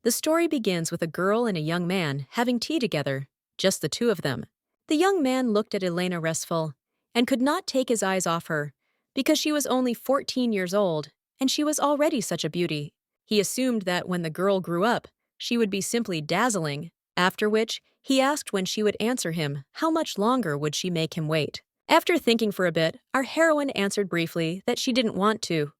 The story begins with a girl and a young man having tea together, just the two of them. The young man looked at Elena Restful and could not take his eyes off her because she was only 14 years old and she was already such a beauty. He assumed that when the girl grew up, she would be simply dazzling, after which he asked when she would answer him how much longer would she make him wait. After thinking for a bit, our heroine answered briefly that she didn't want to.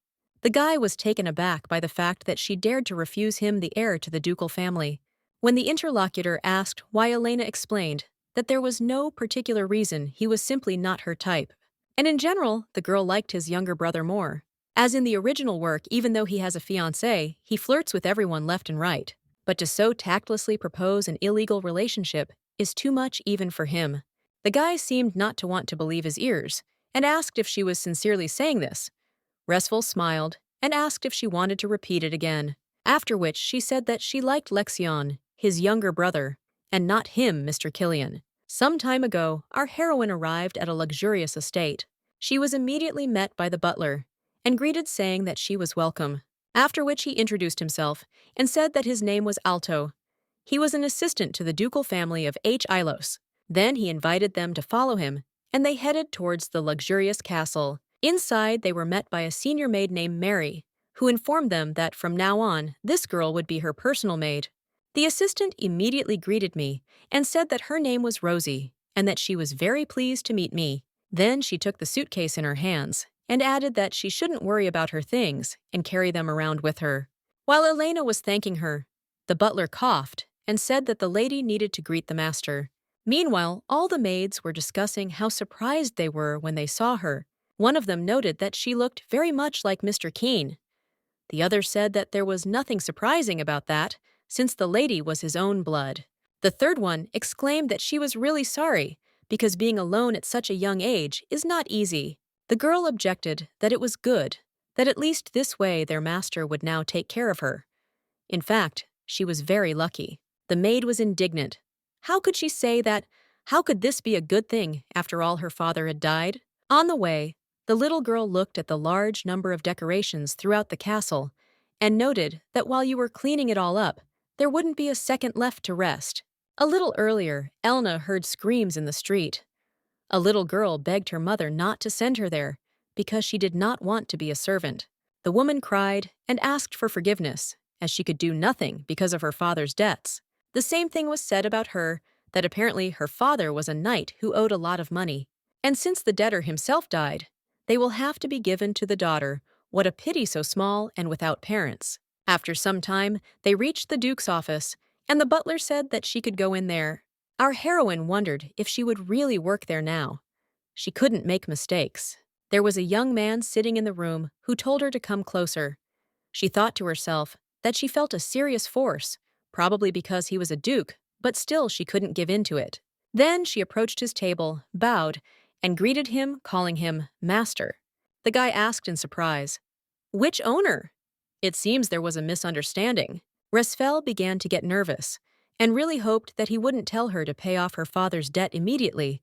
The guy was taken aback by the fact that she dared to refuse him the heir to the ducal family. When the interlocutor asked why, Elena explained that there was no particular reason, he was simply not her type. And in general, the girl liked his younger brother more. As in the original work, even though he has a fiancée, he flirts with everyone left and right. But to so tactlessly propose an illegal relationship is too much even for him. The guy seemed not to want to believe his ears, and asked if she was sincerely saying this. Restful smiled and asked if she wanted to repeat it again, after which she said that she liked Lexion, his younger brother, and not him, Mr. Killian. Some time ago, our heroine arrived at a luxurious estate. She was immediately met by the butler and greeted, saying that she was welcome, after which he introduced himself and said that his name was Alto. He was an assistant to the ducal family of H. Ilos. Then he invited them to follow him, and they headed towards the luxurious castle. Inside, they were met by a senior maid named Mary, who informed them that from now on, this girl would be her personal maid. The assistant immediately greeted me and said that her name was Rosie and that she was very pleased to meet me. Then she took the suitcase in her hands and added that she shouldn't worry about her things and carry them around with her. While Elena was thanking her, the butler coughed and said that the lady needed to greet the master. Meanwhile, all the maids were discussing how surprised they were when they saw her. One of them noted that she looked very much like Mr. Keene. The other said that there was nothing surprising about that, since the lady was his own blood. The third one exclaimed that she was really sorry, because being alone at such a young age is not easy. The girl objected that it was good, that at least this way their master would now take care of her. In fact, she was very lucky. The maid was indignant. How could she say that? How could this be a good thing after all her father had died? On the way, the little girl looked at the large number of decorations throughout the castle and noted that while you were cleaning it all up, there wouldn't be a second left to rest. A little earlier, Elna heard screams in the street. A little girl begged her mother not to send her there because she did not want to be a servant. The woman cried and asked for forgiveness, as she could do nothing because of her father's debts. The same thing was said about her, that apparently her father was a knight who owed a lot of money. And since the debtor himself died, they will have to be given to the daughter. What a pity, so small and without parents. After some time, they reached the Duke's office, and the butler said that she could go in there. Our heroine wondered if she would really work there now. She couldn't make mistakes. There was a young man sitting in the room who told her to come closer. She thought to herself that she felt a serious force, probably because he was a duke, but still she couldn't give in to it. Then she approached his table, bowed, and greeted him, calling him master. The guy asked in surprise, "Which owner?" It seems there was a misunderstanding. Resfel began to get nervous and really hoped that he wouldn't tell her to pay off her father's debt immediately.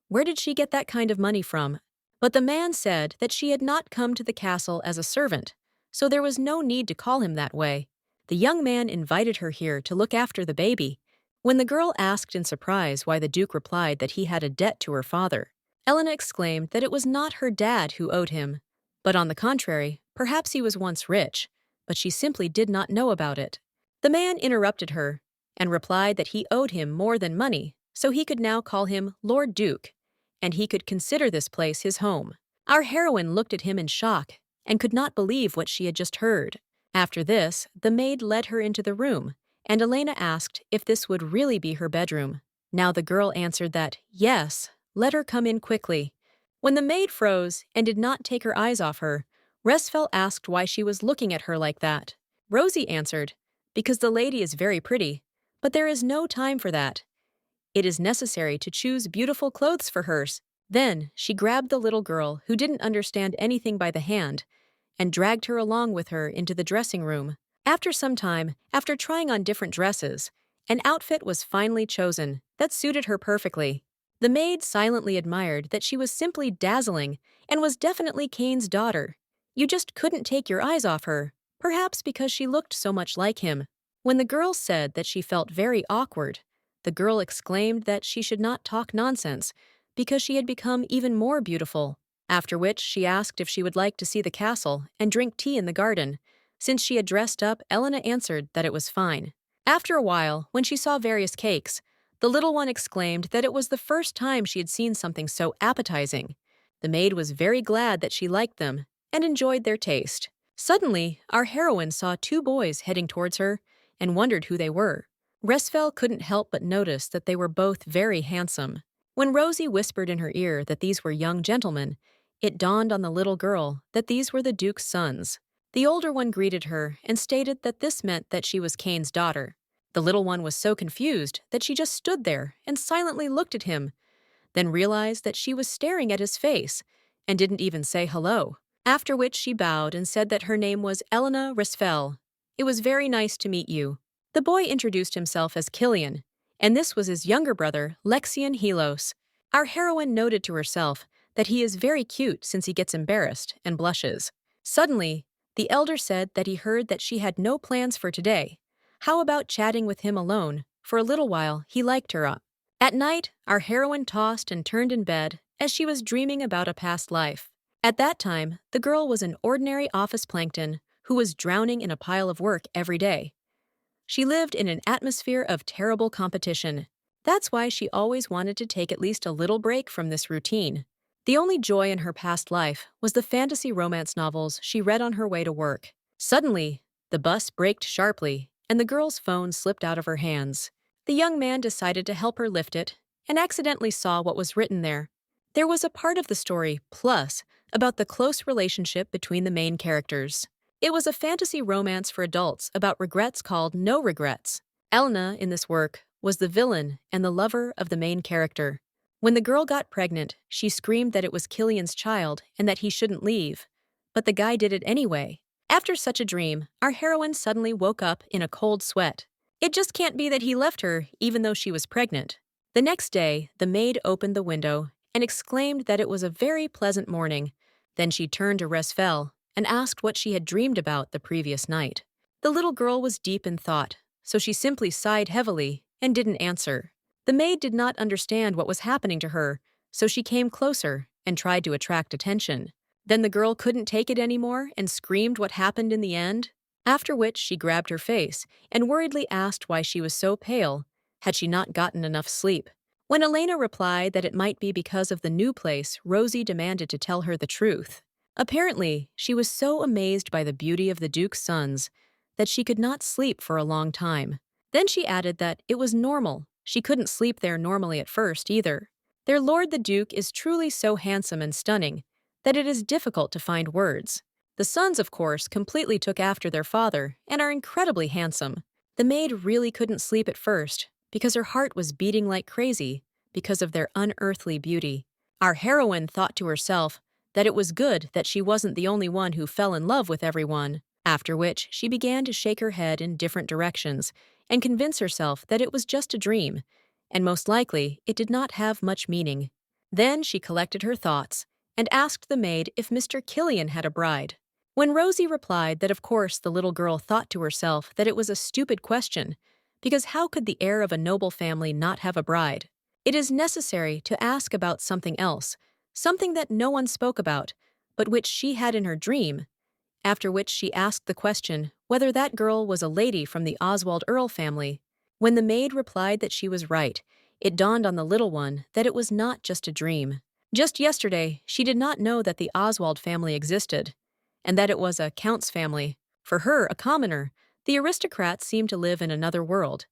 Where did she get that kind of money from? But the man said that she had not come to the castle as a servant, so there was no need to call him that way. The young man invited her here to look after the baby. When the girl asked in surprise why the Duke replied that he had a debt to her father, Elena exclaimed that it was not her dad who owed him, but on the contrary, perhaps he was once rich, but she simply did not know about it. The man interrupted her and replied that he owed him more than money, so he could now call him Lord Duke, and he could consider this place his home. Our heroine looked at him in shock and could not believe what she had just heard. After this, the maid led her into the room, and Elena asked if this would really be her bedroom. Now the girl answered that, yes, let her come in quickly. When the maid froze and did not take her eyes off her, Resfel asked why she was looking at her like that. Rosie answered, because the lady is very pretty, but there is no time for that. It is necessary to choose beautiful clothes for hers. Then she grabbed the little girl, who didn't understand anything, by the hand and dragged her along with her into the dressing room. After some time, after trying on different dresses, an outfit was finally chosen that suited her perfectly. The maid silently admired that she was simply dazzling and was definitely Kane's daughter. You just couldn't take your eyes off her, perhaps because she looked so much like him. When the girl said that she felt very awkward, the girl exclaimed that she should not talk nonsense because she had become even more beautiful. After which she asked if she would like to see the castle and drink tea in the garden. Since she had dressed up, Elena answered that it was fine. After a while, when she saw various cakes, the little one exclaimed that it was the first time she had seen something so appetizing. The maid was very glad that she liked them and enjoyed their taste. Suddenly, our heroine saw two boys heading towards her and wondered who they were. Resfel couldn't help but notice that they were both very handsome. When Rosie whispered in her ear that these were young gentlemen, it dawned on the little girl that these were the Duke's sons. The older one greeted her and stated that this meant that she was Cain's daughter. The little one was so confused that she just stood there and silently looked at him, then realized that she was staring at his face and didn't even say hello. After which she bowed and said that her name was Elena Resfel. It was very nice to meet you. The boy introduced himself as Killian, and this was his younger brother, Lexian Helos. Our heroine noted to herself that he is very cute since he gets embarrassed and blushes. Suddenly, the elder said that he heard that she had no plans for today. How about chatting with him alone? For a little while, he liked her up. At night, our heroine tossed and turned in bed as she was dreaming about a past life. At that time, the girl was an ordinary office plankton who was drowning in a pile of work every day. She lived in an atmosphere of terrible competition. That's why she always wanted to take at least a little break from this routine. The only joy in her past life was the fantasy romance novels she read on her way to work. Suddenly, the bus braked sharply, and the girl's phone slipped out of her hands. The young man decided to help her lift it and accidentally saw what was written there. There was a part of the story, plus, about the close relationship between the main characters. It was a fantasy romance for adults about regrets called No Regrets. Elena, in this work, was the villain and the lover of the main character. When the girl got pregnant, she screamed that it was Killian's child and that he shouldn't leave. But the guy did it anyway. After such a dream, our heroine suddenly woke up in a cold sweat. It just can't be that he left her even though she was pregnant. The next day, the maid opened the window and exclaimed that it was a very pleasant morning. Then she turned to Resfel and asked what she had dreamed about the previous night. The little girl was deep in thought, so she simply sighed heavily and didn't answer. The maid did not understand what was happening to her, so she came closer and tried to attract attention. Then the girl couldn't take it anymore and screamed what happened in the end, after which she grabbed her face and worriedly asked why she was so pale. Had she not gotten enough sleep? When Elena replied that it might be because of the new place, Rosie demanded to tell her the truth. Apparently, she was so amazed by the beauty of the Duke's sons that she could not sleep for a long time. Then she added that it was normal. She couldn't sleep there normally at first either. Their lord the Duke is truly so handsome and stunning that it is difficult to find words. The sons, of course, completely took after their father and are incredibly handsome. The maid really couldn't sleep at first because her heart was beating like crazy because of their unearthly beauty. Our heroine thought to herself that it was good that she wasn't the only one who fell in love with everyone, after which she began to shake her head in different directions and convince herself that it was just a dream, and most likely it did not have much meaning. Then she collected her thoughts and asked the maid if Mr. Killian had a bride. When Rosie replied that of course the little girl thought to herself that it was a stupid question, because how could the heir of a noble family not have a bride? It is necessary to ask about something else, something that no one spoke about, but which she had in her dream, after which she asked the question whether that girl was a lady from the Oswald Earl family. When the maid replied that she was right, it dawned on the little one that it was not just a dream. Just yesterday, she did not know that the Oswald family existed, and that it was a count's family. For her, a commoner, the aristocrats seemed to live in another world.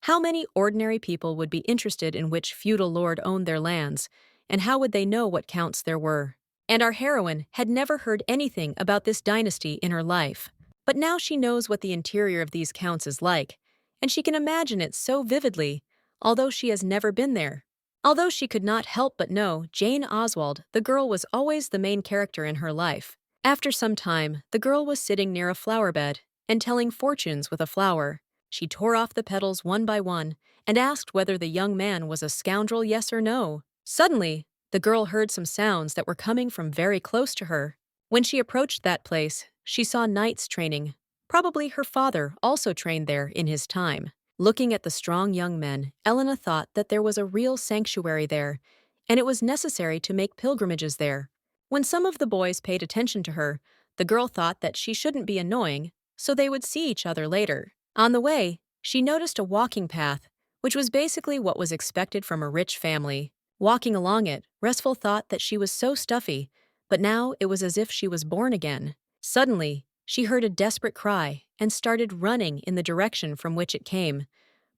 How many ordinary people would be interested in which feudal lord owned their lands, and how would they know what counts there were? And our heroine had never heard anything about this dynasty in her life. But now she knows what the interior of these counts is like, and she can imagine it so vividly, although she has never been there. Although she could not help but know Jane Oswald, the girl was always the main character in her life. After some time, the girl was sitting near a flower bed and telling fortunes with a flower. She tore off the petals one by one and asked whether the young man was a scoundrel, yes or no. Suddenly, the girl heard some sounds that were coming from very close to her. When she approached that place, she saw knights training, Probably her father also trained there in his time. Looking at the strong young men, Elena thought that there was a real sanctuary there, and it was necessary to make pilgrimages there. When some of the boys paid attention to her, the girl thought that she shouldn't be annoying, so they would see each other later. On the way, she noticed a walking path, which was basically what was expected from a rich family. Walking along it, Restful thought that she was so stuffy, but now it was as if she was born again. Suddenly, she heard a desperate cry and started running in the direction from which it came.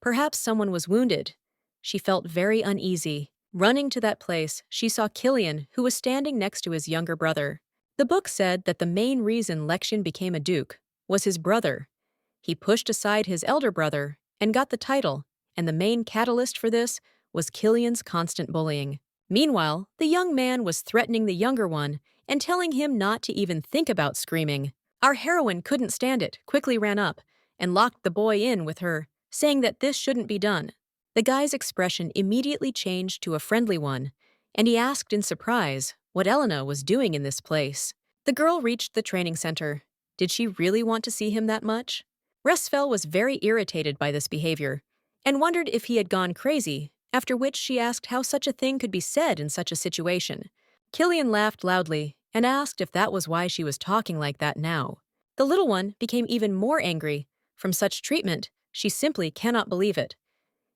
Perhaps someone was wounded. She felt very uneasy. Running to that place, she saw Killian, who was standing next to his younger brother. The book said that the main reason Lexian became a duke was his brother. He pushed aside his elder brother and got the title, and the main catalyst for this was Killian's constant bullying. Meanwhile, the young man was threatening the younger one and telling him not to even think about screaming. Our heroine couldn't stand it, quickly ran up, and locked the boy in with her, saying that this shouldn't be done. The guy's expression immediately changed to a friendly one, and he asked in surprise what Elena was doing in this place. The girl reached the training center. Did she really want to see him that much? Resfel was very irritated by this behavior, and wondered if he had gone crazy, after which she asked how such a thing could be said in such a situation. Killian laughed loudly and asked if that was why she was talking like that now. The little one became even more angry. From such treatment, she simply cannot believe it.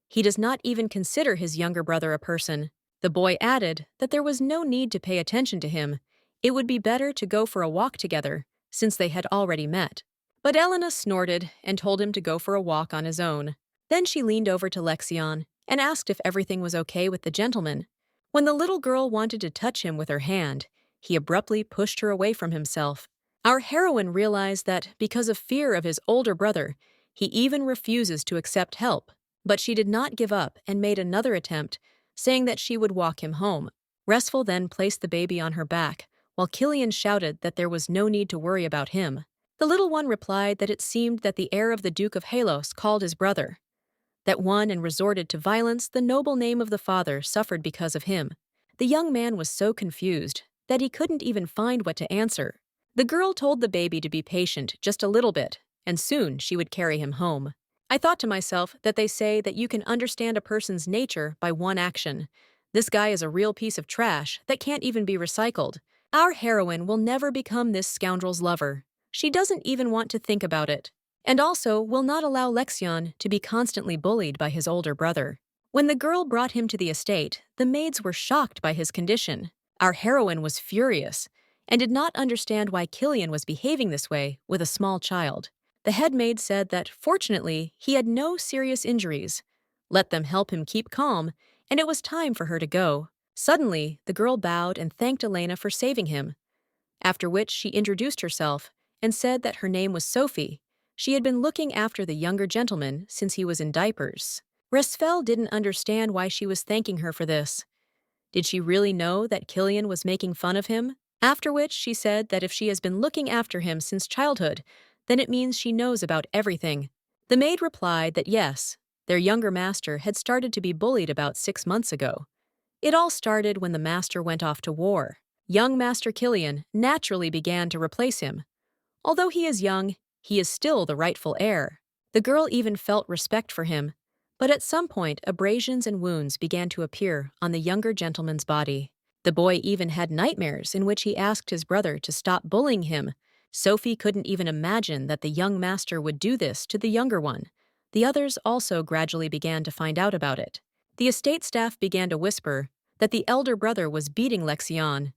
He does not even consider his younger brother a person. The boy added that there was no need to pay attention to him. It would be better to go for a walk together, since they had already met. But Elena snorted and told him to go for a walk on his own. Then she leaned over to Lexion and asked if everything was okay with the gentleman. When the little girl wanted to touch him with her hand, he abruptly pushed her away from himself. Our heroine realized that, because of fear of his older brother, he even refuses to accept help. But she did not give up and made another attempt, saying that she would walk him home. Restful then placed the baby on her back, while Killian shouted that there was no need to worry about him. The little one replied that it seemed that the heir of the Duke of Halos called his brother. That won and resorted to violence, the noble name of the father suffered because of him. The young man was so confused that he couldn't even find what to answer. The girl told the baby to be patient just a little bit, and soon she would carry him home. I thought to myself that they say that you can understand a person's nature by one action. This guy is a real piece of trash that can't even be recycled. Our heroine will never become this scoundrel's lover. She doesn't even want to think about it. And also will not allow Lexion to be constantly bullied by his older brother. When the girl brought him to the estate, the maids were shocked by his condition. Our heroine was furious and did not understand why Killian was behaving this way with a small child. The head maid said that, fortunately, he had no serious injuries. Let them help him keep calm, and it was time for her to go. Suddenly, the girl bowed and thanked Elena for saving him, after which she introduced herself and said that her name was Sophie. She had been looking after the younger gentleman since he was in diapers. Resfel didn't understand why she was thanking her for this. Did she really know that Killian was making fun of him? After which she said that if she has been looking after him since childhood, then it means she knows about everything. The maid replied that yes, their younger master had started to be bullied about 6 months ago. It all started when the master went off to war. Young Master Killian naturally began to replace him. Although he is young, he is still the rightful heir. The girl even felt respect for him, but at some point abrasions and wounds began to appear on the younger gentleman's body. The boy even had nightmares in which he asked his brother to stop bullying him. Sophie couldn't even imagine that the young master would do this to the younger one. The others also gradually began to find out about it. The estate staff began to whisper that the elder brother was beating Lexion,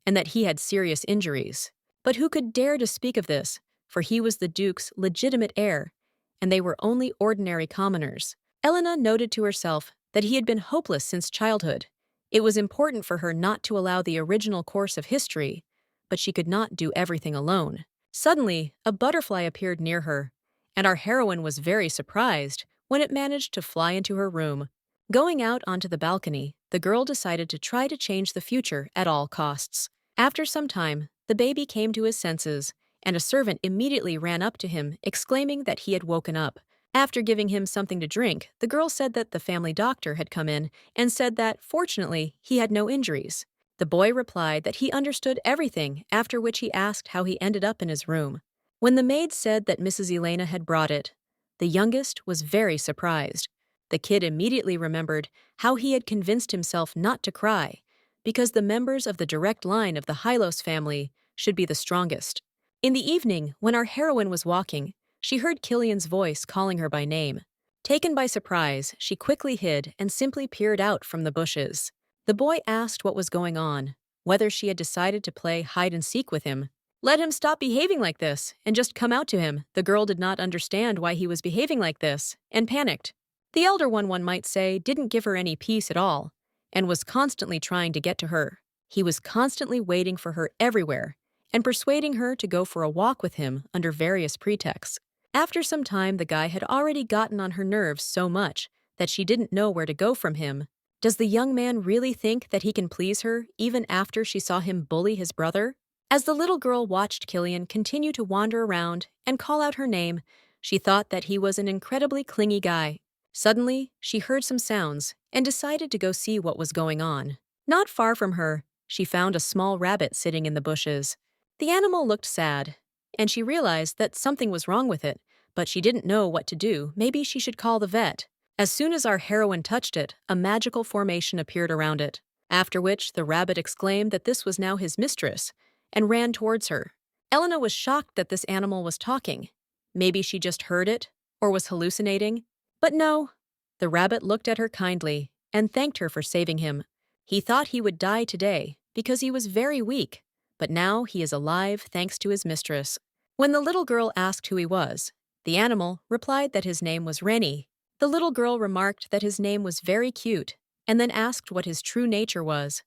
and that he had serious injuries. But who could dare to speak of this, for he was the Duke's legitimate heir, and they were only ordinary commoners. Elena noted to herself that he had been hopeless since childhood. It was important for her not to allow the original course of history, but she could not do everything alone. Suddenly, a butterfly appeared near her, and our heroine was very surprised when it managed to fly into her room. Going out onto the balcony, the girl decided to try to change the future at all costs. After some time, the baby came to his senses, and a servant immediately ran up to him, exclaiming that he had woken up. After giving him something to drink, the girl said that the family doctor had come in and said that, fortunately, he had no injuries. The boy replied that he understood everything, after which he asked how he ended up in his room. When the maid said that Mrs. Elena had brought it, the youngest was very surprised. The kid immediately remembered how he had convinced himself not to cry, because the members of the direct line of the Hylos family should be the strongest. In the evening, when our heroine was walking, she heard Killian's voice calling her by name. Taken by surprise, she quickly hid and simply peered out from the bushes. The boy asked what was going on, whether she had decided to play hide and seek with him. Let him stop behaving like this and just come out to him. The girl did not understand why he was behaving like this and panicked. The elder one might say, didn't give her any peace at all and was constantly trying to get to her. He was constantly waiting for her everywhere and persuading her to go for a walk with him under various pretexts. After some time, the guy had already gotten on her nerves so much that she didn't know where to go from him. Does the young man really think that he can please her even after she saw him bully his brother? As the little girl watched Killian continue to wander around and call out her name, she thought that he was an incredibly clingy guy. Suddenly, she heard some sounds and decided to go see what was going on. Not far from her, she found a small rabbit sitting in the bushes. The animal looked sad, and she realized that something was wrong with it, but she didn't know what to do. Maybe she should call the vet. As soon as our heroine touched it, a magical formation appeared around it, after which the rabbit exclaimed that this was now his mistress and ran towards her. Elena was shocked that this animal was talking. Maybe she just heard it or was hallucinating. But no, the rabbit looked at her kindly and thanked her for saving him. He thought he would die today because he was very weak, but now he is alive thanks to his mistress. When the little girl asked who he was, the animal replied that his name was Rennie. The little girl remarked that his name was very cute and then asked what his true nature was.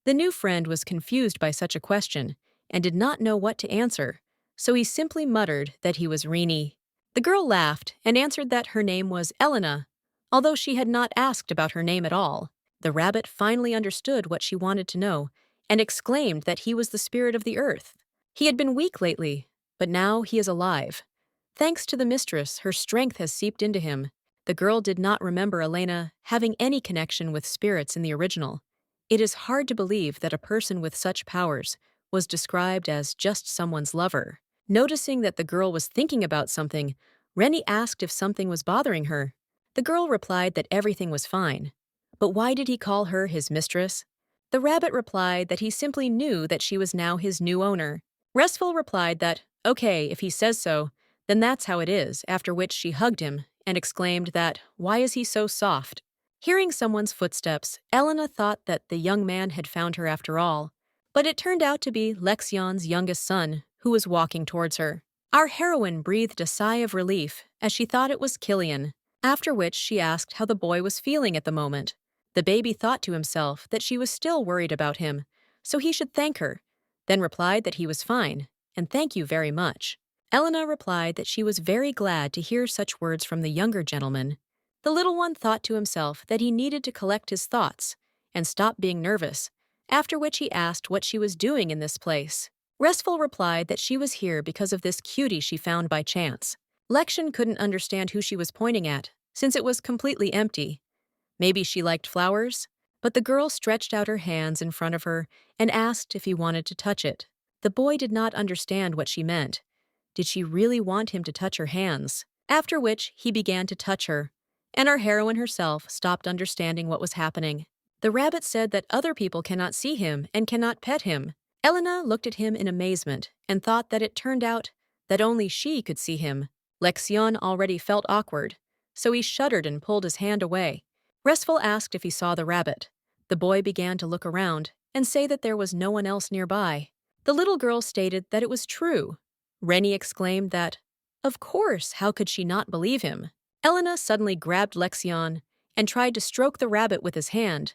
The new friend was confused by such a question and did not know what to answer, so he simply muttered that he was Rennie. The girl laughed and answered that her name was Elena, although she had not asked about her name at all. The rabbit finally understood what she wanted to know and exclaimed that he was the spirit of the earth. He had been weak lately, but now he is alive. Thanks to the mistress, her strength has seeped into him. The girl did not remember Elena having any connection with spirits in the original. It is hard to believe that a person with such powers was described as just someone's lover. Noticing that the girl was thinking about something, Rennie asked if something was bothering her. The girl replied that everything was fine. But why did he call her his mistress? The rabbit replied that he simply knew that she was now his new owner. Restful replied that, okay, if he says so, then that's how it is, after which she hugged him and exclaimed that, why is he so soft? Hearing someone's footsteps, Elena thought that the young man had found her after all. But it turned out to be Lexion's youngest son, who was walking towards her. Our heroine breathed a sigh of relief as she thought it was Killian, after which she asked how the boy was feeling at the moment. The baby thought to himself that she was still worried about him, so he should thank her, then replied that he was fine, and thank you very much. Elena replied that she was very glad to hear such words from the younger gentleman. The little one thought to himself that he needed to collect his thoughts and stop being nervous, after which he asked what she was doing in this place. Restful replied that she was here because of this cutie she found by chance. Lexion couldn't understand who she was pointing at, since it was completely empty. Maybe she liked flowers? But the girl stretched out her hands in front of her and asked if he wanted to touch it. The boy did not understand what she meant. Did she really want him to touch her hands? After which he began to touch her, and our heroine herself stopped understanding what was happening. The rabbit said that other people cannot see him and cannot pet him. Elena looked at him in amazement and thought that it turned out that only she could see him. Lexion already felt awkward, so he shuddered and pulled his hand away. Restful asked if he saw the rabbit. The boy began to look around and say that there was no one else nearby. The little girl stated that it was true. Rennie exclaimed that, of course, how could she not believe him? Elena suddenly grabbed Lexion and tried to stroke the rabbit with his hand,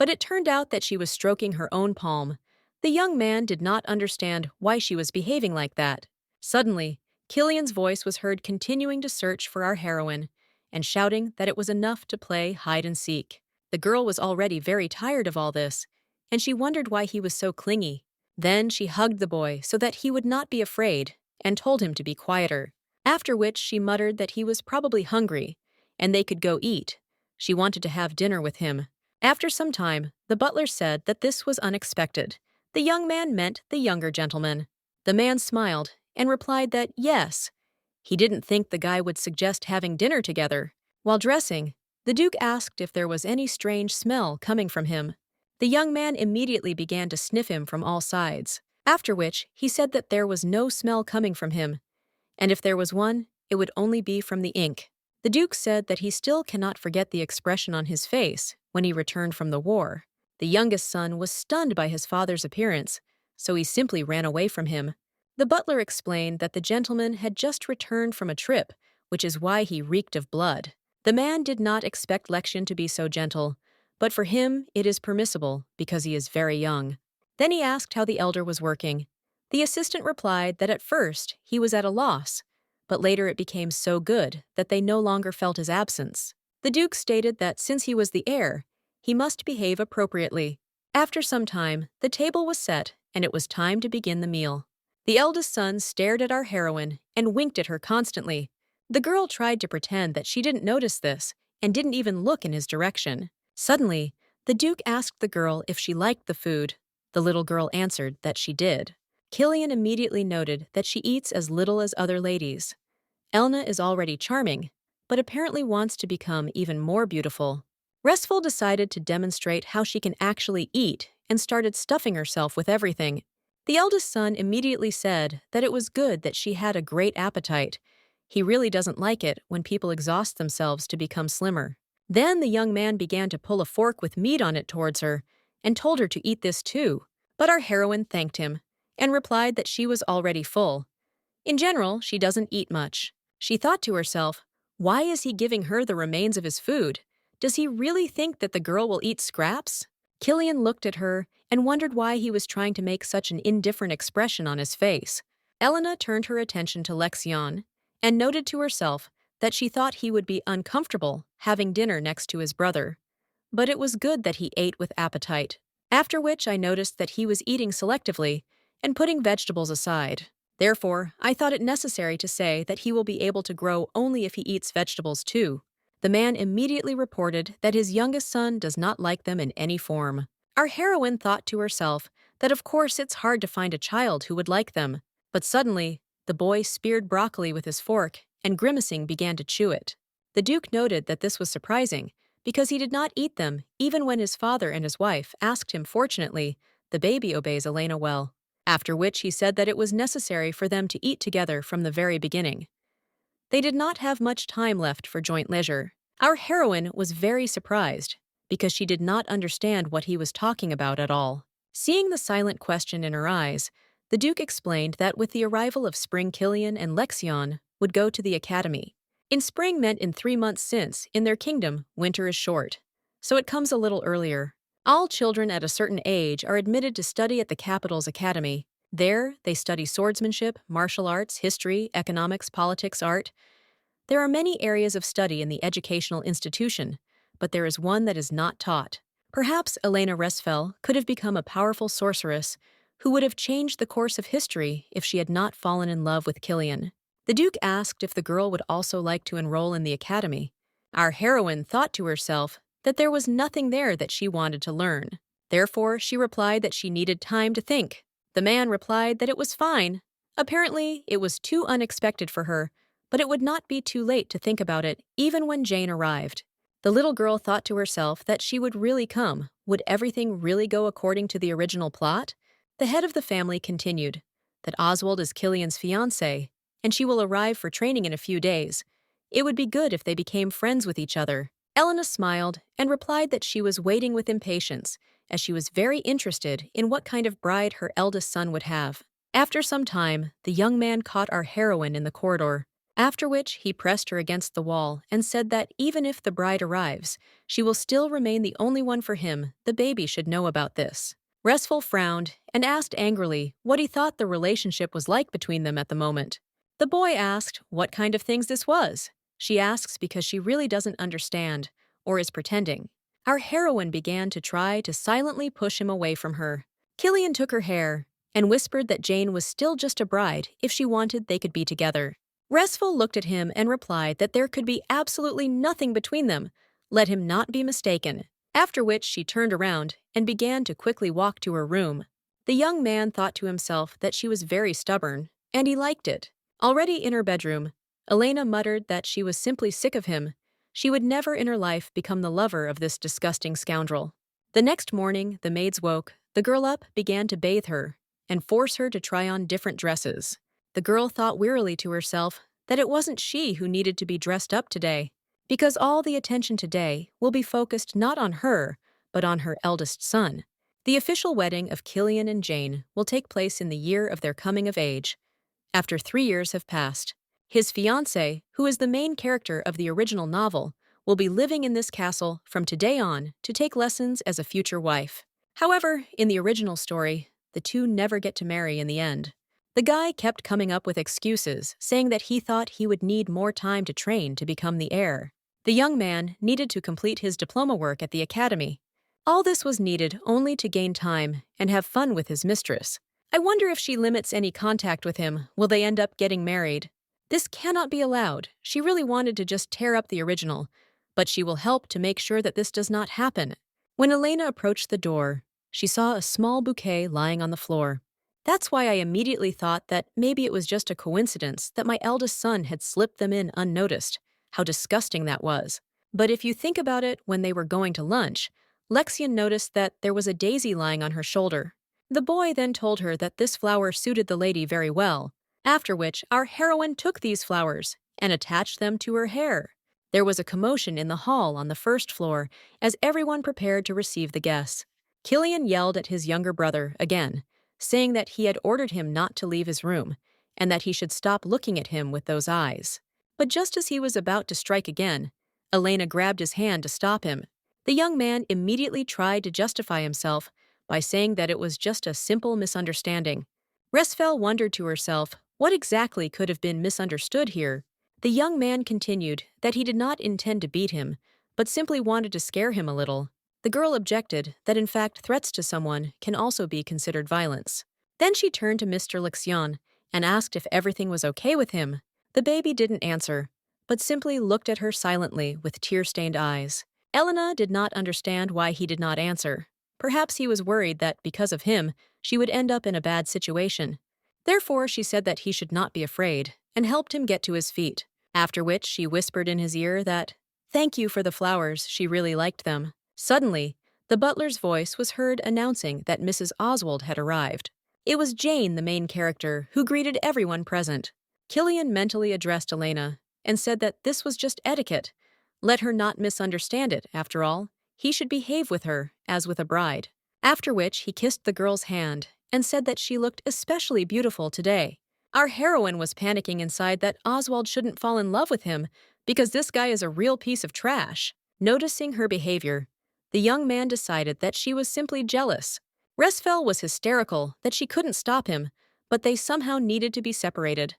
but it turned out that she was stroking her own palm. The young man did not understand why she was behaving like that. Suddenly, Killian's voice was heard continuing to search for our heroine and shouting that it was enough to play hide and seek. The girl was already very tired of all this, and she wondered why he was so clingy. Then she hugged the boy so that he would not be afraid and told him to be quieter, after which she muttered that he was probably hungry and they could go eat. She wanted to have dinner with him. After some time, the butler said that this was unexpected. The young man meant the younger gentleman. The man smiled and replied that yes. He didn't think the guy would suggest having dinner together. While dressing, the Duke asked if there was any strange smell coming from him. The young man immediately began to sniff him from all sides, after which he said that there was no smell coming from him, and if there was one, it would only be from the ink. The Duke said that he still cannot forget the expression on his face when he returned from the war. The youngest son was stunned by his father's appearance, so he simply ran away from him. The butler explained that the gentleman had just returned from a trip, which is why he reeked of blood. The man did not expect Lexian to be so gentle, but for him it is permissible because he is very young. Then he asked how the elder was working. The assistant replied that at first he was at a loss, but later it became so good that they no longer felt his absence. The Duke stated that since he was the heir, he must behave appropriately. After some time, the table was set and it was time to begin the meal. The eldest son stared at our heroine and winked at her constantly. The girl tried to pretend that she didn't notice this and didn't even look in his direction. Suddenly, the Duke asked the girl if she liked the food. The little girl answered that she did. Killian immediately noted that she eats as little as other ladies. Elna is already charming, but apparently wants to become even more beautiful. Restful decided to demonstrate how she can actually eat and started stuffing herself with everything. The eldest son immediately said that it was good that she had a great appetite. He really doesn't like it when people exhaust themselves to become slimmer. Then the young man began to pull a fork with meat on it towards her and told her to eat this too. But our heroine thanked him and replied that she was already full. In general, she doesn't eat much. She thought to herself, why is he giving her the remains of his food? Does he really think that the girl will eat scraps? Killian looked at her and wondered why he was trying to make such an indifferent expression on his face. Elena turned her attention to Lexion and noted to herself that she thought he would be uncomfortable having dinner next to his brother. But it was good that he ate with appetite, after which I noticed that he was eating selectively and putting vegetables aside. Therefore, I thought it necessary to say that he will be able to grow only if he eats vegetables too. The man immediately reported that his youngest son does not like them in any form. Our heroine thought to herself that of course it's hard to find a child who would like them, but suddenly, the boy speared broccoli with his fork and grimacing began to chew it. The Duke noted that this was surprising because he did not eat them even when his father and his wife asked him. Fortunately, the baby obeys Elena well, after which he said that it was necessary for them to eat together from the very beginning. They did not have much time left for joint leisure. Our heroine was very surprised because she did not understand what he was talking about at all. Seeing the silent question in her eyes, the Duke explained that with the arrival of spring, Killian and Lexion would go to the academy. In spring meant in 3 months since, in their kingdom, winter is short, so it comes a little earlier. All children at a certain age are admitted to study at the capital's academy. There, they study swordsmanship, martial arts, history, economics, politics, art. There are many areas of study in the educational institution, but there is one that is not taught. Perhaps Elena Resfel could have become a powerful sorceress who would have changed the course of history if she had not fallen in love with Killian. The Duke asked if the girl would also like to enroll in the academy. Our heroine thought to herself that there was nothing there that she wanted to learn. Therefore, she replied that she needed time to think. The man replied that it was fine. Apparently, it was too unexpected for her, but it would not be too late to think about it even when Jane arrived. The little girl thought to herself that she would really come. Would everything really go according to the original plot? The head of the family continued that Oswald is Killian's fiancé, and she will arrive for training in a few days. It would be good if they became friends with each other. Elena smiled and replied that she was waiting with impatience, as she was very interested in what kind of bride her eldest son would have. After some time, the young man caught our heroine in the corridor, after which he pressed her against the wall and said that even if the bride arrives, she will still remain the only one for him. The baby should know about this. Restful frowned and asked angrily what he thought the relationship was like between them at the moment. The boy asked what kind of things this was. She asks because she really doesn't understand, or is pretending. Our heroine began to try to silently push him away from her. Killian took her hair and whispered that Jane was still just a bride. If she wanted, they could be together. Restful looked at him and replied that there could be absolutely nothing between them. Let him not be mistaken. After which she turned around and began to quickly walk to her room. The young man thought to himself that she was very stubborn and he liked it. Already in her bedroom, Elena muttered that she was simply sick of him. She would never in her life become the lover of this disgusting scoundrel. The next morning, the maids woke the girl up, began to bathe her, and force her to try on different dresses. The girl thought wearily to herself that it wasn't she who needed to be dressed up today, because all the attention today will be focused not on her, but on her eldest son. The official wedding of Killian and Jane will take place in the year of their coming of age. After 3 years have passed, his fiancée, who is the main character of the original novel, will be living in this castle from today on to take lessons as a future wife. However, in the original story, the two never get to marry in the end. The guy kept coming up with excuses, saying that he thought he would need more time to train to become the heir. The young man needed to complete his diploma work at the academy. All this was needed only to gain time and have fun with his mistress. I wonder if she limits any contact with him, will they end up getting married? This cannot be allowed. She really wanted to just tear up the original, but she will help to make sure that this does not happen. When Elena approached the door, she saw a small bouquet lying on the floor. That's why I immediately thought that maybe it was just a coincidence that my eldest son had slipped them in unnoticed. How disgusting that was. But if you think about it, when they were going to lunch, Lexian noticed that there was a daisy lying on her shoulder. The boy then told her that this flower suited the lady very well, after which our heroine took these flowers and attached them to her hair. There was a commotion in the hall on the first floor as everyone prepared to receive the guests. Killian yelled at his younger brother again, saying that he had ordered him not to leave his room and that he should stop looking at him with those eyes. But just as he was about to strike again, Elena grabbed his hand to stop him. The young man immediately tried to justify himself by saying that it was just a simple misunderstanding. Resfel wondered to herself what exactly could have been misunderstood here. The young man continued that he did not intend to beat him, but simply wanted to scare him a little. The girl objected that in fact threats to someone can also be considered violence. Then she turned to Mr. Lixion and asked if everything was okay with him. The baby didn't answer, but simply looked at her silently with tear-stained eyes. Elena did not understand why he did not answer. Perhaps he was worried that because of him, she would end up in a bad situation. Therefore, she said that he should not be afraid and helped him get to his feet, after which she whispered in his ear that, "Thank you for the flowers, she really liked them." Suddenly, the butler's voice was heard announcing that Mrs. Oswald had arrived. It was Jane, the main character, who greeted everyone present. Killian mentally addressed Elena and said that this was just etiquette. Let her not misunderstand it, after all. He should behave with her, as with a bride. After which he kissed the girl's hand and said that she looked especially beautiful today. Our heroine was panicking inside that Oswald shouldn't fall in love with him because this guy is a real piece of trash. Noticing her behavior, the young man decided that she was simply jealous. Resfel was hysterical that she couldn't stop him, but they somehow needed to be separated.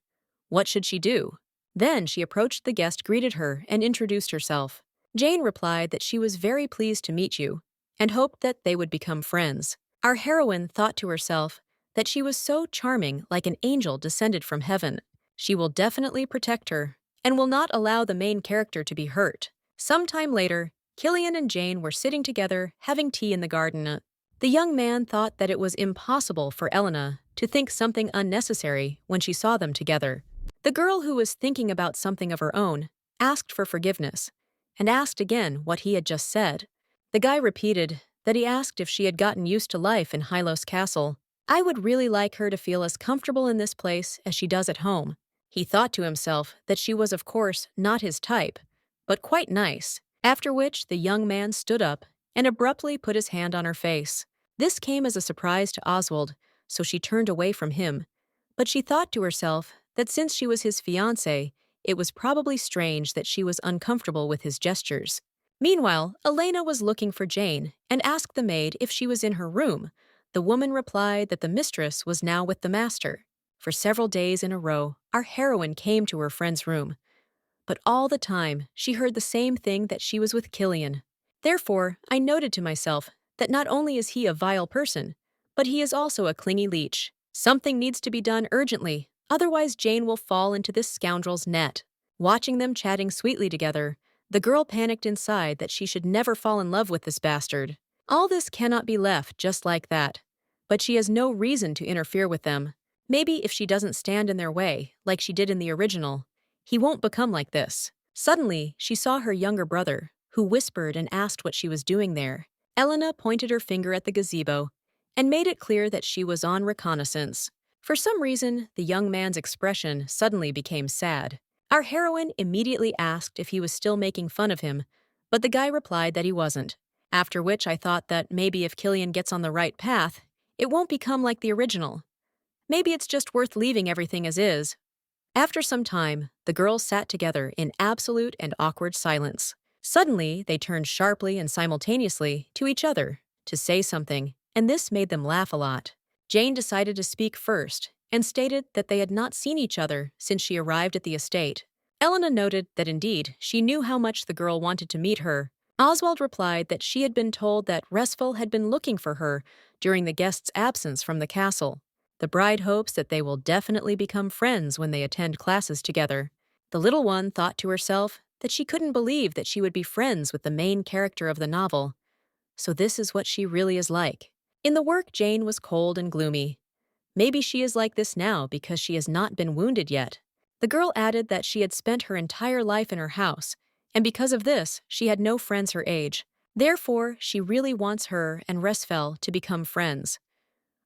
What should she do? Then she approached the guest, greeted her, and introduced herself. Jane replied that she was very pleased to meet you and hoped that they would become friends. Our heroine thought to herself that she was so charming, like an angel descended from heaven. She will definitely protect her and will not allow the main character to be hurt. Sometime later, Killian and Jane were sitting together having tea in the garden. The young man thought that it was impossible for Elena to think something unnecessary when she saw them together. The girl, who was thinking about something of her own, asked for forgiveness and asked again what he had just said. The guy repeated that he asked if she had gotten used to life in Hylos Castle. I would really like her to feel as comfortable in this place as she does at home. He thought to himself that she was, of course, not his type, but quite nice, after which the young man stood up and abruptly put his hand on her face. This came as a surprise to Oswald, so she turned away from him. But she thought to herself that since she was his fiancée, it was probably strange that she was uncomfortable with his gestures. Meanwhile, Elena was looking for Jane and asked the maid if she was in her room. The woman replied that the mistress was now with the master. For several days in a row, our heroine came to her friend's room. But all the time, she heard the same thing, that she was with Killian. Therefore, I noted to myself that not only is he a vile person, but he is also a clingy leech. Something needs to be done urgently, otherwise Jane will fall into this scoundrel's net. Watching them chatting sweetly together, the girl panicked inside that she should never fall in love with this bastard. All this cannot be left just like that. But she has no reason to interfere with them. Maybe if she doesn't stand in their way, like she did in the original, he won't become like this. Suddenly, she saw her younger brother, who whispered and asked what she was doing there. Elena pointed her finger at the gazebo and made it clear that she was on reconnaissance. For some reason, the young man's expression suddenly became sad. Our heroine immediately asked if he was still making fun of him, but the guy replied that he wasn't. After which I thought that maybe if Killian gets on the right path, it won't become like the original. Maybe it's just worth leaving everything as is. After some time, the girls sat together in absolute and awkward silence. Suddenly, they turned sharply and simultaneously to each other to say something, and this made them laugh a lot. Jane decided to speak first and stated that they had not seen each other since she arrived at the estate. Elena noted that indeed she knew how much the girl wanted to meet her. Oswald replied that she had been told that Resfel had been looking for her during the guest's absence from the castle. The bride hopes that they will definitely become friends when they attend classes together. The little one thought to herself that she couldn't believe that she would be friends with the main character of the novel. So this is what she really is like. In the work, Jane was cold and gloomy. Maybe she is like this now because she has not been wounded yet. The girl added that she had spent her entire life in her house, and because of this, she had no friends her age. Therefore, she really wants her and Resfel to become friends.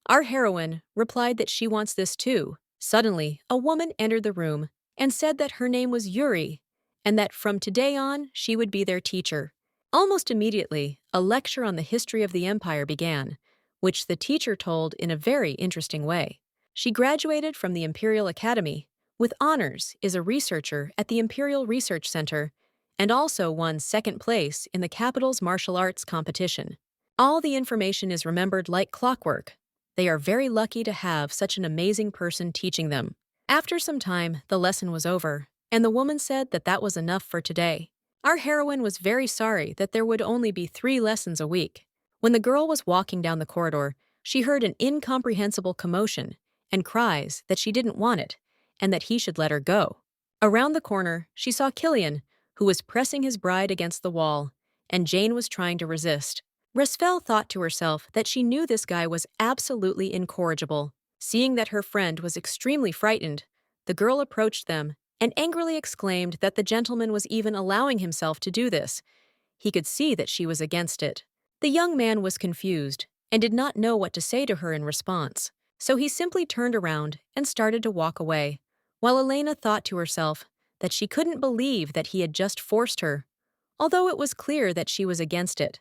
Our heroine replied that she wants this too. Suddenly, a woman entered the room and said that her name was Yuri, and that from today on she would be their teacher. Almost immediately, a lecture on the history of the empire began, which the teacher told in a very interesting way. She graduated from the Imperial Academy, with honors, is a researcher at the Imperial Research Center, and also won second place in the capital's martial arts competition. All the information is remembered like clockwork. They are very lucky to have such an amazing person teaching them. After some time, the lesson was over, and the woman said that that was enough for today. Our heroine was very sorry that there would only be 3 lessons a week. When the girl was walking down the corridor, she heard an incomprehensible commotion and cries that she didn't want it and that he should let her go. Around the corner, she saw Killian, who was pressing his bride against the wall, and Jane was trying to resist. Resfel thought to herself that she knew this guy was absolutely incorrigible. Seeing that her friend was extremely frightened, the girl approached them and angrily exclaimed that the gentleman was even allowing himself to do this. He could see that she was against it. The young man was confused and did not know what to say to her in response, so he simply turned around and started to walk away, while Elena thought to herself that she couldn't believe that he had just forced her, although it was clear that she was against it.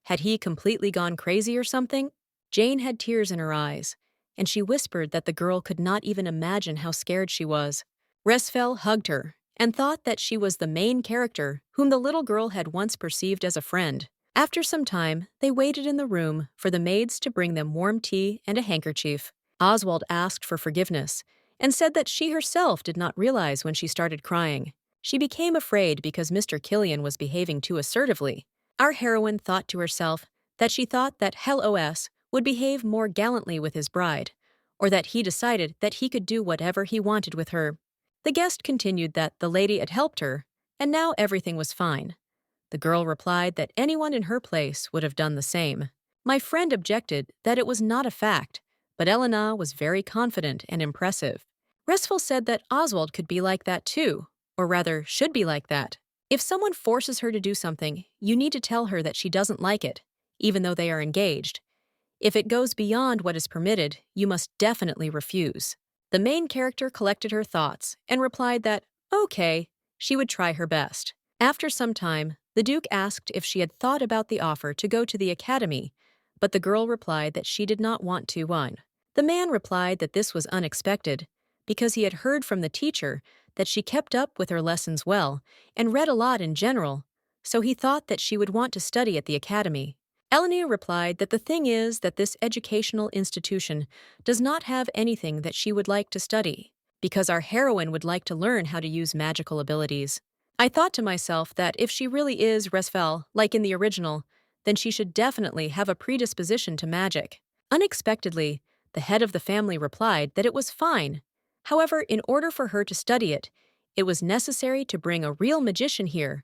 Had he completely gone crazy or something? Jane had tears in her eyes, and she whispered that the girl could not even imagine how scared she was. Resfel hugged her and thought that she was the main character whom the little girl had once perceived as a friend. After some time, they waited in the room for the maids to bring them warm tea and a handkerchief. Oswald asked for forgiveness and said that she herself did not realize when she started crying. She became afraid because Mr. Killian was behaving too assertively. Our heroine thought to herself that she thought that Hell OS would behave more gallantly with his bride, or that he decided that he could do whatever he wanted with her. The guest continued that the lady had helped her, and now everything was fine. The girl replied that anyone in her place would have done the same. My friend objected that it was not a fact, but Elena was very confident and impressive. Resfel said that Oswald could be like that too, or rather, should be like that. If someone forces her to do something, you need to tell her that she doesn't like it, even though they are engaged. If it goes beyond what is permitted, you must definitely refuse. The main character collected her thoughts and replied that, okay, she would try her best. After some time, the Duke asked if she had thought about the offer to go to the academy, but the girl replied that she did not want to. The man replied that this was unexpected, because he had heard from the teacher that she kept up with her lessons well and read a lot in general, so he thought that she would want to study at the academy. Elena replied that the thing is that this educational institution does not have anything that she would like to study, because our heroine would like to learn how to use magical abilities. I thought to myself that if she really is Resfel, like in the original, then she should definitely have a predisposition to magic. Unexpectedly, the head of the family replied that it was fine. However, in order for her to study it, it was necessary to bring a real magician here.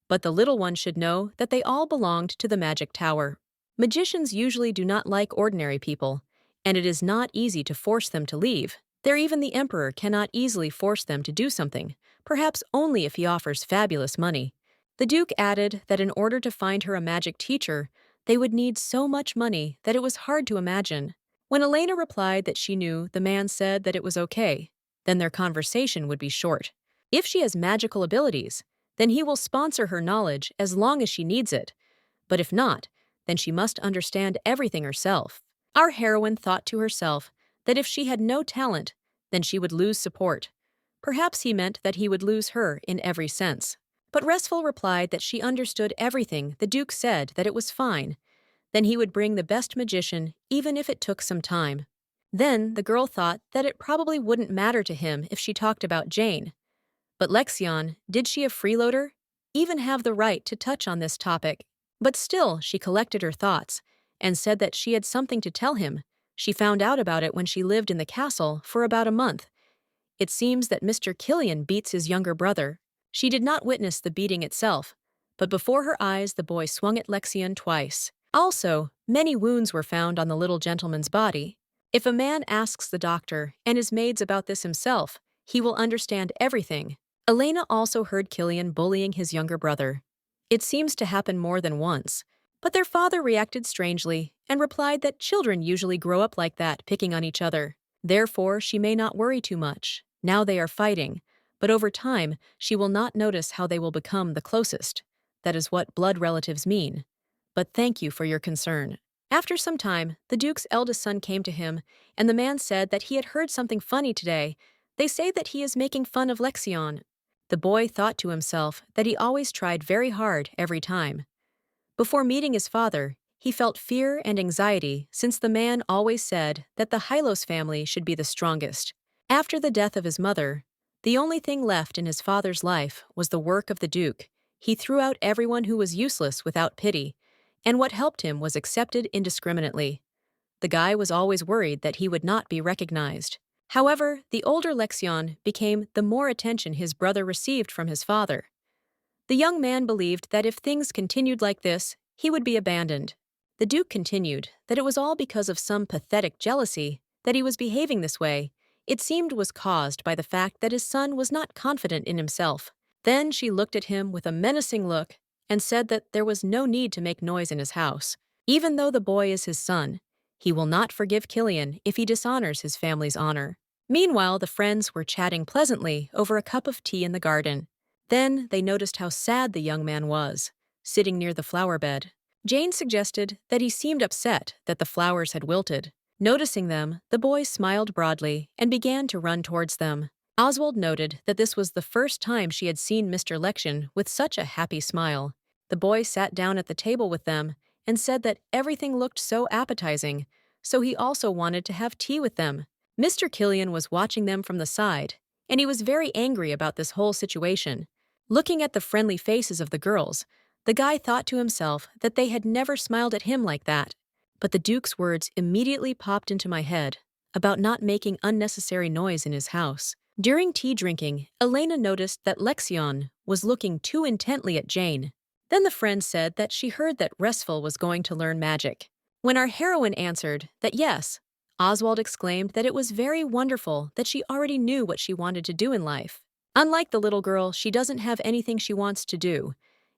But the little one should know that they all belonged to the magic tower. Magicians usually do not like ordinary people, and it is not easy to force them to leave. There even the emperor cannot easily force them to do something, perhaps only if he offers fabulous money. The duke added that in order to find her a magic teacher, they would need so much money that it was hard to imagine. When Elena replied that she knew, the man said that it was okay. Then their conversation would be short. If she has magical abilities, then he will sponsor her knowledge as long as she needs it. But if not, then she must understand everything herself. Our heroine thought to herself that if she had no talent, then she would lose support. Perhaps he meant that he would lose her in every sense. But Restful replied that she understood everything the Duke said, that it was fine. Then he would bring the best magician, even if it took some time. Then the girl thought that it probably wouldn't matter to him if she talked about Jane. But Lexion, did she a freeloader? Even have the right to touch on this topic? But still, she collected her thoughts and said that she had something to tell him. She found out about it when she lived in the castle for about a month. It seems that Mr. Killian beats his younger brother. She did not witness the beating itself, but before her eyes the boy swung at Lexion twice. Also, many wounds were found on the little gentleman's body. If a man asks the doctor and his maids about this himself, he will understand everything. Elena also heard Killian bullying his younger brother. It seems to happen more than once, but their father reacted strangely and replied that children usually grow up like that, picking on each other. Therefore, she may not worry too much. Now they are fighting, but over time, she will not notice how they will become the closest. That is what blood relatives mean. But thank you for your concern. After some time, the Duke's eldest son came to him, and the man said that he had heard something funny today. They say that he is making fun of Lexion. The boy thought to himself that he always tried very hard every time. Before meeting his father, he felt fear and anxiety since the man always said that the Hylos family should be the strongest. After the death of his mother, the only thing left in his father's life was the work of the Duke. He threw out everyone who was useless without pity, and what helped him was accepted indiscriminately. The guy was always worried that he would not be recognized. However, the older Lexion became the more attention his brother received from his father. The young man believed that if things continued like this, he would be abandoned. The Duke continued that it was all because of some pathetic jealousy that he was behaving this way. It seemed was caused by the fact that his son was not confident in himself. Then she looked at him with a menacing look and said that there was no need to make noise in his house. Even though the boy is his son, he will not forgive Killian if he dishonors his family's honor. Meanwhile, the friends were chatting pleasantly over a cup of tea in the garden. Then they noticed how sad the young man was, sitting near the flower bed. Jane suggested that he seemed upset that the flowers had wilted. Noticing them, the boy smiled broadly and began to run towards them. Oswald noted that this was the first time she had seen Mr. Lexion with such a happy smile. The boy sat down at the table with them and said that everything looked so appetizing, so he also wanted to have tea with them. Mr. Killian was watching them from the side, and he was very angry about this whole situation. Looking at the friendly faces of the girls, the guy thought to himself that they had never smiled at him like that. But the Duke's words immediately popped into my head about not making unnecessary noise in his house. During tea drinking, Elena noticed that Lexion was looking too intently at Jane. Then the friend said that she heard that Restful was going to learn magic. When our heroine answered that yes, Oswald exclaimed that it was very wonderful that she already knew what she wanted to do in life. Unlike the little girl, she doesn't have anything she wants to do,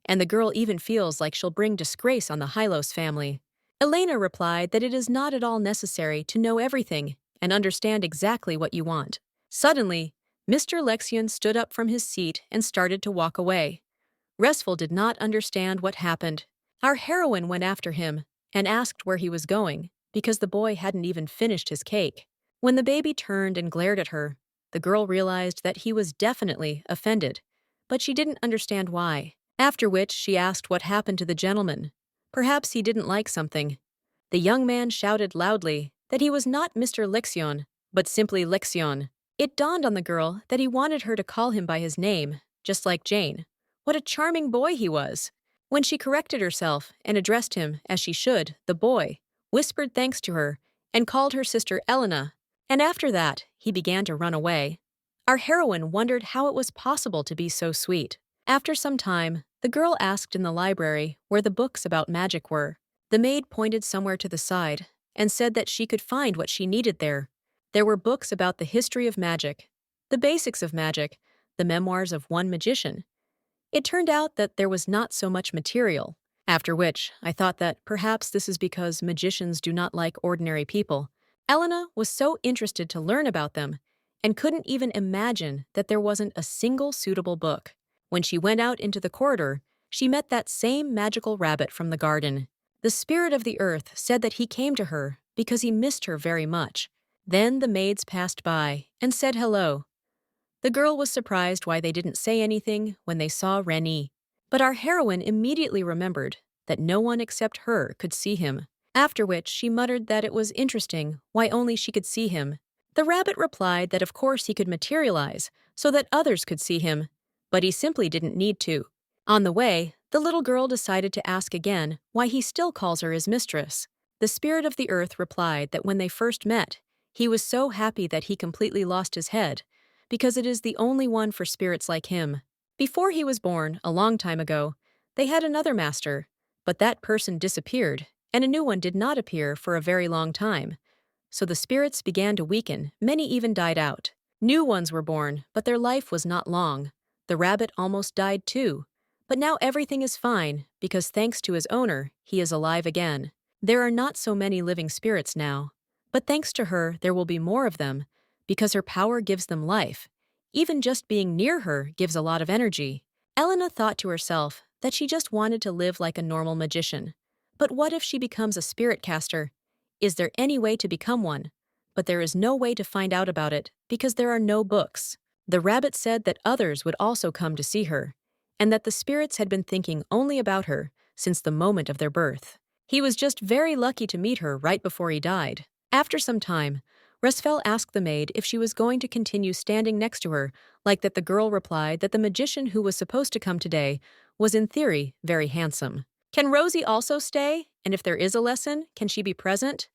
and the girl even feels like she'll bring disgrace on the Hylos family. Elena replied that it is not at all necessary to know everything and understand exactly what you want. Suddenly, Mr. Lexion stood up from his seat and started to walk away. Restful did not understand what happened. Our heroine went after him and asked where he was going, because the boy hadn't even finished his cake. When the baby turned and glared at her, the girl realized that he was definitely offended, but she didn't understand why. After which, she asked what happened to the gentleman. Perhaps he didn't like something. The young man shouted loudly that he was not Mr. Lexion, but simply Lexion. It dawned on the girl that he wanted her to call him by his name, just like Jane. What a charming boy he was! When she corrected herself and addressed him as she should, the boy whispered thanks to her and called her sister Elena, and after that, he began to run away. Our heroine wondered how it was possible to be so sweet. After some time, the girl asked in the library where the books about magic were. The maid pointed somewhere to the side, and said that she could find what she needed there. There were books about the history of magic, the basics of magic, the memoirs of one magician. It turned out that there was not so much material, after which I thought that perhaps this is because magicians do not like ordinary people. Elena was so interested to learn about them and couldn't even imagine that there wasn't a single suitable book. When she went out into the corridor, she met that same magical rabbit from the garden. The spirit of the earth said that he came to her because he missed her very much. Then the maids passed by and said hello. The girl was surprised why they didn't say anything when they saw Rennie. But our heroine immediately remembered that no one except her could see him, after which she muttered that it was interesting why only she could see him. The rabbit replied that of course he could materialize so that others could see him, but he simply didn't need to. On the way, the little girl decided to ask again why he still calls her his mistress. The spirit of the earth replied that when they first met, he was so happy that he completely lost his head, because it is the only one for spirits like him. Before he was born, a long time ago, they had another master, but that person disappeared, and a new one did not appear for a very long time. So the spirits began to weaken, many even died out. New ones were born, but their life was not long. The rabbit almost died too, but now everything is fine, because thanks to his owner, he is alive again. There are not so many living spirits now, but thanks to her there will be more of them, because her power gives them life. Even just being near her gives a lot of energy. Elena thought to herself that she just wanted to live like a normal magician. But what if she becomes a spirit caster? Is there any way to become one? But there is no way to find out about it because there are no books. The rabbit said that others would also come to see her, and that the spirits had been thinking only about her since the moment of their birth. He was just very lucky to meet her right before he died. After some time, Resfel asked the maid if she was going to continue standing next to her, like that. The girl replied that the magician who was supposed to come today was in theory very handsome. Can Rosie also stay? And if there is a lesson, can she be present?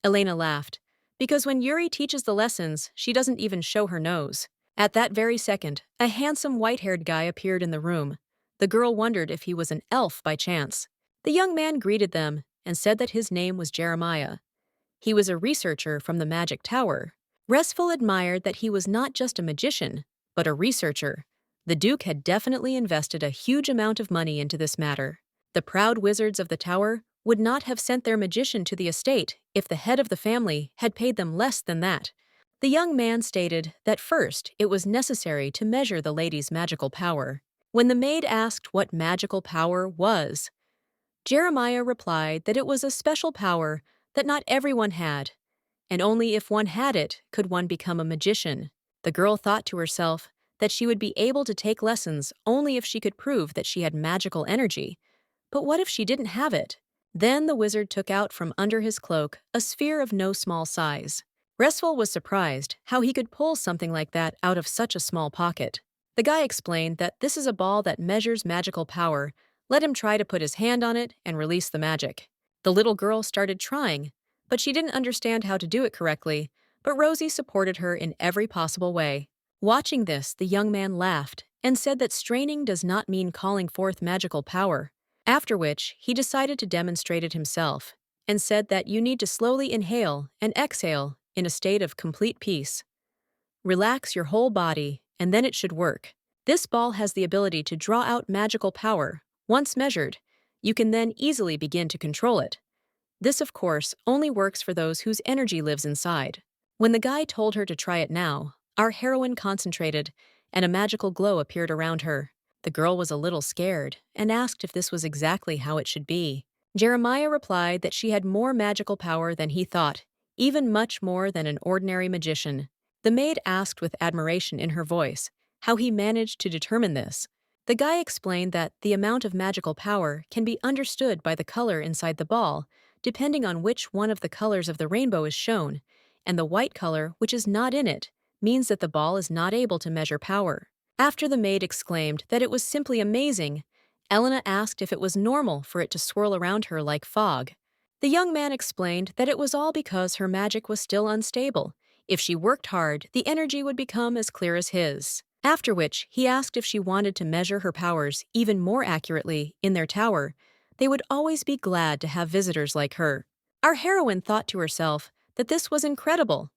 Elena laughed, because when Yuri teaches the lessons, she doesn't even show her nose. At that very second, a handsome white-haired guy appeared in the room. The girl wondered if he was an elf by chance. The young man greeted them and said that his name was Jeremiah. He was a researcher from the Magic Tower. Resfel admired that he was not just a magician, but a researcher. The Duke had definitely invested a huge amount of money into this matter. The proud wizards of the tower would not have sent their magician to the estate if the head of the family had paid them less than that. The young man stated that first it was necessary to measure the lady's magical power. When the maid asked what magical power was, Jeremiah replied that it was a special power that not everyone had, and only if one had it could one become a magician. The girl thought to herself that she would be able to take lessons only if she could prove that she had magical energy. But what if she didn't have it? Then the wizard took out from under his cloak a sphere of no small size. Resfel was surprised how he could pull something like that out of such a small pocket. The guy explained that this is a ball that measures magical power. Let him try to put his hand on it and release the magic. The little girl started trying, but she didn't understand how to do it correctly, but Rosie supported her in every possible way. Watching this, the young man laughed and said that straining does not mean calling forth magical power. After which, he decided to demonstrate it himself, and said that you need to slowly inhale and exhale in a state of complete peace. Relax your whole body, and then it should work. This ball has the ability to draw out magical power. Once measured, you can then easily begin to control it. This, of course, only works for those whose energy lives inside. When the guy told her to try it now, our heroine concentrated, and a magical glow appeared around her. The girl was a little scared and asked if this was exactly how it should be. Jeremiah replied that she had more magical power than he thought, even much more than an ordinary magician. The maid asked with admiration in her voice how he managed to determine this. The guy explained that the amount of magical power can be understood by the color inside the ball, depending on which one of the colors of the rainbow is shown, and the white color, which is not in it, means that the ball is not able to measure power. After the maid exclaimed that it was simply amazing, Elena asked if it was normal for it to swirl around her like fog. The young man explained that it was all because her magic was still unstable. If she worked hard, the energy would become as clear as his. After which, he asked if she wanted to measure her powers even more accurately in their tower. They would always be glad to have visitors like her. Our heroine thought to herself that this was incredible.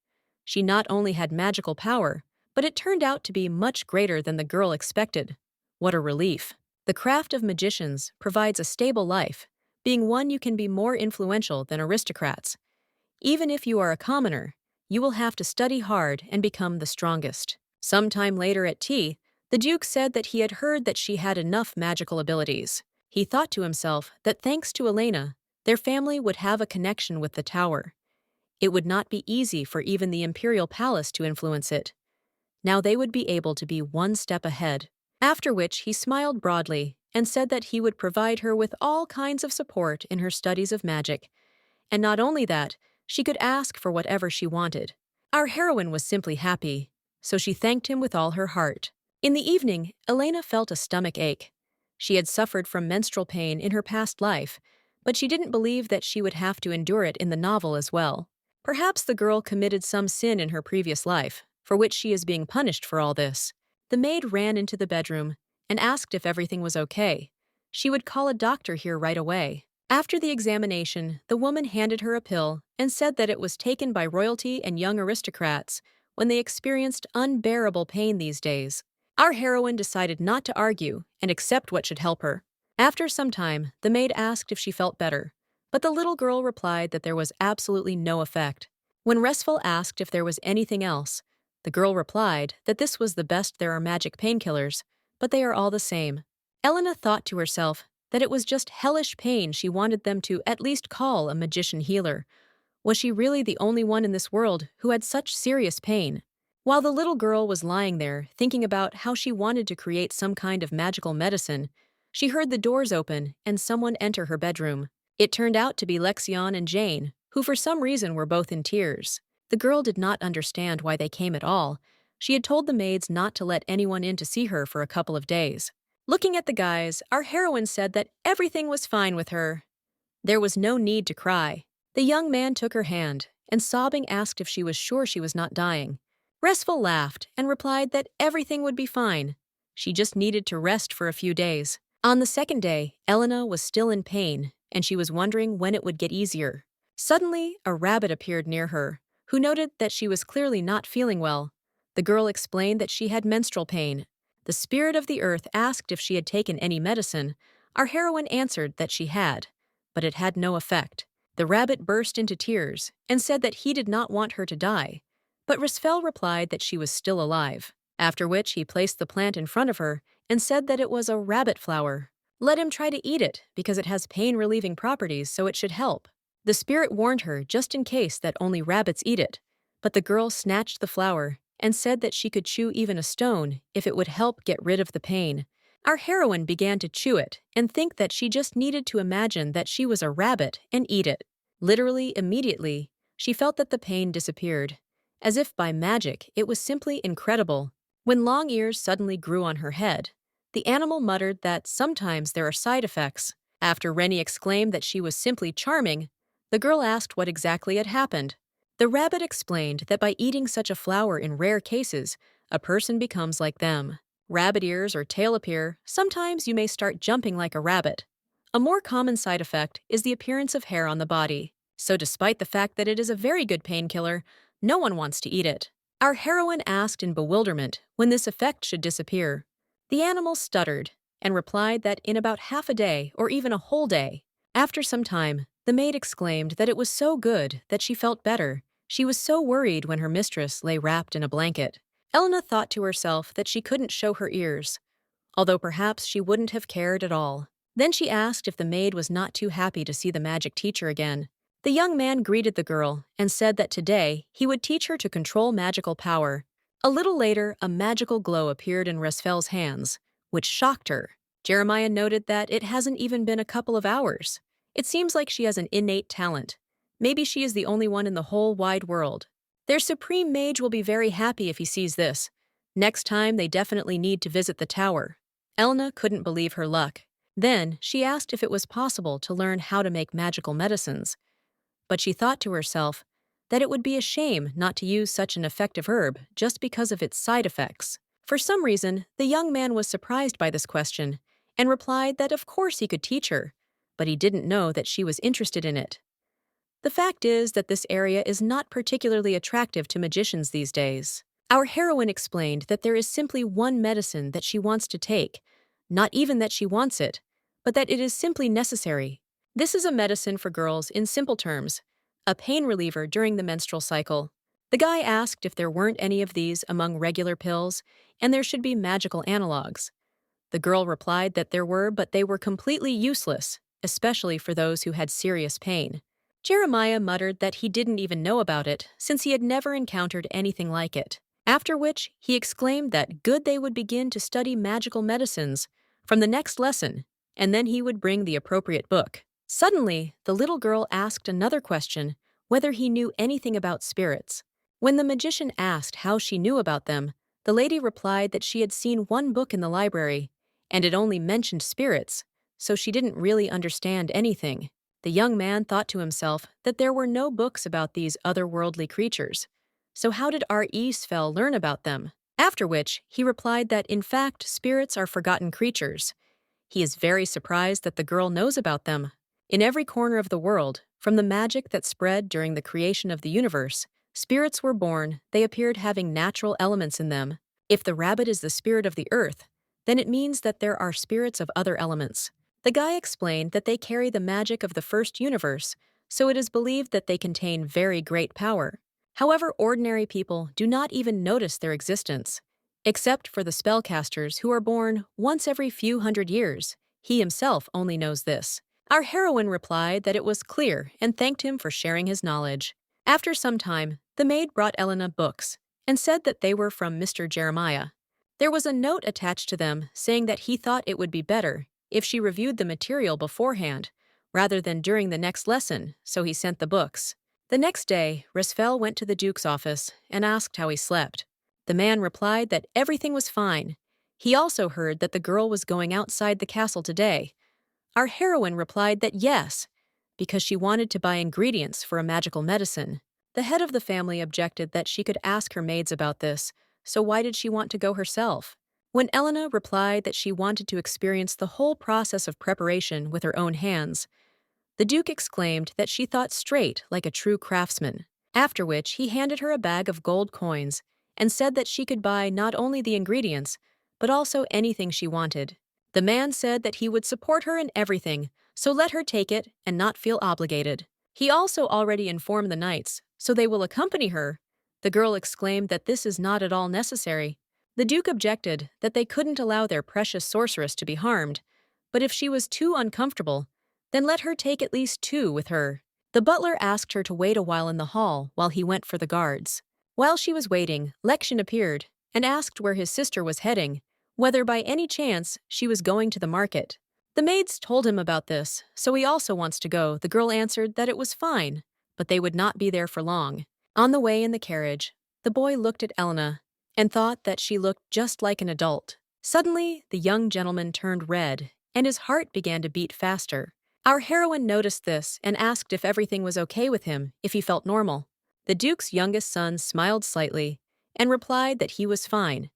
She not only had magical power, but it turned out to be much greater than the girl expected. What a relief. The craft of magicians provides a stable life, being one you can be more influential than aristocrats. Even if you are a commoner, you will have to study hard and become the strongest. Sometime later at tea, the Duke said that he had heard that she had enough magical abilities. He thought to himself that thanks to Elena, their family would have a connection with the tower. It would not be easy for even the imperial palace to influence it. Now they would be able to be one step ahead. After which he smiled broadly and said that he would provide her with all kinds of support in her studies of magic. And not only that, she could ask for whatever she wanted. Our heroine was simply happy, so she thanked him with all her heart. In the evening, Elena felt a stomach ache. She had suffered from menstrual pain in her past life, but she didn't believe that she would have to endure it in the novel as well. Perhaps the girl committed some sin in her previous life, for which she is being punished for all this. The maid ran into the bedroom and asked if everything was okay. She would call a doctor here right away. After the examination, the woman handed her a pill and said that it was taken by royalty and young aristocrats when they experienced unbearable pain these days. Our heroine decided not to argue and accept what should help her. After some time, the maid asked if she felt better, but the little girl replied that there was absolutely no effect. When Resful asked if there was anything else, the girl replied that this was the best there are magic painkillers, but they are all the same. Elena thought to herself that it was just hellish pain she wanted them to at least call a magician healer. Was she really the only one in this world who had such serious pain? While the little girl was lying there, thinking about how she wanted to create some kind of magical medicine, she heard the doors open and someone enter her bedroom. It turned out to be Lexion and Jane, who for some reason were both in tears. The girl did not understand why they came at all. She had told the maids not to let anyone in to see her for a couple of days. Looking at the guys, our heroine said that everything was fine with her. There was no need to cry. The young man took her hand and sobbing asked if she was sure she was not dying. Restful laughed and replied that everything would be fine. She just needed to rest for a few days. On the second day, Elena was still in pain and she was wondering when it would get easier. Suddenly, a rabbit appeared near her, who noted that she was clearly not feeling well. The girl explained that she had menstrual pain. The spirit of the earth asked if she had taken any medicine. Our heroine answered that she had, but it had no effect. The rabbit burst into tears and said that he did not want her to die, but Risfel replied that she was still alive, after which he placed the plant in front of her and said that it was a rabbit flower. Let him try to eat it because it has pain-relieving properties, so it should help. The spirit warned her just in case that only rabbits eat it, but the girl snatched the flower and said that she could chew even a stone if it would help get rid of the pain. Our heroine began to chew it and think that she just needed to imagine that she was a rabbit and eat it. Literally, immediately, she felt that the pain disappeared. As if by magic, it was simply incredible. When long ears suddenly grew on her head, the animal muttered that sometimes there are side effects. After Rennie exclaimed that she was simply charming, the girl asked what exactly had happened. The rabbit explained that by eating such a flower in rare cases, a person becomes like them. Rabbit ears or tail appear, sometimes you may start jumping like a rabbit. A more common side effect is the appearance of hair on the body. So despite the fact that it is a very good painkiller, no one wants to eat it. Our heroine asked in bewilderment when this effect should disappear. The animal stuttered and replied that in about half a day or even a whole day. After some time, the maid exclaimed that it was so good that she felt better. She was so worried when her mistress lay wrapped in a blanket. Elena thought to herself that she couldn't show her ears, although perhaps she wouldn't have cared at all. Then she asked if the maid was not too happy to see the magic teacher again. The young man greeted the girl and said that today he would teach her to control magical power. A little later, a magical glow appeared in Resfel's hands, which shocked her. Jeremiah noted that it hasn't even been a couple of hours. It seems like she has an innate talent. Maybe she is the only one in the whole wide world. Their supreme mage will be very happy if he sees this. Next time, they definitely need to visit the tower. Elena couldn't believe her luck. Then, she asked if it was possible to learn how to make magical medicines. But she thought to herself that it would be a shame not to use such an effective herb just because of its side effects. For some reason, the young man was surprised by this question and replied that of course he could teach her, but he didn't know that she was interested in it. The fact is that this area is not particularly attractive to magicians these days. Our heroine explained that there is simply one medicine that she wants to take, not even that she wants it, but that it is simply necessary. This is a medicine for girls in simple terms, a pain reliever during the menstrual cycle. The guy asked if there weren't any of these among regular pills, and there should be magical analogs. The girl replied that there were, but they were completely useless, especially for those who had serious pain. Jeremiah muttered that he didn't even know about it, since he had never encountered anything like it. After which, he exclaimed that good they would begin to study magical medicines from the next lesson, and then he would bring the appropriate book. Suddenly, the little girl asked another question, whether he knew anything about spirits. When the magician asked how she knew about them, the lady replied that she had seen one book in the library, and it only mentioned spirits, so she didn't really understand anything. The young man thought to himself that there were no books about these otherworldly creatures. So how did R.E. Svel learn about them? After which, he replied that in fact spirits are forgotten creatures. He is very surprised that the girl knows about them. In every corner of the world, from the magic that spread during the creation of the universe, spirits were born, they appeared having natural elements in them. If the rabbit is the spirit of the earth, then it means that there are spirits of other elements. The guy explained that they carry the magic of the first universe, so it is believed that they contain very great power. However, ordinary people do not even notice their existence, except for the spellcasters who are born once every few hundred years. He himself only knows this. Our heroine replied that it was clear and thanked him for sharing his knowledge. After some time, the maid brought Elena books and said that they were from Mr. Jeremiah. There was a note attached to them saying that he thought it would be better if she reviewed the material beforehand, rather than during the next lesson, so he sent the books. The next day, Resfel went to the Duke's office and asked how he slept. The man replied that everything was fine. He also heard that the girl was going outside the castle today. Our heroine replied that yes, because she wanted to buy ingredients for a magical medicine. The head of the family objected that she could ask her maids about this, so why did she want to go herself? When Elena replied that she wanted to experience the whole process of preparation with her own hands, the Duke exclaimed that she thought straight like a true craftsman, after which he handed her a bag of gold coins and said that she could buy not only the ingredients, but also anything she wanted. The man said that he would support her in everything, so let her take it and not feel obligated. He also already informed the knights, so they will accompany her. The girl exclaimed that this is not at all necessary. The Duke objected that they couldn't allow their precious sorceress to be harmed, but if she was too uncomfortable, then let her take at least 2 with her. The butler asked her to wait a while in the hall while he went for the guards. While she was waiting, Lection appeared and asked where his sister was heading, whether by any chance she was going to the market. The maids told him about this, so he also wants to go. The girl answered that it was fine, but they would not be there for long. On the way in the carriage, the boy looked at Elena and thought that she looked just like an adult. Suddenly, the young gentleman turned red, and his heart began to beat faster. Our heroine noticed this and asked if everything was okay with him, if he felt normal. The Duke's youngest son smiled slightly and replied that he was fine,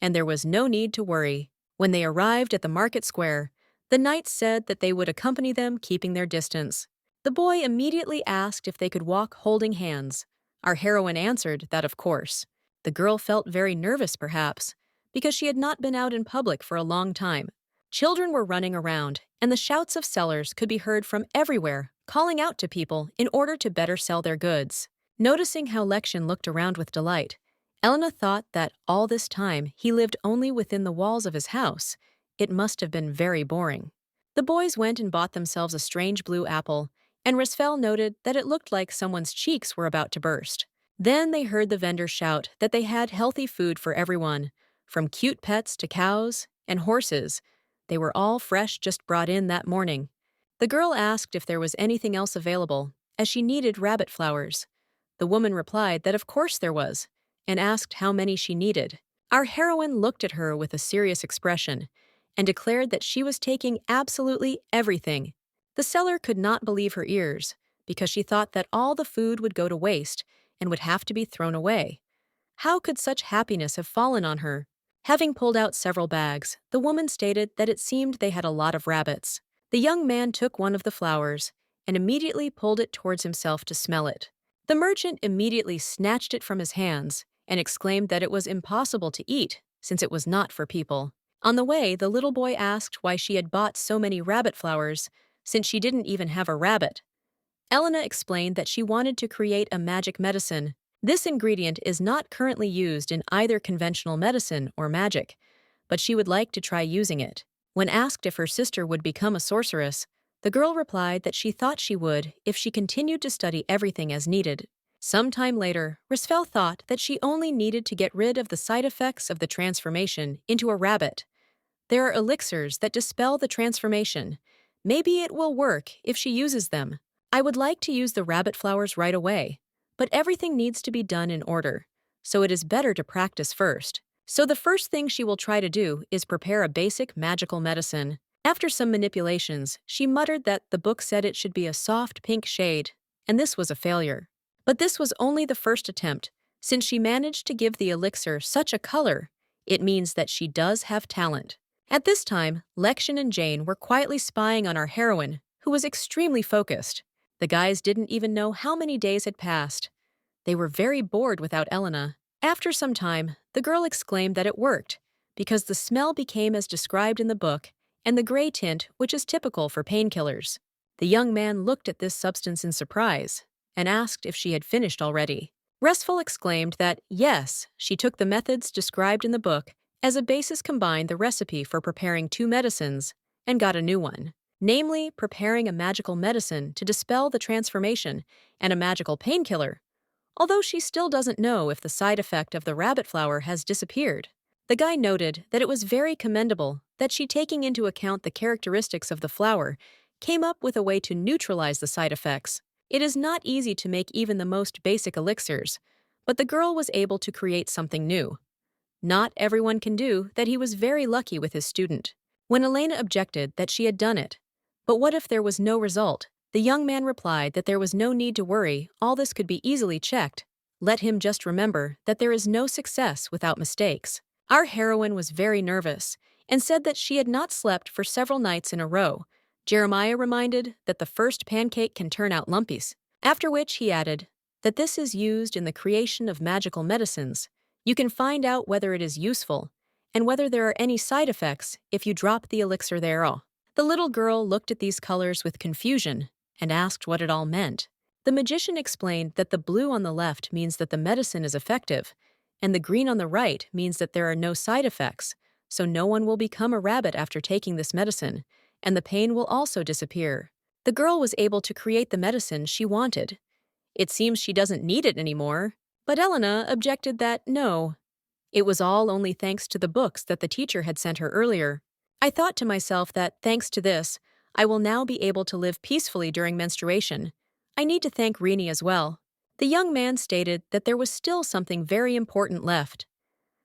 and there was no need to worry. When they arrived at the market square, the knights said that they would accompany them, keeping their distance. The boy immediately asked if they could walk holding hands. Our heroine answered that of course. The girl felt very nervous, perhaps, because she had not been out in public for a long time. Children were running around, and the shouts of sellers could be heard from everywhere, calling out to people in order to better sell their goods. Noticing how Lection looked around with delight, Elena thought that all this time he lived only within the walls of his house. It must have been very boring. The boys went and bought themselves a strange blue apple, and Resfel noted that it looked like someone's cheeks were about to burst. Then they heard the vendor shout that they had healthy food for everyone, from cute pets to cows and horses. They were all fresh, just brought in that morning. The girl asked if there was anything else available, as she needed rabbit flowers. The woman replied that of course there was, and asked how many she needed. Our heroine looked at her with a serious expression and declared that she was taking absolutely everything. The seller could not believe her ears, because she thought that all the food would go to waste and would have to be thrown away. How could such happiness have fallen on her? Having pulled out several bags, the woman stated that it seemed they had a lot of rabbits. The young man took one of the flowers and immediately pulled it towards himself to smell it. The merchant immediately snatched it from his hands and exclaimed that it was impossible to eat, since it was not for people. On the way, the little boy asked why she had bought so many rabbit flowers, since she didn't even have a rabbit. Elena explained that she wanted to create a magic medicine. This ingredient is not currently used in either conventional medicine or magic, but she would like to try using it. When asked if her sister would become a sorceress, the girl replied that she thought she would if she continued to study everything as needed. Sometime later, Risfel thought that she only needed to get rid of the side effects of the transformation into a rabbit. There are elixirs that dispel the transformation. Maybe it will work if she uses them. I would like to use the rabbit flowers right away, but everything needs to be done in order, so it is better to practice first. So the first thing she will try to do is prepare a basic magical medicine. After some manipulations, she muttered that the book said it should be a soft pink shade, and this was a failure. But this was only the first attempt. Since she managed to give the elixir such a color, it means that she does have talent. At this time, Lexion and Jane were quietly spying on our heroine, who was extremely focused. The guys didn't even know how many days had passed. They were very bored without Elena. After some time, the girl exclaimed that it worked, because the smell became as described in the book, and the gray tint, which is typical for painkillers. The young man looked at this substance in surprise, and asked if she had finished already. Restful exclaimed that, yes, she took the methods described in the book as a basis, combined the recipe for preparing two medicines, and got a new one. Namely, preparing a magical medicine to dispel the transformation and a magical painkiller, although she still doesn't know if the side effect of the rabbit flower has disappeared. The guy noted that it was very commendable that she, taking into account the characteristics of the flower, came up with a way to neutralize the side effects. It is not easy to make even the most basic elixirs, but the girl was able to create something new. Not everyone can do that. He was very lucky with his student. When Elena objected that she had done it, but what if there was no result? The young man replied that there was no need to worry, all this could be easily checked. Let him just remember that there is no success without mistakes. Our heroine was very nervous and said that she had not slept for several nights in a row. Jeremiah reminded that the first pancake can turn out lumpies, after which he added that this is used in the creation of magical medicines. You can find out whether it is useful and whether there are any side effects if you drop the elixir thereof. The little girl looked at these colors with confusion and asked what it all meant. The magician explained that the blue on the left means that the medicine is effective, and the green on the right means that there are no side effects, so no one will become a rabbit after taking this medicine, and the pain will also disappear. The girl was able to create the medicine she wanted. It seems she doesn't need it anymore, but Elena objected that no, it was all only thanks to the books that the teacher had sent her earlier. I thought to myself that, thanks to this, I will now be able to live peacefully during menstruation. I need to thank Rini as well. The young man stated that there was still something very important left.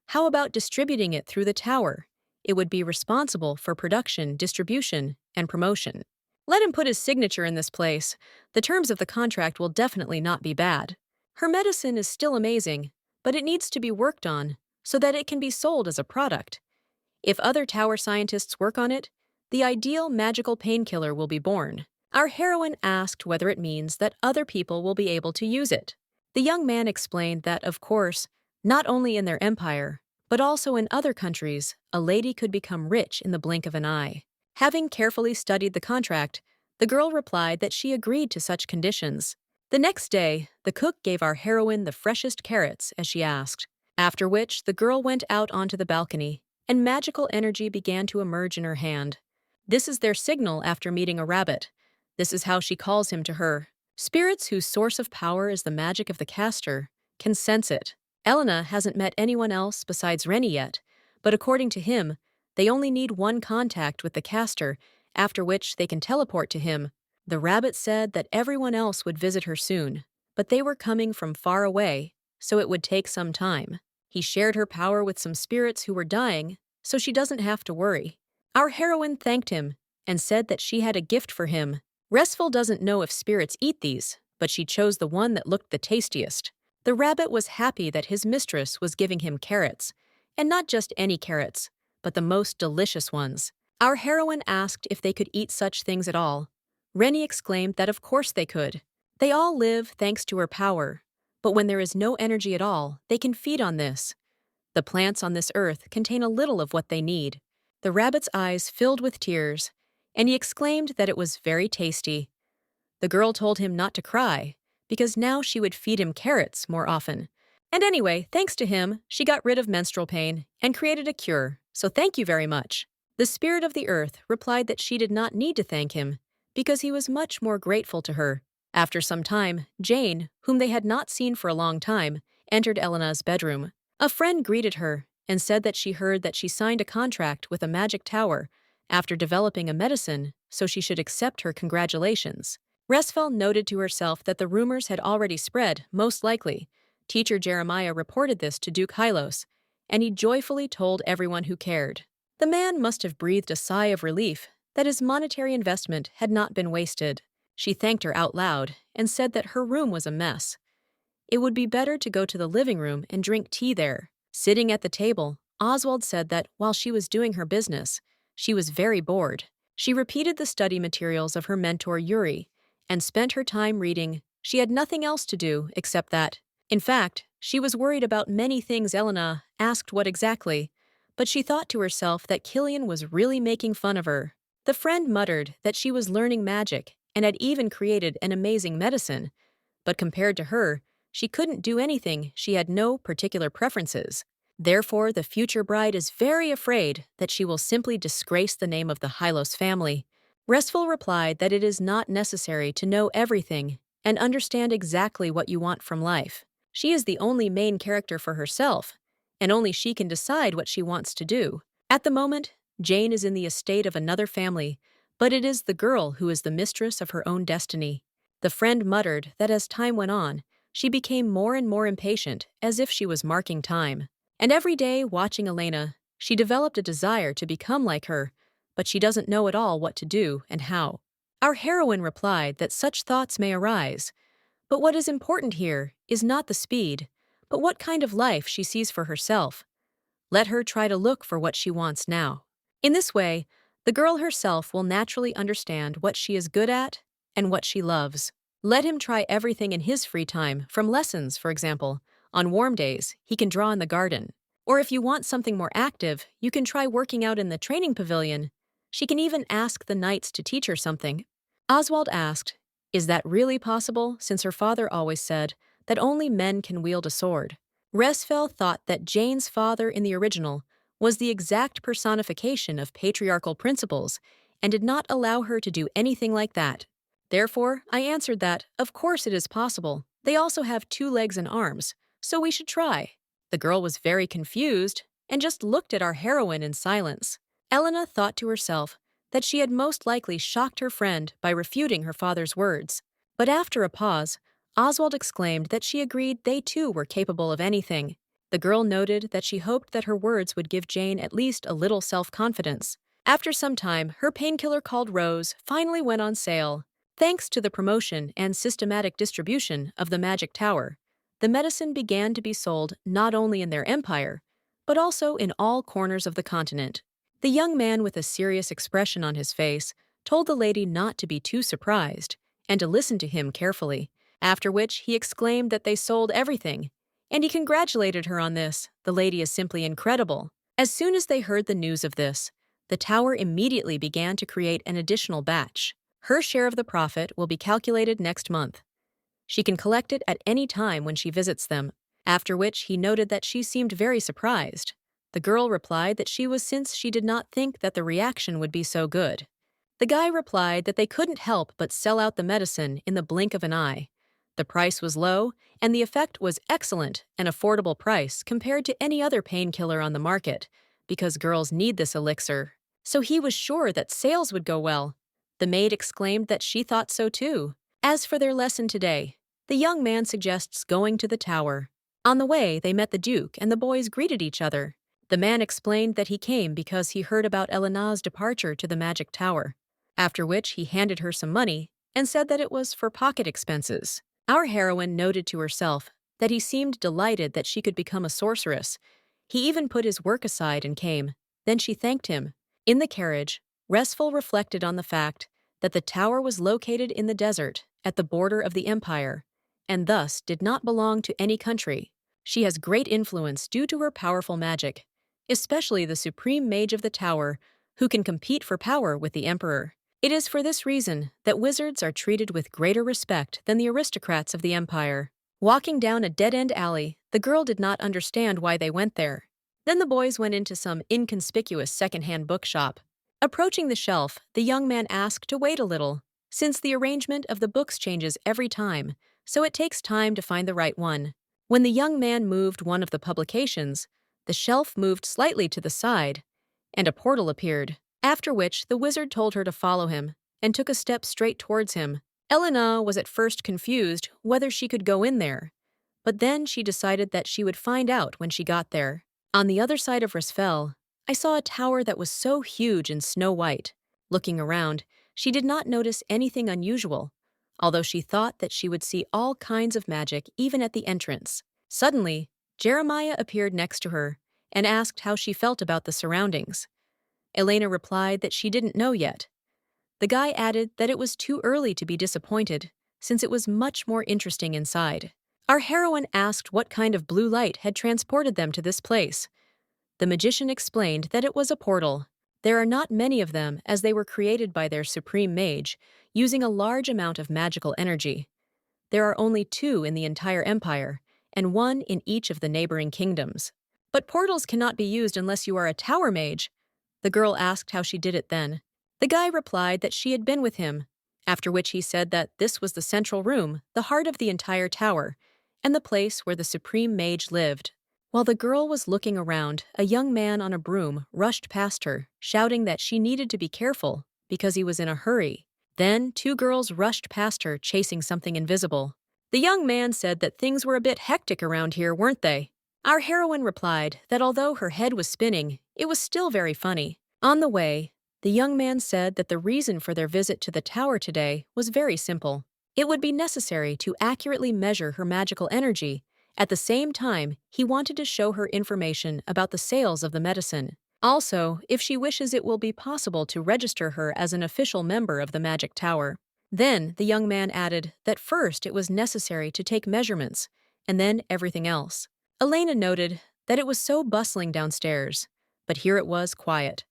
How about distributing it through the tower? It would be responsible for production, distribution, and promotion. Let him put his signature in this place. The terms of the contract will definitely not be bad. Her medicine is still amazing, but it needs to be worked on so that it can be sold as a product. If other tower scientists work on it, the ideal magical painkiller will be born. Our heroine asked whether it means that other people will be able to use it. The young man explained that, of course, not only in their empire, but also in other countries, a lady could become rich in the blink of an eye. Having carefully studied the contract, the girl replied that she agreed to such conditions. The next day, the cook gave our heroine the freshest carrots as she asked, after which the girl went out onto the balcony, and magical energy began to emerge in her hand. This is their signal after meeting a rabbit. This is how she calls him to her. Spirits whose source of power is the magic of the caster can sense it. Elena hasn't met anyone else besides Rennie yet, but according to him, they only need one contact with the caster, after which they can teleport to him. The rabbit said that everyone else would visit her soon, but they were coming from far away, so it would take some time. He shared her power with some spirits who were dying, so she doesn't have to worry. Our heroine thanked him and said that she had a gift for him. Restful doesn't know if spirits eat these, but she chose the one that looked the tastiest. The rabbit was happy that his mistress was giving him carrots, and not just any carrots, but the most delicious ones. Our heroine asked if they could eat such things at all, Rennie exclaimed that of course they could. They all live thanks to her power. But when there is no energy at all, they can feed on this. The plants on this earth contain a little of what they need. The rabbit's eyes filled with tears, and he exclaimed that it was very tasty. The girl told him not to cry, because now she would feed him carrots more often. And anyway, thanks to him, she got rid of menstrual pain and created a cure, so thank you very much. The spirit of the earth replied that she did not need to thank him, because he was much more grateful to her. After some time, Jane, whom they had not seen for a long time, entered Elena's bedroom. A friend greeted her and said that she heard that she signed a contract with a magic tower after developing a medicine, so she should accept her congratulations. Resfel noted to herself that the rumors had already spread, most likely. Teacher Jeremiah reported this to Duke Hylos, and he joyfully told everyone who cared. The man must have breathed a sigh of relief that his monetary investment had not been wasted. She thanked her out loud and said that her room was a mess. It would be better to go to the living room and drink tea there. Sitting at the table, Oswald said that while she was doing her business, she was very bored. She repeated the study materials of her mentor Yuri and spent her time reading. She had nothing else to do except that. In fact, she was worried about many things. Elena asked what exactly, but she thought to herself that Killian was really making fun of her. The friend muttered that she was learning magic and had even created an amazing medicine, but compared to her, she couldn't do anything. She had no particular preferences. Therefore, the future bride is very afraid that she will simply disgrace the name of the Hylos family. Resful replied that it is not necessary to know everything and understand exactly what you want from life. She is the only main character for herself, and only she can decide what she wants to do. At the moment, Jane is in the estate of another family, but it is the girl who is the mistress of her own destiny. The friend muttered that as time went on, she became more and more impatient, as if she was marking time. And every day, watching Elena, she developed a desire to become like her, but she doesn't know at all what to do and how. Our heroine replied that such thoughts may arise, but what is important here is not the speed, but what kind of life she sees for herself. Let her try to look for what she wants now. In this way, the girl herself will naturally understand what she is good at and what she loves. Let him try everything in his free time, from lessons, for example. On warm days, he can draw in the garden. Or if you want something more active, you can try working out in the training pavilion. She can even ask the knights to teach her something. Oswald asked, "Is that really possible, since her father always said that only men can wield a sword?" Resfel thought that Jane's father in the original was the exact personification of patriarchal principles and did not allow her to do anything like that. Therefore, I answered that, of course it is possible. They also have 2 legs and arms, so we should try. The girl was very confused and just looked at our heroine in silence. Elena thought to herself that she had most likely shocked her friend by refuting her father's words. But after a pause, Oswald exclaimed that she agreed they too were capable of anything. The girl noted that she hoped that her words would give Jane at least a little self-confidence. After some time, her painkiller called Rose finally went on sale. Thanks to the promotion and systematic distribution of the Magic Tower, the medicine began to be sold not only in their empire, but also in all corners of the continent. The young man with a serious expression on his face told the lady not to be too surprised and to listen to him carefully, after which he exclaimed that they sold everything, and he congratulated her on this. The lady is simply incredible. As soon as they heard the news of this, the tower immediately began to create an additional batch. Her share of the profit will be calculated next month. She can collect it at any time when she visits them, after which he noted that she seemed very surprised. The girl replied that she was, since she did not think that the reaction would be so good. The guy replied that they couldn't help but sell out the medicine in the blink of an eye. The price was low, and the effect was excellent, an affordable price compared to any other painkiller on the market, because girls need this elixir. So he was sure that sales would go well. The maid exclaimed that she thought so too. As for their lesson today, the young man suggests going to the tower. On the way, they met the Duke, and the boys greeted each other. The man explained that he came because he heard about Elena's departure to the Magic Tower, after which he handed her some money and said that it was for pocket expenses. Our heroine noted to herself that he seemed delighted that she could become a sorceress. He even put his work aside and came. Then she thanked him. In the carriage, Resful reflected on the fact that the tower was located in the desert at the border of the empire, and thus did not belong to any country. She has great influence due to her powerful magic, especially the supreme mage of the tower, who can compete for power with the emperor. It is for this reason that wizards are treated with greater respect than the aristocrats of the empire. Walking down a dead-end alley, the girl did not understand why they went there. Then the boys went into some inconspicuous second-hand bookshop. Approaching the shelf, the young man asked to wait a little, since the arrangement of the books changes every time, so it takes time to find the right one. When the young man moved one of the publications, the shelf moved slightly to the side, and a portal appeared, after which the wizard told her to follow him, and took a step straight towards him. Elena was at first confused whether she could go in there, but then she decided that she would find out when she got there. On the other side of Rasfel, I saw a tower that was so huge and snow-white. Looking around, she did not notice anything unusual, although she thought that she would see all kinds of magic even at the entrance. Suddenly, Jeremiah appeared next to her and asked how she felt about the surroundings. Elena replied that she didn't know yet. The guy added that it was too early to be disappointed, since it was much more interesting inside. Our heroine asked what kind of blue light had transported them to this place. The magician explained that it was a portal. There are not many of them, as they were created by their supreme mage, using a large amount of magical energy. There are only 2 in the entire empire, and 1 in each of the neighboring kingdoms. But portals cannot be used unless you are a tower mage. The girl asked how she did it then. The guy replied that she had been with him, after which he said that this was the central room, the heart of the entire tower, and the place where the supreme mage lived. While the girl was looking around, a young man on a broom rushed past her, shouting that she needed to be careful because he was in a hurry. Then 2 girls rushed past her, chasing something invisible. The young man said that things were a bit hectic around here, weren't they? Our heroine replied that although her head was spinning, it was still very funny. On the way, the young man said that the reason for their visit to the tower today was very simple. It would be necessary to accurately measure her magical energy. At the same time, he wanted to show her information about the sales of the medicine. Also, if she wishes, it will be possible to register her as an official member of the Magic Tower. Then the young man added that first it was necessary to take measurements, and then everything else. Elena noted that it was so bustling downstairs, but here it was quiet.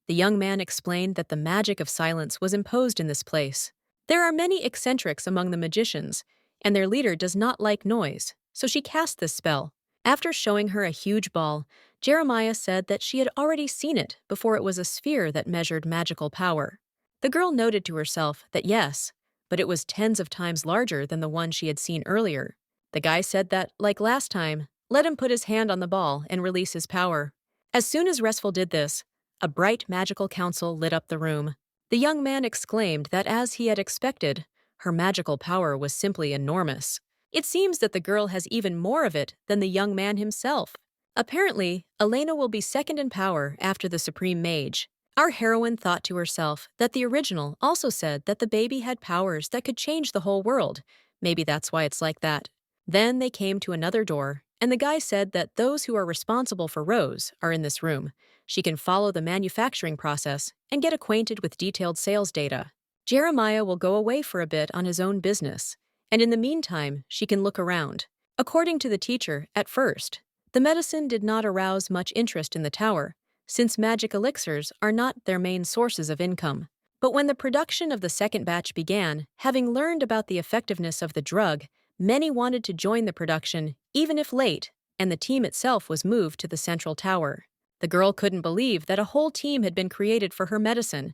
The young man explained that the magic of silence was imposed in this place. There are many eccentrics among the magicians, and their leader does not like noise, so she cast this spell. After showing her a huge ball, Jeremiah said that she had already seen it before it was a sphere that measured magical power. The girl noted to herself that yes, but it was tens of times larger than the one she had seen earlier. The guy said that, like last time, let him put his hand on the ball and release his power. As soon as Resful did this, a bright magical council lit up the room. The young man exclaimed that as he had expected, her magical power was simply enormous. It seems that the girl has even more of it than the young man himself. Apparently, Elena will be second in power after the Supreme Mage. Our heroine thought to herself that the original also said that the baby had powers that could change the whole world. Maybe that's why it's like that. Then they came to another door, and the guy said that those who are responsible for Rose are in this room. She can follow the manufacturing process and get acquainted with detailed sales data. Jeremiah will go away for a bit on his own business, and in the meantime, she can look around. According to the teacher, at first, the medicine did not arouse much interest in the tower, since magic elixirs are not their main sources of income. But when the production of the second batch began, having learned about the effectiveness of the drug, many wanted to join the production, even if late, and the team itself was moved to the central tower. The girl couldn't believe that a whole team had been created for her medicine,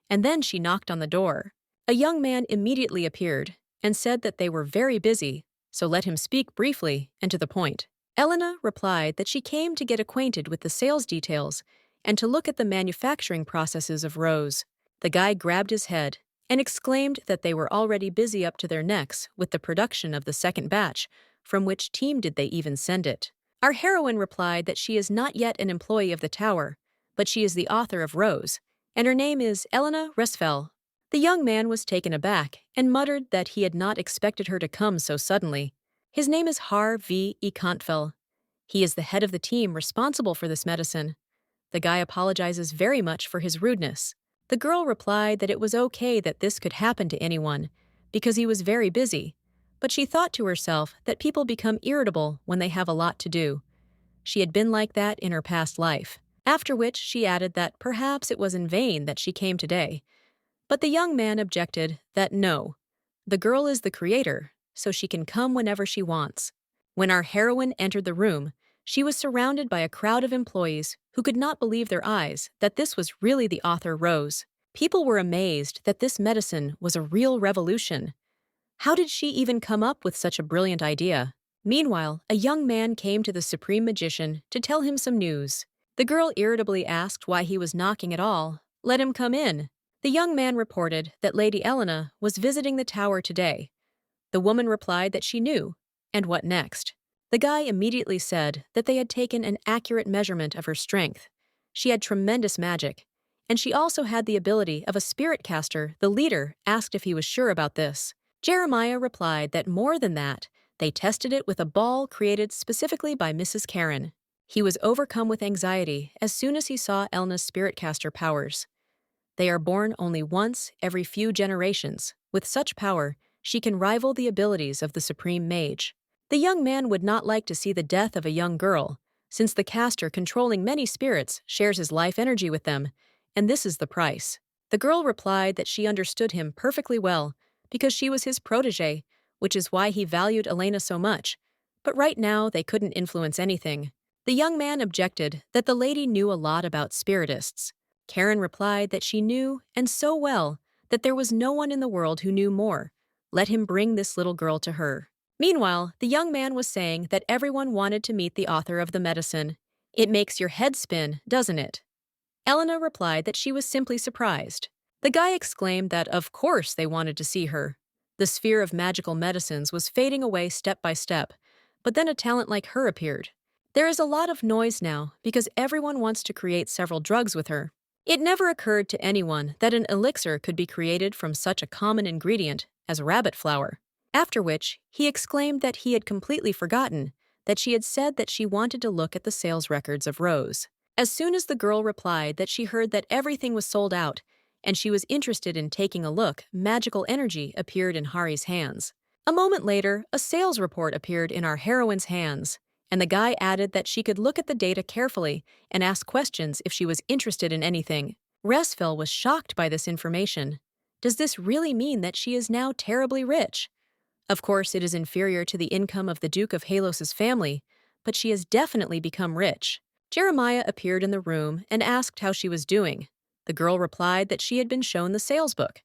and then she knocked on the door. A young man immediately appeared and said that they were very busy, so let him speak briefly and to the point. Elena replied that she came to get acquainted with the sales details and to look at the manufacturing processes of Rose. The guy grabbed his head and exclaimed that they were already busy up to their necks with the production of the second batch. From which team did they even send it? Our heroine replied that she is not yet an employee of the tower, but she is the author of Rose, and her name is Elena Resfel. The young man was taken aback and muttered that he had not expected her to come so suddenly. His name is Har V. E. Kantvel. He is the head of the team responsible for this medicine. The guy apologizes very much for his rudeness. The girl replied that it was okay that this could happen to anyone, because he was very busy, but she thought to herself that people become irritable when they have a lot to do. She had been like that in her past life, after which she added that perhaps it was in vain that she came today. But the young man objected that no, the girl is the creator, so she can come whenever she wants. When our heroine entered the room, she was surrounded by a crowd of employees who could not believe their eyes that this was really the author Rose. People were amazed that this medicine was a real revolution. How did she even come up with such a brilliant idea? Meanwhile, a young man came to the supreme magician to tell him some news. The girl irritably asked why he was knocking at all. Let him come in. The young man reported that Lady Elena was visiting the tower today. The woman replied that she knew. And what next? The guy immediately said that they had taken an accurate measurement of her strength. She had tremendous magic, and she also had the ability of a spirit caster. The leader asked if he was sure about this. Jeremiah replied that more than that, they tested it with a ball created specifically by Mrs. Karen. He was overcome with anxiety as soon as he saw Elna's spirit caster powers. They are born only once every few generations. With such power, she can rival the abilities of the supreme mage. The young man would not like to see the death of a young girl, since the caster controlling many spirits shares his life energy with them, and this is the price. The girl replied that she understood him perfectly well, because she was his protégé, which is why he valued Elena so much. But right now, they couldn't influence anything. The young man objected that the lady knew a lot about spiritists. Karen replied that she knew, and so well, that there was no one in the world who knew more. Let him bring this little girl to her. Meanwhile, the young man was saying that everyone wanted to meet the author of the medicine. It makes your head spin, doesn't it? Elena replied that she was simply surprised. The guy exclaimed that of course they wanted to see her. The sphere of magical medicines was fading away step by step, but then a talent like her appeared. There is a lot of noise now because everyone wants to create several drugs with her. It never occurred to anyone that an elixir could be created from such a common ingredient as rabbit flour. After which, he exclaimed that he had completely forgotten that she had said that she wanted to look at the sales records of Rose. As soon as the girl replied that she heard that everything was sold out and she was interested in taking a look, magical energy appeared in Hari's hands. A moment later, a sales report appeared in our heroine's hands, and the guy added that she could look at the data carefully and ask questions if she was interested in anything. Resfel was shocked by this information. Does this really mean that she is now terribly rich? Of course, it is inferior to the income of the Duke of Halos's family, but she has definitely become rich. Jeremiah appeared in the room and asked how she was doing. The girl replied that she had been shown the sales book.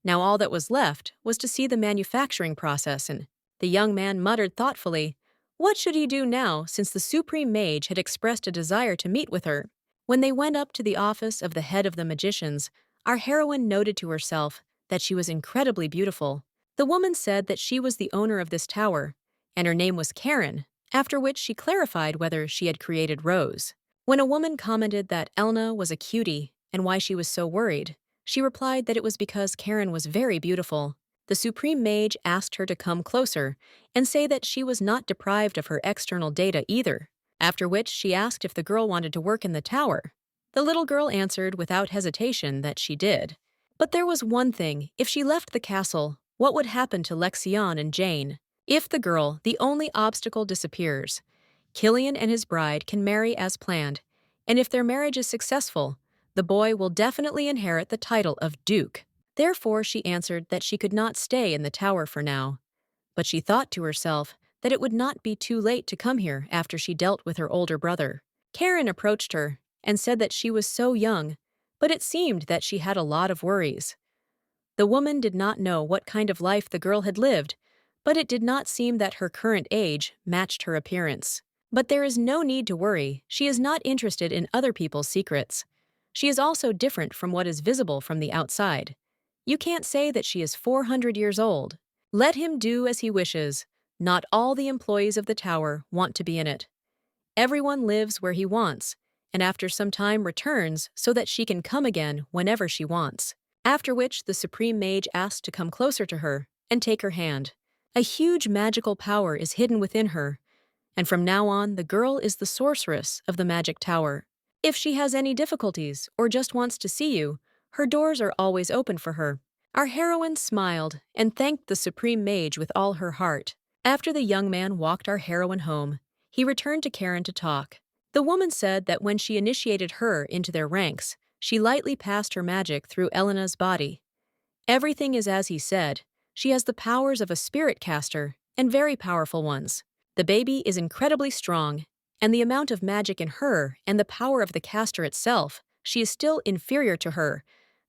Now all that was left was to see the manufacturing process, and the young man muttered thoughtfully, what should he do now since the Supreme Mage had expressed a desire to meet with her? When they went up to the office of the head of the magicians, our heroine noted to herself that she was incredibly beautiful. The woman said that she was the owner of this tower, and her name was Karen, after which she clarified whether she had created Rose. When a woman commented that Elna was a cutie and why she was so worried, she replied that it was because Karen was very beautiful. The Supreme Mage asked her to come closer and say that she was not deprived of her external data either, after which she asked if the girl wanted to work in the tower. The little girl answered without hesitation that she did. But there was one thing: if she left the castle, what would happen to Lexion and Jane? If the girl, the only obstacle, disappears, Killian and his bride can marry as planned, and if their marriage is successful, the boy will definitely inherit the title of Duke. Therefore, she answered that she could not stay in the tower for now. But she thought to herself that it would not be too late to come here after she dealt with her older brother. Karen approached her and said that she was so young, but it seemed that she had a lot of worries. The woman did not know what kind of life the girl had lived, but it did not seem that her current age matched her appearance. But there is no need to worry. She is not interested in other people's secrets. She is also different from what is visible from the outside. You can't say that she is 400 years old. Let him do as he wishes. Not all the employees of the tower want to be in it. Everyone lives where he wants, and after some time returns so that she can come again whenever she wants. After which the Supreme Mage asked to come closer to her and take her hand. A huge magical power is hidden within her, and from now on the girl is the sorceress of the magic tower. If she has any difficulties or just wants to see you, Her doors are always open for her. Our heroine smiled and thanked the supreme mage with all her heart. After the young man walked our heroine home, he returned to Karen to talk. The woman said that when she initiated her into their ranks, she lightly passed her magic through Elena's body. Everything is as he said. She has the powers of a spirit caster, and very powerful ones. The baby is incredibly strong, and the amount of magic in her and the power of the caster itself, she is still inferior to her.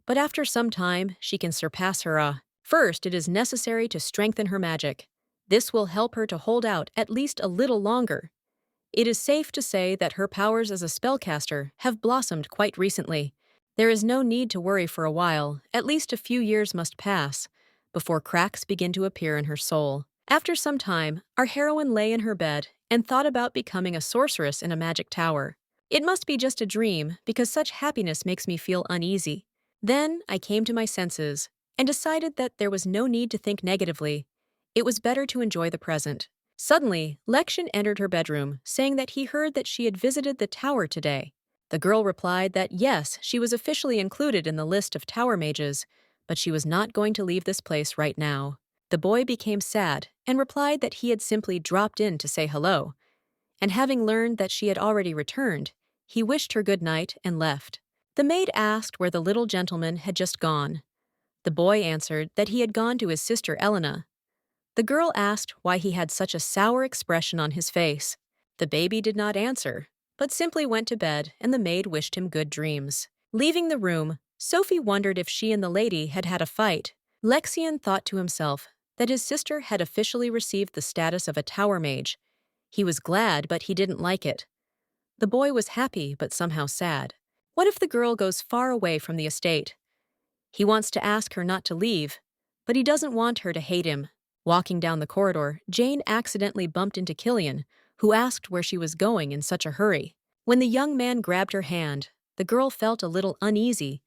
But after some time, she can surpass her. First, it is necessary to strengthen her magic. This will help her to hold out at least a little longer. It is safe to say that her powers as a spellcaster have blossomed quite recently. There is no need to worry for a while, at least a few years must pass, before cracks begin to appear in her soul. After some time, our heroine lay in her bed and thought about becoming a sorceress in a magic tower. It must be just a dream, because such happiness makes me feel uneasy. Then I came to my senses and decided that there was no need to think negatively. It was better to enjoy the present. Suddenly, Lexian entered her bedroom, saying that he heard that she had visited the tower today. The girl replied that yes, she was officially included in the list of tower mages, but she was not going to leave this place right now. The boy became sad and replied that he had simply dropped in to say hello, and having learned that she had already returned, he wished her good night and left. The maid asked where the little gentleman had just gone. The boy answered that he had gone to his sister Elena. The girl asked why he had such a sour expression on his face. The baby did not answer, but simply went to bed, and the maid wished him good dreams. Leaving the room, Sophie wondered if she and the lady had had a fight. Lexian thought to himself that his sister had officially received the status of a tower mage. He was glad, but he didn't like it. The boy was happy, but somehow sad. What if the girl goes far away from the estate? He wants to ask her not to leave, but he doesn't want her to hate him. Walking down the corridor, Jane accidentally bumped into Killian, who asked where she was going in such a hurry. When the young man grabbed her hand, the girl felt a little uneasy,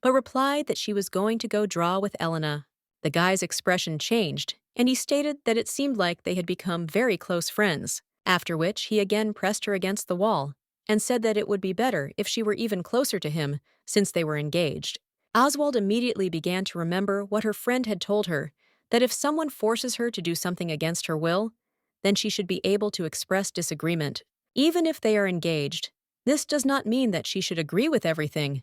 but replied that she was going to go draw with Elena. The guy's expression changed, and he stated that it seemed like they had become very close friends, after which he again pressed her against the wall and said that it would be better if she were even closer to him since they were engaged. Oswald immediately began to remember what her friend had told her, that if someone forces her to do something against her will, then she should be able to express disagreement. Even if they are engaged, this does not mean that she should agree with everything.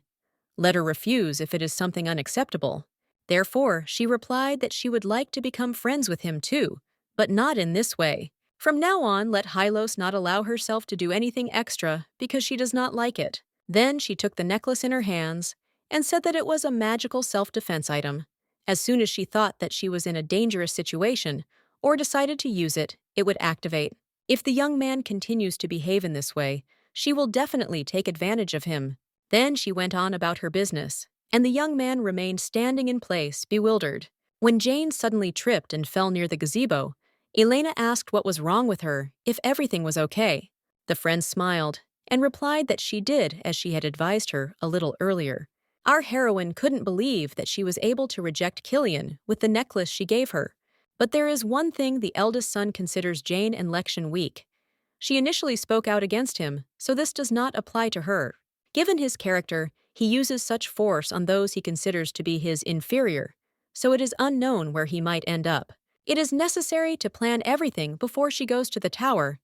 Let her refuse if it is something unacceptable. Therefore, she replied that she would like to become friends with him too, but not in this way. From now on, let Hylos not allow herself to do anything extra because she does not like it. Then she took the necklace in her hands and said that it was a magical self-defense item. As soon as she thought that she was in a dangerous situation or decided to use it, it would activate. If the young man continues to behave in this way, she will definitely take advantage of him. Then she went on about her business, and the young man remained standing in place, bewildered. When Jane suddenly tripped and fell near the gazebo, Elena asked what was wrong with her, if everything was okay. The friend smiled and replied that she did as she had advised her a little earlier. Our heroine couldn't believe that she was able to reject Killian with the necklace she gave her. But there is one thing the eldest son considers Jane and Lexian weak. She initially spoke out against him, so this does not apply to her. Given his character, he uses such force on those he considers to be his inferior, so it is unknown where he might end up. It is necessary to plan everything before she goes to the tower,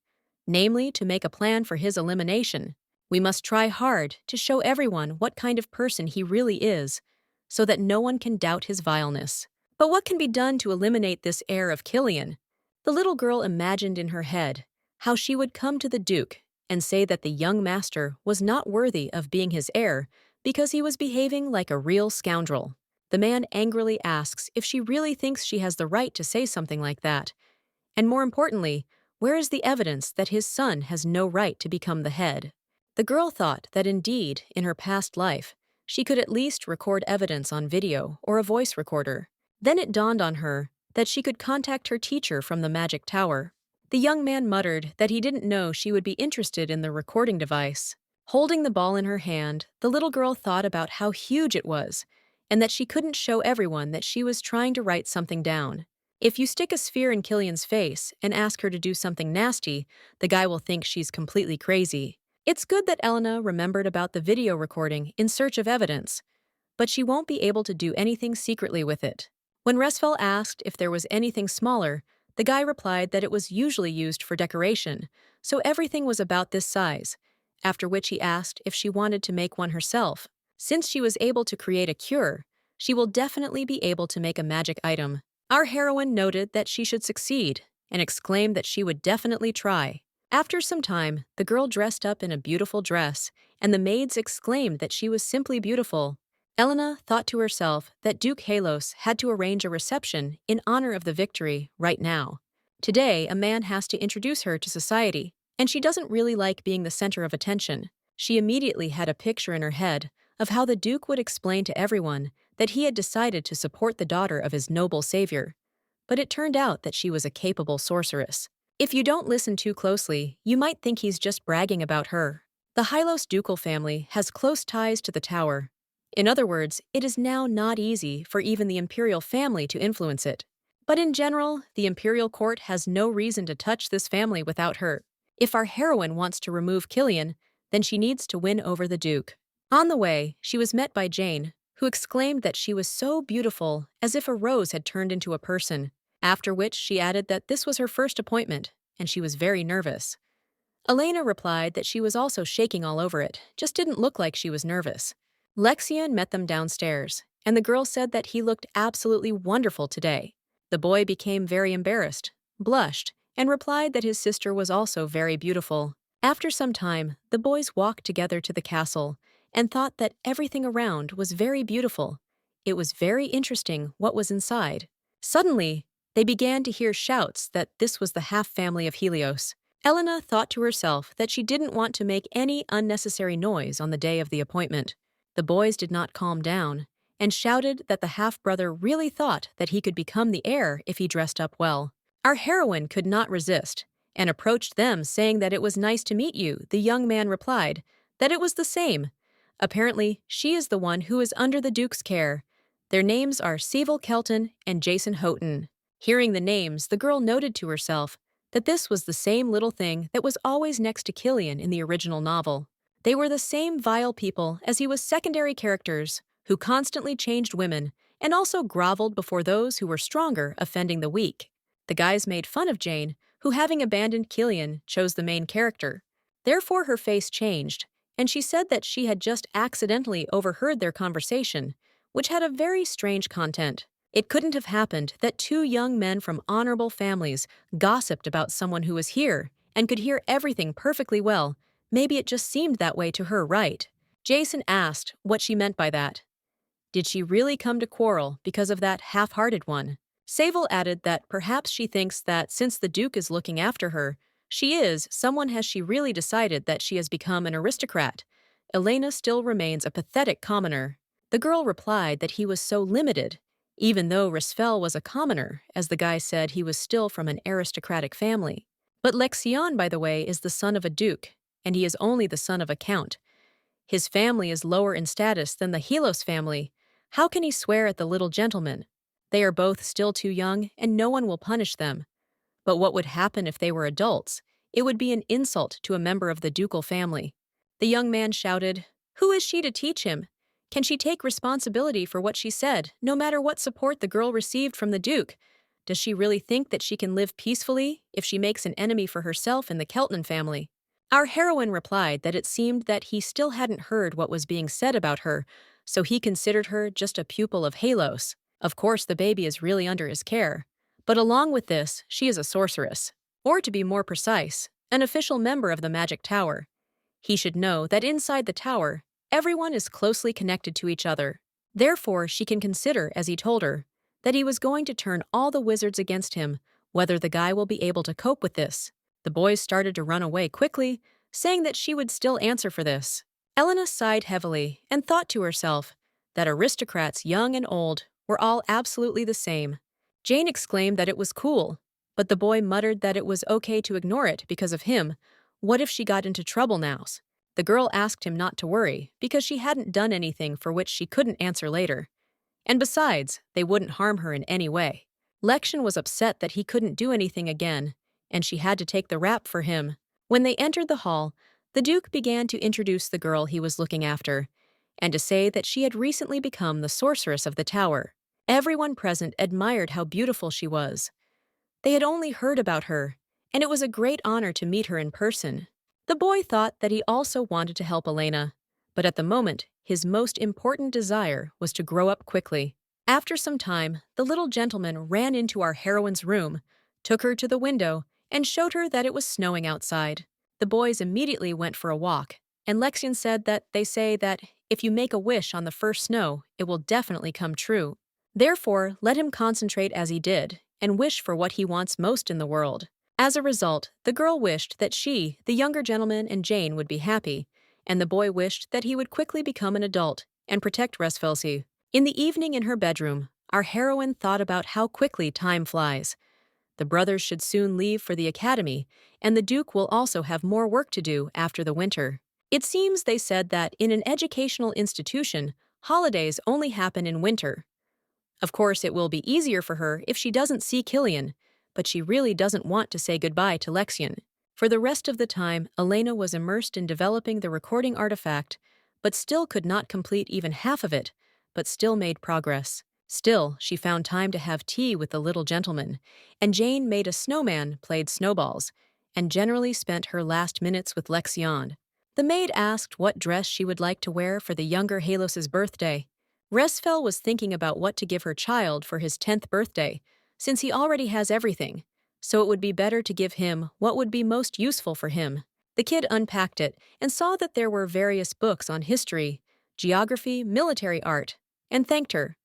namely to make a plan for his elimination. We must try hard to show everyone what kind of person he really is, so that no one can doubt his vileness. But what can be done to eliminate this heir of Killian? The little girl imagined in her head how she would come to the Duke and say that the young master was not worthy of being his heir because he was behaving like a real scoundrel. The man angrily asks if she really thinks she has the right to say something like that. And more importantly, where is the evidence that his son has no right to become the head? The girl thought that indeed, in her past life, she could at least record evidence on video or a voice recorder. Then it dawned on her that she could contact her teacher from the magic tower. The young man muttered that he didn't know she would be interested in the recording device. Holding the ball in her hand, the little girl thought about how huge it was, and that she couldn't show everyone that she was trying to write something down. If you stick a sphere in Killian's face and ask her to do something nasty, the guy will think she's completely crazy. It's good that Elena remembered about the video recording in search of evidence, but she won't be able to do anything secretly with it. When Resfel asked if there was anything smaller, the guy replied that it was usually used for decoration, so everything was about this size, after which he asked if she wanted to make one herself. Since she was able to create a cure, she will definitely be able to make a magic item. Our heroine noted that she should succeed and exclaimed that she would definitely try. After some time, the girl dressed up in a beautiful dress, and the maids exclaimed that she was simply beautiful. Elena thought to herself that Duke Halos had to arrange a reception in honor of the victory right now. Today, a man has to introduce her to society, and she doesn't really like being the center of attention. She immediately had a picture in her head of how the Duke would explain to everyone that he had decided to support the daughter of his noble savior. But it turned out that she was a capable sorceress. If you don't listen too closely, you might think he's just bragging about her. The Hylos ducal family has close ties to the tower. In other words, it is now not easy for even the imperial family to influence it. But in general, the imperial court has no reason to touch this family without her. If our heroine wants to remove Killian, then she needs to win over the Duke. On the way, she was met by Jane, who exclaimed that she was so beautiful, as if a rose had turned into a person, after which she added that this was her first appointment, and she was very nervous. Elena replied that she was also shaking all over it, just didn't look like she was nervous. Lexian met them downstairs, and the girl said that he looked absolutely wonderful today. The boy became very embarrassed, blushed, and replied that his sister was also very beautiful. After some time, the boys walked together to the castle and thought that everything around was very beautiful. It was very interesting what was inside. Suddenly, they began to hear shouts that this was the half-family of Helios. Elena thought to herself that she didn't want to make any unnecessary noise on the day of the appointment. The boys did not calm down and shouted that the half-brother really thought that he could become the heir if he dressed up well. Our heroine could not resist and approached them saying that it was nice to meet you. The young man replied that it was the same. Apparently, she is the one who is under the Duke's care. Their names are Seville Kelton and Jason Houghton. Hearing the names, the girl noted to herself that this was the same little thing that was always next to Killian in the original novel. They were the same vile people as he was secondary characters who constantly changed women and also groveled before those who were stronger, offending the weak. The guys made fun of Jane, who, having abandoned Killian, chose the main character. Therefore, her face changed, and she said that she had just accidentally overheard their conversation, which had a very strange content. It couldn't have happened that two young men from honorable families gossiped about someone who was here and could hear everything perfectly well. Maybe it just seemed that way to her, right? Jason asked what she meant by that. Did she really come to quarrel because of that half-hearted one? Seville added that perhaps she thinks that since the Duke is looking after her, has she really decided that she has become an aristocrat? Elena still remains a pathetic commoner. The girl replied that he was so limited, even though Resfel was a commoner, as the guy said he was still from an aristocratic family. But Lexion, by the way, is the son of a duke, and he is only the son of a count. His family is lower in status than the Helos family. How can he swear at the little gentleman? They are both still too young, and no one will punish them. But what would happen if they were adults? It would be an insult to a member of the ducal family. The young man shouted, "Who is she to teach him? Can she take responsibility for what she said, no matter what support the girl received from the Duke? Does she really think that she can live peacefully if she makes an enemy for herself in the Kelton family?" Our heroine replied that it seemed that he still hadn't heard what was being said about her, so he considered her just a pupil of Halos. Of course, the baby is really under his care. But along with this, she is a sorceress. Or to be more precise, an official member of the Magic Tower. He should know that inside the tower, everyone is closely connected to each other. Therefore, she can consider, as he told her, that he was going to turn all the wizards against him, whether the guy will be able to cope with this. The boys started to run away quickly, saying that she would still answer for this. Elena sighed heavily and thought to herself that aristocrats, young and old, were all absolutely the same. Jane exclaimed that it was cool, but the boy muttered that it was okay to ignore it because of him. What if she got into trouble now? The girl asked him not to worry because she hadn't done anything for which she couldn't answer later. And besides, they wouldn't harm her in any way. Lexion was upset that he couldn't do anything again, and she had to take the rap for him. When they entered the hall, the Duke began to introduce the girl he was looking after, and to say that she had recently become the sorceress of the tower. Everyone present admired how beautiful she was. They had only heard about her, and it was a great honor to meet her in person. The boy thought that he also wanted to help Elena, but at the moment, his most important desire was to grow up quickly. After some time, the little gentleman ran into our heroine's room, took her to the window, and showed her that it was snowing outside. The boys immediately went for a walk, and Lexian said that they say that if you make a wish on the first snow, it will definitely come true. Therefore, let him concentrate as he did, and wish for what he wants most in the world. As a result, the girl wished that she, the younger gentleman, and Jane would be happy, and the boy wished that he would quickly become an adult and protect Resfelsi. In the evening in her bedroom, our heroine thought about how quickly time flies. The brothers should soon leave for the academy, and the Duke will also have more work to do after the winter. It seems they said that in an educational institution, holidays only happen in winter. Of course, it will be easier for her if she doesn't see Killian, but she really doesn't want to say goodbye to Lexian. For the rest of the time, Elena was immersed in developing the recording artifact, but still could not complete even half of it, but still made progress. Still, she found time to have tea with the little gentleman, and Jane made a snowman, played snowballs, and generally spent her last minutes with Lexion. The maid asked what dress she would like to wear for the younger Halos's birthday. Resfel was thinking about what to give her child for his 10th birthday, since he already has everything, so it would be better to give him what would be most useful for him. The kid unpacked it and saw that there were various books on history, geography, military art, and thanked her.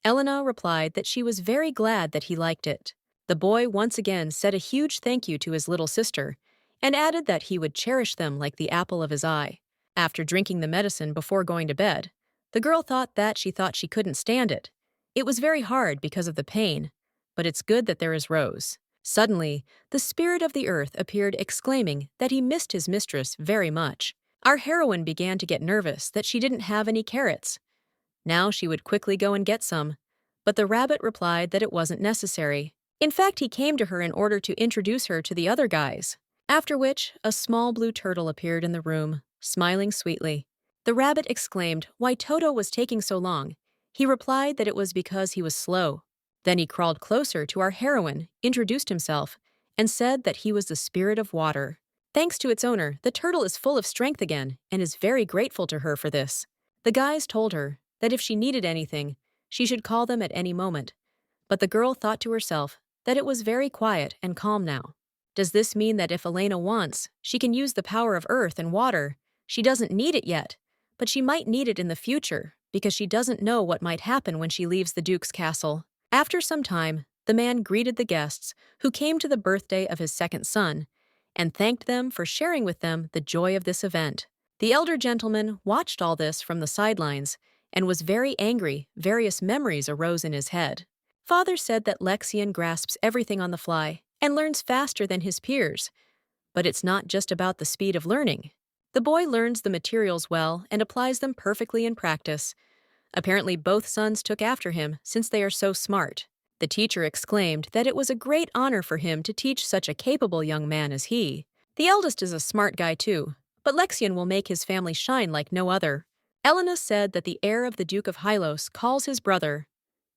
Elena replied that she was very glad that he liked it. The boy once again said a huge thank you to his little sister, and added that he would cherish them like the apple of his eye. After drinking the medicine before going to bed, the girl thought she couldn't stand it. It was very hard because of the pain, but it's good that there is Rose. Suddenly, the spirit of the earth appeared exclaiming that he missed his mistress very much. Our heroine began to get nervous that she didn't have any carrots. Now she would quickly go and get some, but the rabbit replied that it wasn't necessary. In fact, he came to her in order to introduce her to the other guys. After which, a small blue turtle appeared in the room, smiling sweetly. The rabbit exclaimed why Toto was taking so long. He replied that it was because he was slow. Then he crawled closer to our heroine, introduced himself, and said that he was the spirit of water. Thanks to its owner, the turtle is full of strength again and is very grateful to her for this. The guys told her that if she needed anything, she should call them at any moment. But the girl thought to herself that it was very quiet and calm now. Does this mean that if Elena wants, she can use the power of earth and water? She doesn't need it yet, but she might need it in the future because she doesn't know what might happen when she leaves the Duke's castle. After some time, the man greeted the guests who came to the birthday of his second son and thanked them for sharing with them the joy of this event. The elder gentleman watched all this from the sidelines and was very angry. Various memories arose in his head. Father said that Lexian grasps everything on the fly and learns faster than his peers. But it's not just about the speed of learning. The boy learns the materials well and applies them perfectly in practice. Apparently both sons took after him since they are so smart. The teacher exclaimed that it was a great honor for him to teach such a capable young man as he. The eldest is a smart guy too, but Lexian will make his family shine like no other. Elena said that the heir of the Duke of Hylos calls his brother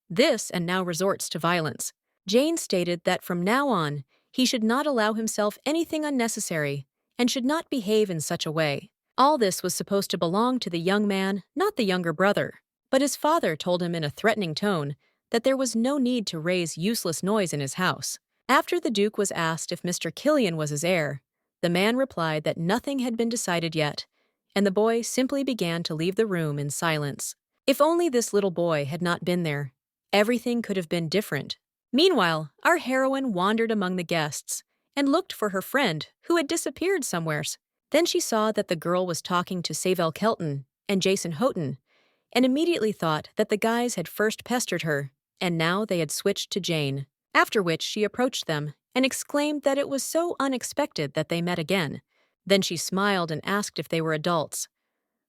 this and now resorts to violence. Jane stated that from now on, he should not allow himself anything unnecessary and should not behave in such a way. All this was supposed to belong to the young man, not the younger brother. But his father told him in a threatening tone that there was no need to raise useless noise in his house. After the Duke was asked if Mr. Killian was his heir, the man replied that nothing had been decided yet, and the boy simply began to leave the room in silence. If only this little boy had not been there, everything could have been different. Meanwhile, our heroine wandered among the guests and looked for her friend who had disappeared somewheres. Then she saw that the girl was talking to Savel Kelton and Jason Houghton, and immediately thought that the guys had first pestered her, and now they had switched to Jane. After which she approached them and exclaimed that it was so unexpected that they met again. Then she smiled and asked if they were adults.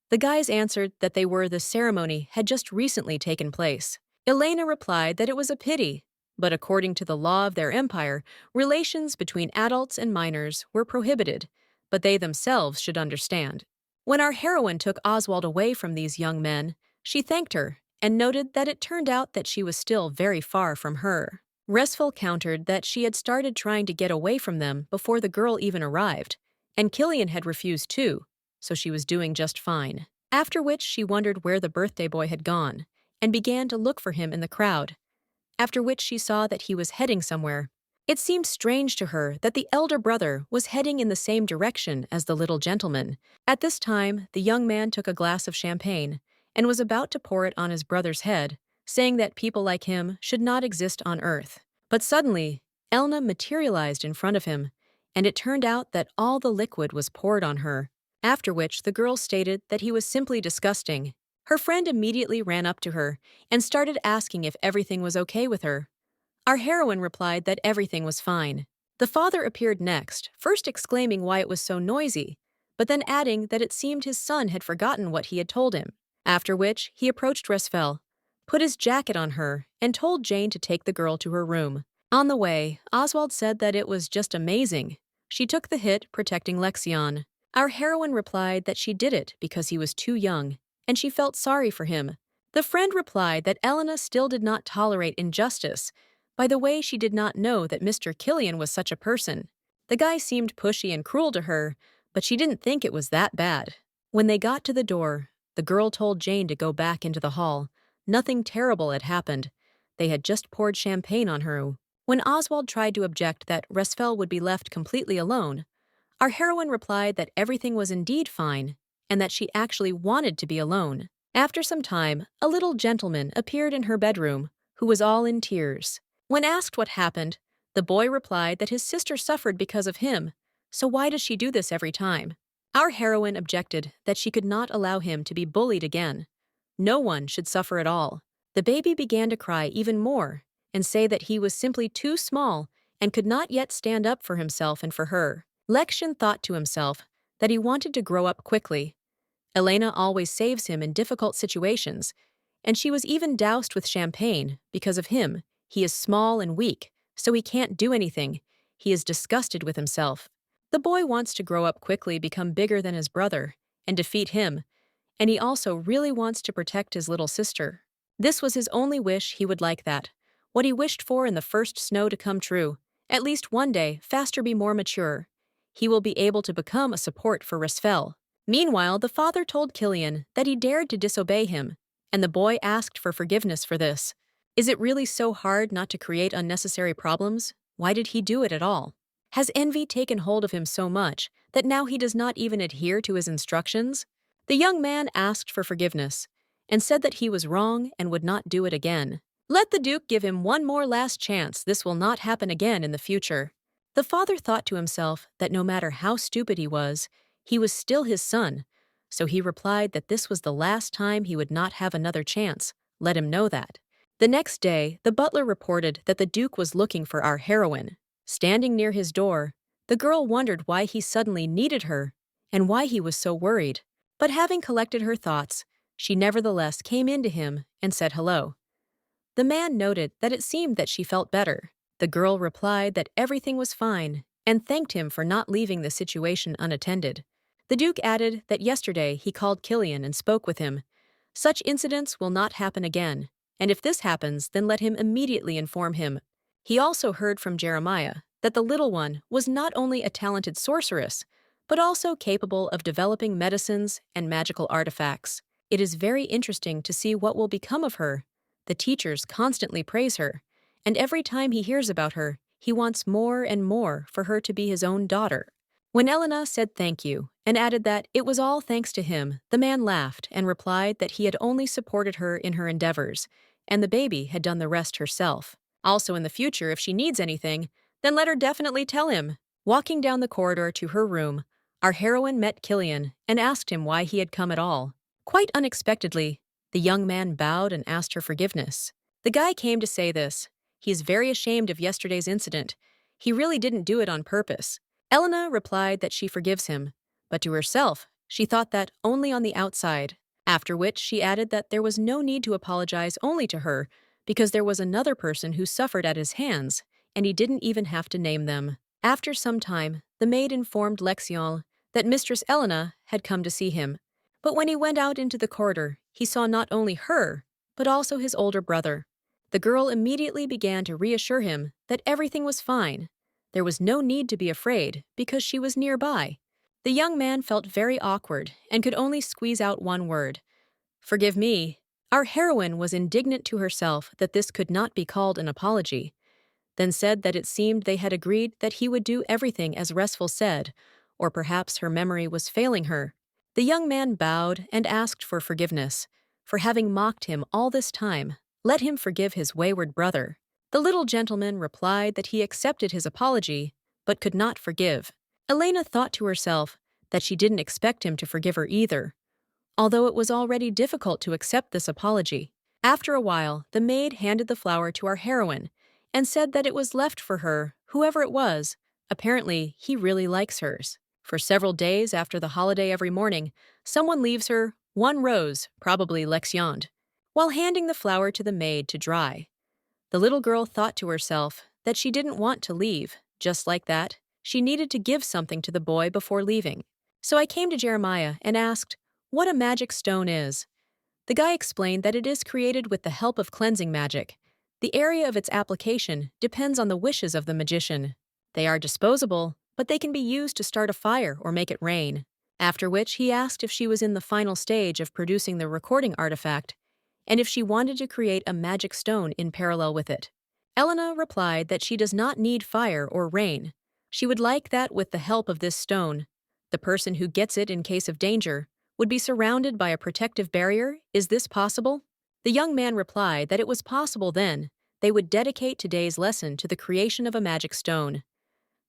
The guys answered that the ceremony had just recently taken place. Elena replied that it was a pity, but according to the law of their empire, relations between adults and minors were prohibited, but they themselves should understand. When our heroine took Oswald away from these young men, she thanked her and noted that it turned out that she was still very far from her. Resful countered that she had started trying to get away from them before the girl even arrived, and Killian had refused too, so she was doing just fine. After which she wondered where the birthday boy had gone, and began to look for him in the crowd, after which she saw that he was heading somewhere. It seemed strange to her that the elder brother was heading in the same direction as the little gentleman. At this time, the young man took a glass of champagne and was about to pour it on his brother's head, saying that people like him should not exist on earth. But suddenly, Elna materialized in front of him, and it turned out that all the liquid was poured on her, after which the girl stated that he was simply disgusting. Her friend immediately ran up to her and started asking if everything was okay with her. Our heroine replied that everything was fine. The father appeared next, first exclaiming why it was so noisy, but then adding that it seemed his son had forgotten what he had told him. After which, he approached Resfel, put his jacket on her, and told Jane to take the girl to her room. On the way, Oswald said that it was just amazing. She took the hit, protecting Lexion. Our heroine replied that she did it because he was too young, and she felt sorry for him. The friend replied that Elena still did not tolerate injustice. By the way, she did not know that Mr. Killian was such a person. The guy seemed pushy and cruel to her, but she didn't think it was that bad. When they got to the door, the girl told Jane to go back into the hall. Nothing terrible had happened. They had just poured champagne on her. When Oswald tried to object that Resfel would be left completely alone, our heroine replied that everything was indeed fine, and that she actually wanted to be alone. After some time, a little gentleman appeared in her bedroom, who was all in tears. When asked what happened, the boy replied that his sister suffered because of him, so why does she do this every time? Our heroine objected that she could not allow him to be bullied again. No one should suffer at all. The baby began to cry even more and say that he was simply too small and could not yet stand up for himself and for her. Lexion thought to himself that he wanted to grow up quickly. Elena always saves him in difficult situations, and she was even doused with champagne because of him. He is small and weak, so he can't do anything. He is disgusted with himself. The boy wants to grow up quickly, become bigger than his brother, and defeat him, and he also really wants to protect his little sister. This was his only wish. He would like that. What he wished for in the first snow to come true. At least one day, Faster be more mature. He will be able to become a support for Resfel. Meanwhile, the father told Killian that he dared to disobey him, and the boy asked for forgiveness for this. Is it really so hard not to create unnecessary problems? Why did he do it at all? Has envy taken hold of him so much that now he does not even adhere to his instructions? The young man asked for forgiveness and said that he was wrong and would not do it again. Let the Duke give him one more last chance. This will not happen again in the future. The father thought to himself that no matter how stupid he was still his son, so he replied that this was the last time he would not have another chance. Let him know that. The next day, the butler reported that the Duke was looking for our heroine. Standing near his door, the girl wondered why he suddenly needed her and why he was so worried. But having collected her thoughts, she nevertheless came in to him and said hello. The man noted that it seemed that she felt better. The girl replied that everything was fine and thanked him for not leaving the situation unattended. The Duke added that yesterday he called Killian and spoke with him. Such incidents will not happen again, and if this happens, then let him immediately inform him. He also heard from Jeremiah that the little one was not only a talented sorceress, but also capable of developing medicines and magical artifacts. It is very interesting to see what will become of her. The teachers constantly praise her, and every time he hears about her, he wants more and more for her to be his own daughter. When Elena said thank you and added that it was all thanks to him, the man laughed and replied that he had only supported her in her endeavors, and the baby had done the rest herself. Also in the future, if she needs anything, then let her definitely tell him. Walking down the corridor to her room, our heroine met Killian and asked him why he had come at all. Quite unexpectedly, the young man bowed and asked her forgiveness. The guy came to say this. He is very ashamed of yesterday's incident. He really didn't do it on purpose. Elena replied that she forgives him, but to herself, she thought that only on the outside. After which she added that there was no need to apologize only to her, because there was another person who suffered at his hands, and he didn't even have to name them. After some time, the maid informed Lexion that Mistress Elena had come to see him. But when he went out into the corridor, he saw not only her, but also his older brother. The girl immediately began to reassure him that everything was fine. There was no need to be afraid because she was nearby. The young man felt very awkward and could only squeeze out one word. "Forgive me." Our heroine was indignant to herself that this could not be called an apology, then said that it seemed they had agreed that he would do everything as Restful said, or perhaps her memory was failing her. The young man bowed and asked for forgiveness. For having mocked him all this time, let him forgive his wayward brother. The little gentleman replied that he accepted his apology, but could not forgive. Elena thought to herself that she didn't expect him to forgive her either, although it was already difficult to accept this apology. After a while, the maid handed the flower to our heroine and said that it was left for her, whoever it was. Apparently, he really likes hers. For several days after the holiday every morning, someone leaves her one rose, probably Lexiande, while handing the flower to the maid to dry. The little girl thought to herself that she didn't want to leave. Just like that, she needed to give something to the boy before leaving. So I came to Jeremiah and asked what a magic stone is. The guy explained that it is created with the help of cleansing magic. The area of its application depends on the wishes of the magician. They are disposable, but they can be used to start a fire or make it rain. After which he asked if she was in the final stage of producing the recording artifact, and if she wanted to create a magic stone in parallel with it. Elena replied that she does not need fire or rain. She would like that with the help of this stone. The person who gets it in case of danger would be surrounded by a protective barrier. Is this possible? The young man replied that it was possible then. They would dedicate today's lesson to the creation of a magic stone.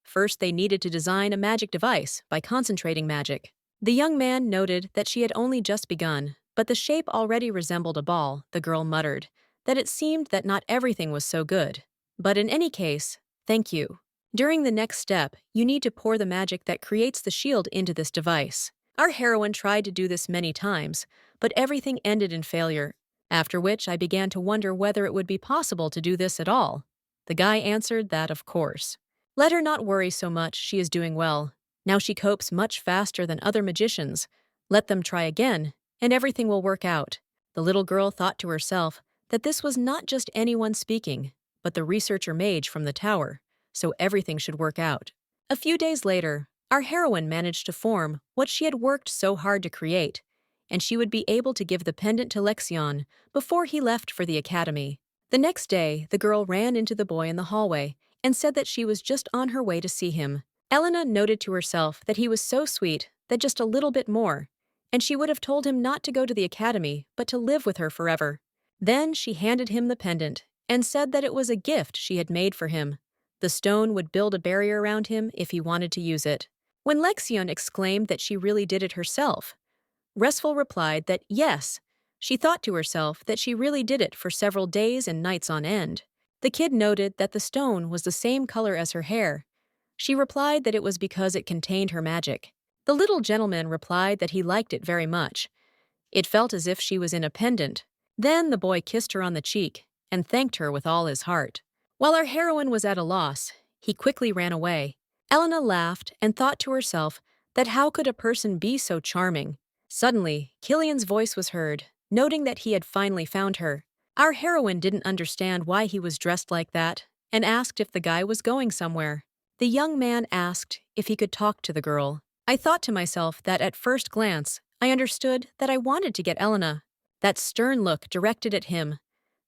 First, they needed to design a magic device by concentrating magic. The young man noted that she had only just begun, but the shape already resembled a ball. The girl muttered that it seemed that not everything was so good. But in any case, thank you. During the next step, you need to pour the magic that creates the shield into this device. Our heroine tried to do this many times, but everything ended in failure, after which I began to wonder whether it would be possible to do this at all. The guy answered that of course. Let her not worry so much, she is doing well. Now she copes much faster than other magicians. Let them try again, and everything will work out. The little girl thought to herself that this was not just anyone speaking, but the researcher mage from the tower, so everything should work out. A few days later, our heroine managed to form what she had worked so hard to create, and she would be able to give the pendant to Lexion before he left for the academy. The next day, the girl ran into the boy in the hallway and said that she was just on her way to see him. Elena noted to herself that he was so sweet that just a little bit more, and she would have told him not to go to the academy, but to live with her forever. Then she handed him the pendant and said that it was a gift she had made for him. The stone would build a barrier around him if he wanted to use it. When Lexion exclaimed that she really did it herself, Restful replied that yes, she thought to herself that she really did it for several days and nights on end. The kid noted that the stone was the same color as her hair. She replied that it was because it contained her magic. The little gentleman replied that he liked it very much. It felt as if she was in a pendant. Then the boy kissed her on the cheek and thanked her with all his heart. While our heroine was at a loss, he quickly ran away. Elena laughed and thought to herself that how could a person be so charming? Suddenly, Killian's voice was heard, noting that he had finally found her. Our heroine didn't understand why he was dressed like that and asked if the guy was going somewhere. The young man asked if he could talk to the girl. I thought to myself that at first glance, I understood that I wanted to get Elena. That stern look directed at him,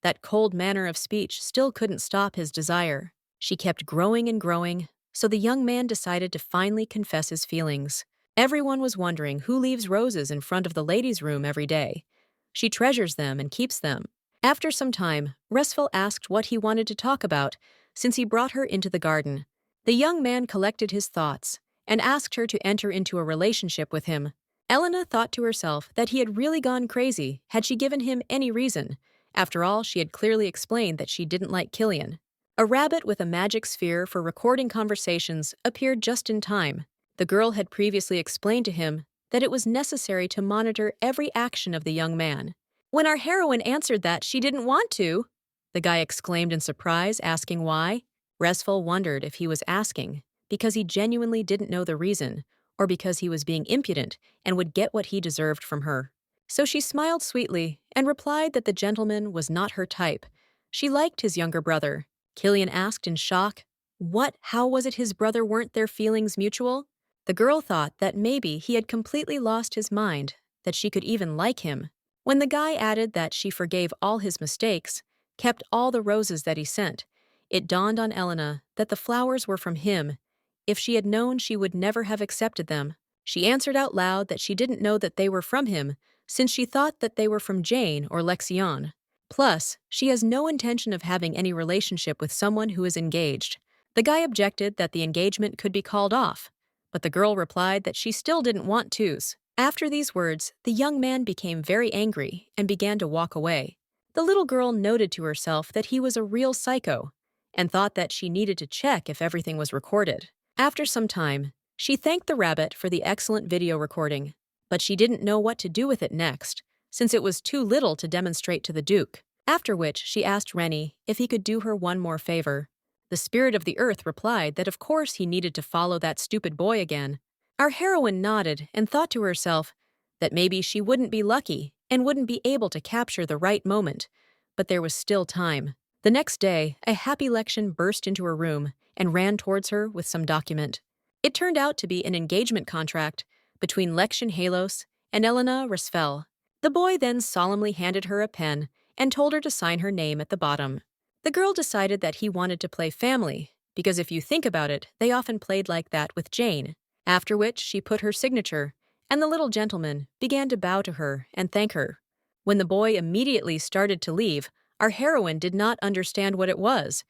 that cold manner of speech still couldn't stop his desire. She kept growing and growing, so the young man decided to finally confess his feelings. Everyone was wondering who leaves roses in front of the ladies' room every day. She treasures them and keeps them. After some time, Restful asked what he wanted to talk about, since he brought her into the garden. The young man collected his thoughts and asked her to enter into a relationship with him. Elena thought to herself that he had really gone crazy had she given him any reason. After all, she had clearly explained that she didn't like Killian. A rabbit with a magic sphere for recording conversations appeared just in time. The girl had previously explained to him that it was necessary to monitor every action of the young man. When our heroine answered that she didn't want to, the guy exclaimed in surprise, asking why. Restful wondered if he was asking because he genuinely didn't know the reason, or because he was being impudent and would get what he deserved from her. So she smiled sweetly and replied that the gentleman was not her type. She liked his younger brother. Killian asked in shock, "What? How was it his brother weren't their feelings mutual?" The girl thought that maybe he had completely lost his mind, that she could even like him. When the guy added that she forgave all his mistakes, kept all the roses that he sent, it dawned on Elena that the flowers were from him. If she had known, she would never have accepted them. She answered out loud that she didn't know that they were from him, since she thought that they were from Jane or Lexion. Plus, she has no intention of having any relationship with someone who is engaged. The guy objected that the engagement could be called off, but the girl replied that she still didn't want to's. After these words, the young man became very angry and began to walk away. The little girl noted to herself that he was a real psycho and thought that she needed to check if everything was recorded. After some time, she thanked the rabbit for the excellent video recording, but she didn't know what to do with it next, since it was too little to demonstrate to the Duke. After which, she asked Rennie if he could do her one more favor. The spirit of the earth replied that of course he needed to follow that stupid boy again. Our heroine nodded and thought to herself that maybe she wouldn't be lucky and wouldn't be able to capture the right moment, but there was still time. The next day, a happy Lexion burst into her room and ran towards her with some document. It turned out to be an engagement contract between Lexion Halos and Elena Resfel. The boy then solemnly handed her a pen and told her to sign her name at the bottom. The girl decided that he wanted to play family, because if you think about it, they often played like that with Jane. After which, she put her signature, and the little gentleman began to bow to her and thank her. When the boy immediately started to leave, our heroine did not understand what it was,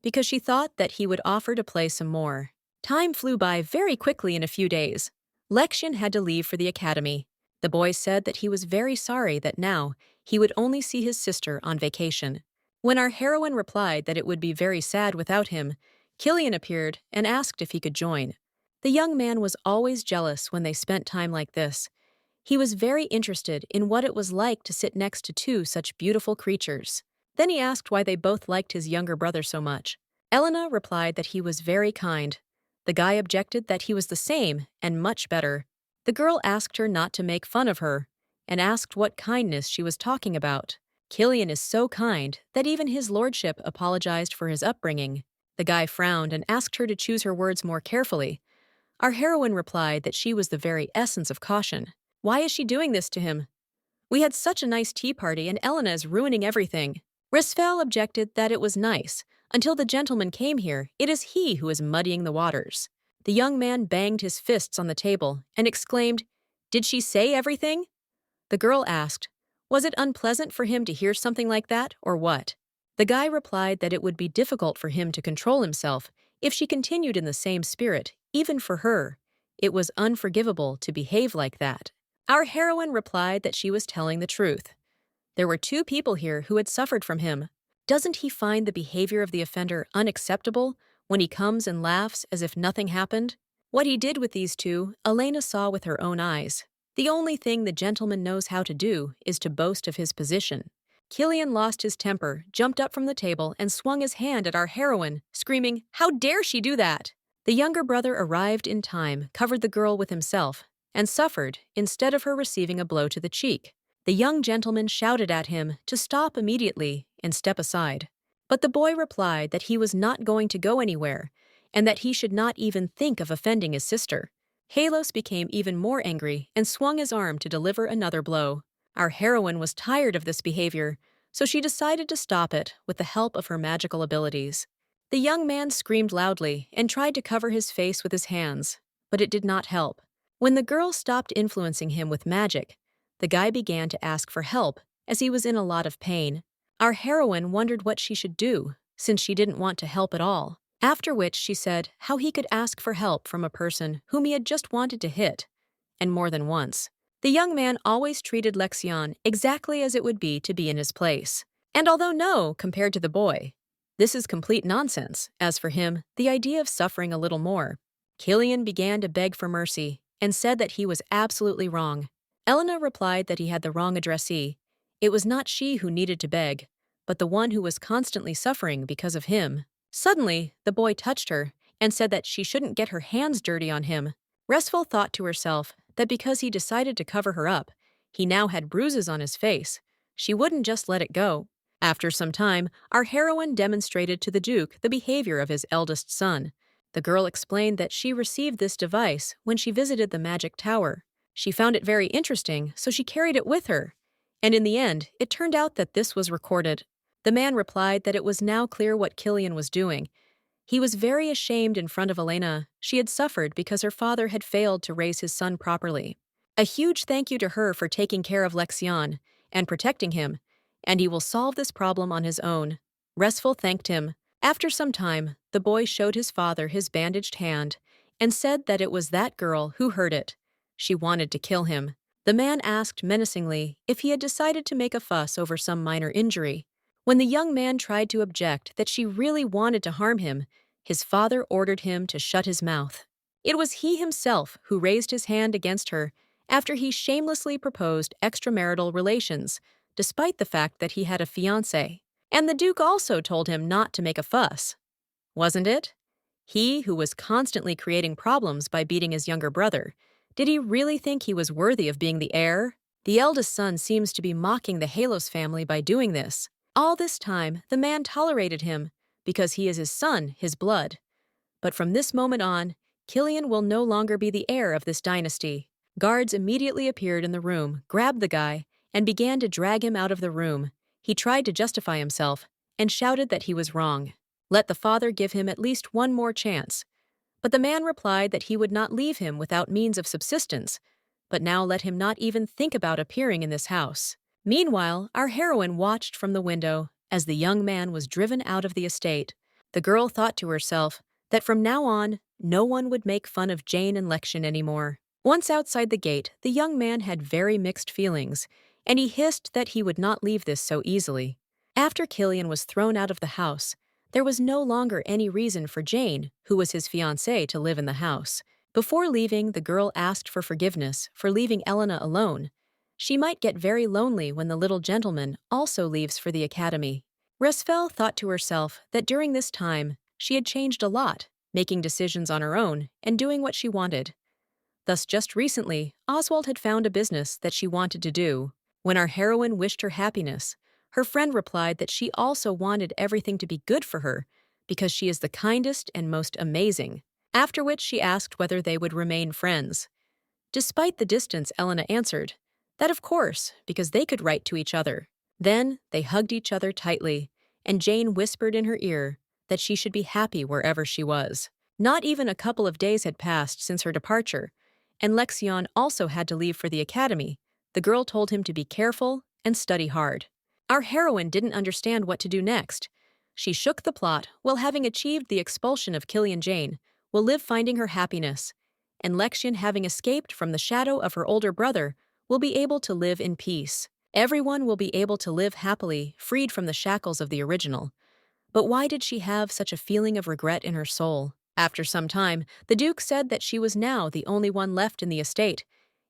because she thought that he would offer to play some more. Time flew by very quickly in a few days. Lexion had to leave for the academy. The boy said that he was very sorry that now he would only see his sister on vacation. When our heroine replied that it would be very sad without him, Killian appeared and asked if he could join. The young man was always jealous when they spent time like this. He was very interested in what it was like to sit next to two such beautiful creatures. Then he asked why they both liked his younger brother so much. Elena replied that he was very kind. The guy objected that he was the same and much better. The girl asked her not to make fun of her and asked what kindness she was talking about. Killian is so kind that even his lordship apologized for his upbringing. The guy frowned and asked her to choose her words more carefully. Our heroine replied that she was the very essence of caution. Why is she doing this to him? We had such a nice tea party and Elena is ruining everything. Resfel objected that it was nice. Until the gentleman came here, it is he who is muddying the waters. The young man banged his fists on the table and exclaimed, "Did she say everything?" The girl asked, was it unpleasant for him to hear something like that, or what? The guy replied that it would be difficult for him to control himself if she continued in the same spirit, even for her. It was unforgivable to behave like that. Our heroine replied that she was telling the truth. There were two people here who had suffered from him. Doesn't he find the behavior of the offender unacceptable when he comes and laughs as if nothing happened? What he did with these two, Elena saw with her own eyes. The only thing the gentleman knows how to do is to boast of his position. Killian lost his temper, jumped up from the table, and swung his hand at our heroine, screaming, "How dare she do that?" The younger brother arrived in time, covered the girl with himself, and suffered instead of her receiving a blow to the cheek. The young gentleman shouted at him to stop immediately and step aside. But the boy replied that he was not going to go anywhere, and that he should not even think of offending his sister. Halos became even more angry and swung his arm to deliver another blow. Our heroine was tired of this behavior, so she decided to stop it with the help of her magical abilities. The young man screamed loudly and tried to cover his face with his hands, but it did not help. When the girl stopped influencing him with magic, the guy began to ask for help as he was in a lot of pain. Our heroine wondered what she should do, since she didn't want to help at all. After which she said how he could ask for help from a person whom he had just wanted to hit, and more than once. The young man always treated Lexion exactly as it would be to be in his place. And although no, compared to the boy, this is complete nonsense, as for him, the idea of suffering a little more. Killian began to beg for mercy and said that he was absolutely wrong. Elena replied that he had the wrong addressee. It was not she who needed to beg, but the one who was constantly suffering because of him. Suddenly, the boy touched her and said that she shouldn't get her hands dirty on him. Restful thought to herself that because he decided to cover her up, he now had bruises on his face. She wouldn't just let it go. After some time, our heroine demonstrated to the Duke the behavior of his eldest son. The girl explained that she received this device when she visited the magic tower. She found it very interesting, so she carried it with her. And in the end, it turned out that this was recorded. The man replied that it was now clear what Killian was doing. He was very ashamed in front of Elena. She had suffered because her father had failed to raise his son properly. A huge thank you to her for taking care of Lexion and protecting him, and he will solve this problem on his own. Restful thanked him. After some time, the boy showed his father his bandaged hand and said that it was that girl who hurt it. She wanted to kill him. The man asked menacingly if he had decided to make a fuss over some minor injury. When the young man tried to object that she really wanted to harm him, his father ordered him to shut his mouth. It was he himself who raised his hand against her after he shamelessly proposed extramarital relations, despite the fact that he had a fiancée. And the Duke also told him not to make a fuss. Wasn't it? He who was constantly creating problems by beating his younger brother. Did he really think he was worthy of being the heir? The eldest son seems to be mocking the Halos family by doing this. All this time, the man tolerated him because he is his son, his blood. But from this moment on, Killian will no longer be the heir of this dynasty. Guards immediately appeared in the room, grabbed the guy, and began to drag him out of the room. He tried to justify himself and shouted that he was wrong. Let the father give him at least one more chance. But the man replied that he would not leave him without means of subsistence, but now let him not even think about appearing in this house. Meanwhile, our heroine watched from the window as the young man was driven out of the estate. The girl thought to herself that from now on, no one would make fun of Jane and Lexion anymore. Once outside the gate, the young man had very mixed feelings, and he hissed that he would not leave this so easily. After Killian was thrown out of the house, there was no longer any reason for Jane, who was his fiancée, to live in the house. Before leaving, the girl asked for forgiveness for leaving Elena alone. She might get very lonely when the little gentleman also leaves for the academy. Resfel thought to herself that during this time, she had changed a lot, making decisions on her own and doing what she wanted. Thus, just recently, Oswald had found a business that she wanted to do. When our heroine wished her happiness, her friend replied that she also wanted everything to be good for her because she is the kindest and most amazing, after which she asked whether they would remain friends. Despite the distance, Elena answered that of course, because they could write to each other. Then they hugged each other tightly, and Jane whispered in her ear that she should be happy wherever she was. Not even a couple of days had passed since her departure, and Lexion also had to leave for the academy. The girl told him to be careful and study hard. Our heroine didn't understand what to do next. She shook the plot while having achieved the expulsion of Killian. Jane will live finding her happiness, and Lexion, having escaped from the shadow of her older brother, will be able to live in peace. Everyone will be able to live happily, freed from the shackles of the original. But why did she have such a feeling of regret in her soul? After some time, the Duke said that she was now the only one left in the estate,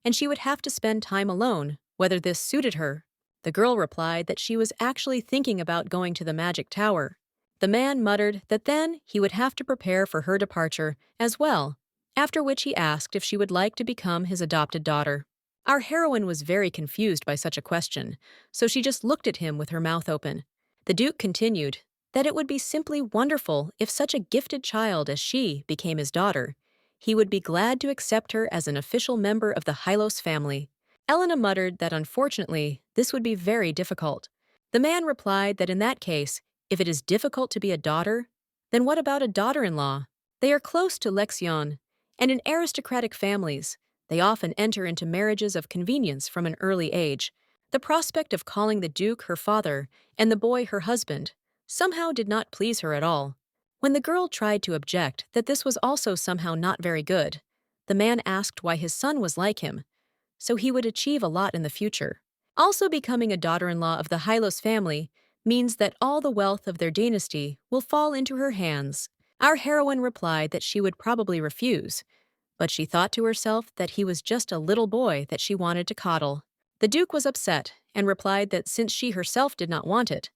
and she would have to spend time alone, whether this suited her. The girl replied that she was actually thinking about going to the magic tower. The man muttered that then he would have to prepare for her departure as well, after which he asked if she would like to become his adopted daughter. Our heroine was very confused by such a question, so she just looked at him with her mouth open. The Duke continued that it would be simply wonderful if such a gifted child as she became his daughter. He would be glad to accept her as an official member of the Hylos family. Elena muttered that unfortunately, this would be very difficult. The man replied that in that case, if it is difficult to be a daughter, then what about a daughter-in-law? They are close to Lexion, and in aristocratic families, they often enter into marriages of convenience from an early age. The prospect of calling the Duke her father and the boy her husband somehow did not please her at all. When the girl tried to object that this was also somehow not very good, the man asked why his son was like him, so he would achieve a lot in the future. Also, becoming a daughter-in-law of the Hylos family means that all the wealth of their dynasty will fall into her hands. Our heroine replied that she would probably refuse, but she thought to herself that he was just a little boy that she wanted to coddle. The Duke was upset and replied that since she herself did not want it,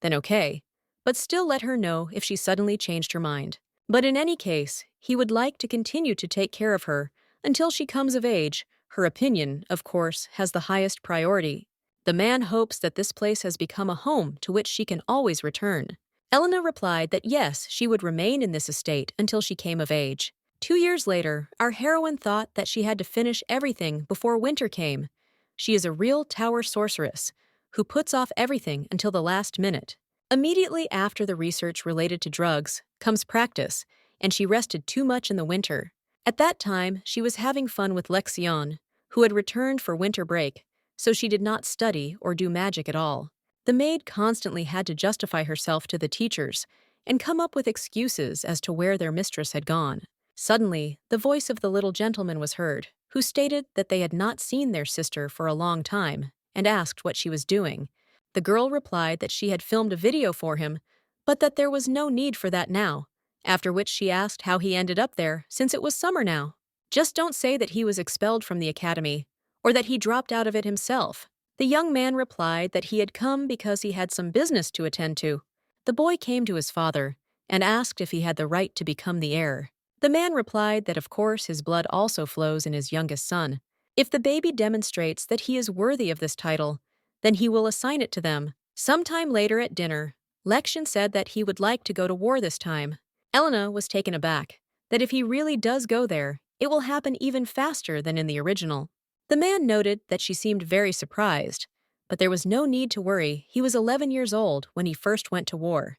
then okay, but still let her know if she suddenly changed her mind. But in any case, he would like to continue to take care of her Until she comes of age, her opinion, of course, has the highest priority. The man hopes that this place has become a home to which she can always return. Elena replied that yes, she would remain in this estate until she came of age. 2 years later, our heroine thought that she had to finish everything before winter came. She is a real tower sorceress who puts off everything until the last minute. Immediately after the research related to drugs comes practice, and she rested too much in the winter. At that time, she was having fun with Lexion, who had returned for winter break, so she did not study or do magic at all. The maid constantly had to justify herself to the teachers and come up with excuses as to where their mistress had gone. Suddenly, the voice of the little gentleman was heard, who stated that they had not seen their sister for a long time and asked what she was doing. The girl replied that she had filmed a video for him, but that there was no need for that now, after which she asked how he ended up there since it was summer now. Just don't say that he was expelled from the academy, or that he dropped out of it himself. The young man replied that he had come because he had some business to attend to. The boy came to his father and asked if he had the right to become the heir. The man replied that of course his blood also flows in his youngest son. If the baby demonstrates that he is worthy of this title, then he will assign it to them. Sometime later at dinner, Lexion said that he would like to go to war this time. Elena was taken aback, that if he really does go there, it will happen even faster than in the original. The man noted that she seemed very surprised, but there was no need to worry. He was 11 years old when he first went to war.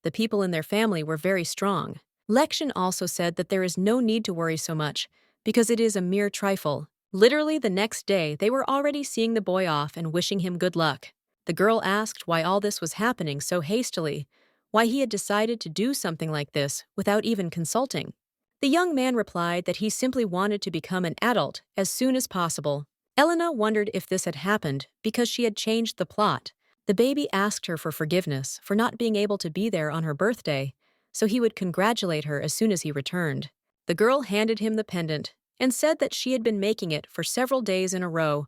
The people in their family were very strong. Lexion also said that there is no need to worry so much, because it is a mere trifle. Literally the next day, they were already seeing the boy off and wishing him good luck. The girl asked why all this was happening so hastily, why he had decided to do something like this without even consulting. The young man replied that he simply wanted to become an adult as soon as possible. Elena wondered if this had happened because she had changed the plot. The baby asked her for forgiveness for not being able to be there on her birthday, so he would congratulate her as soon as he returned. The girl handed him the pendant and said that she had been making it for several days in a row,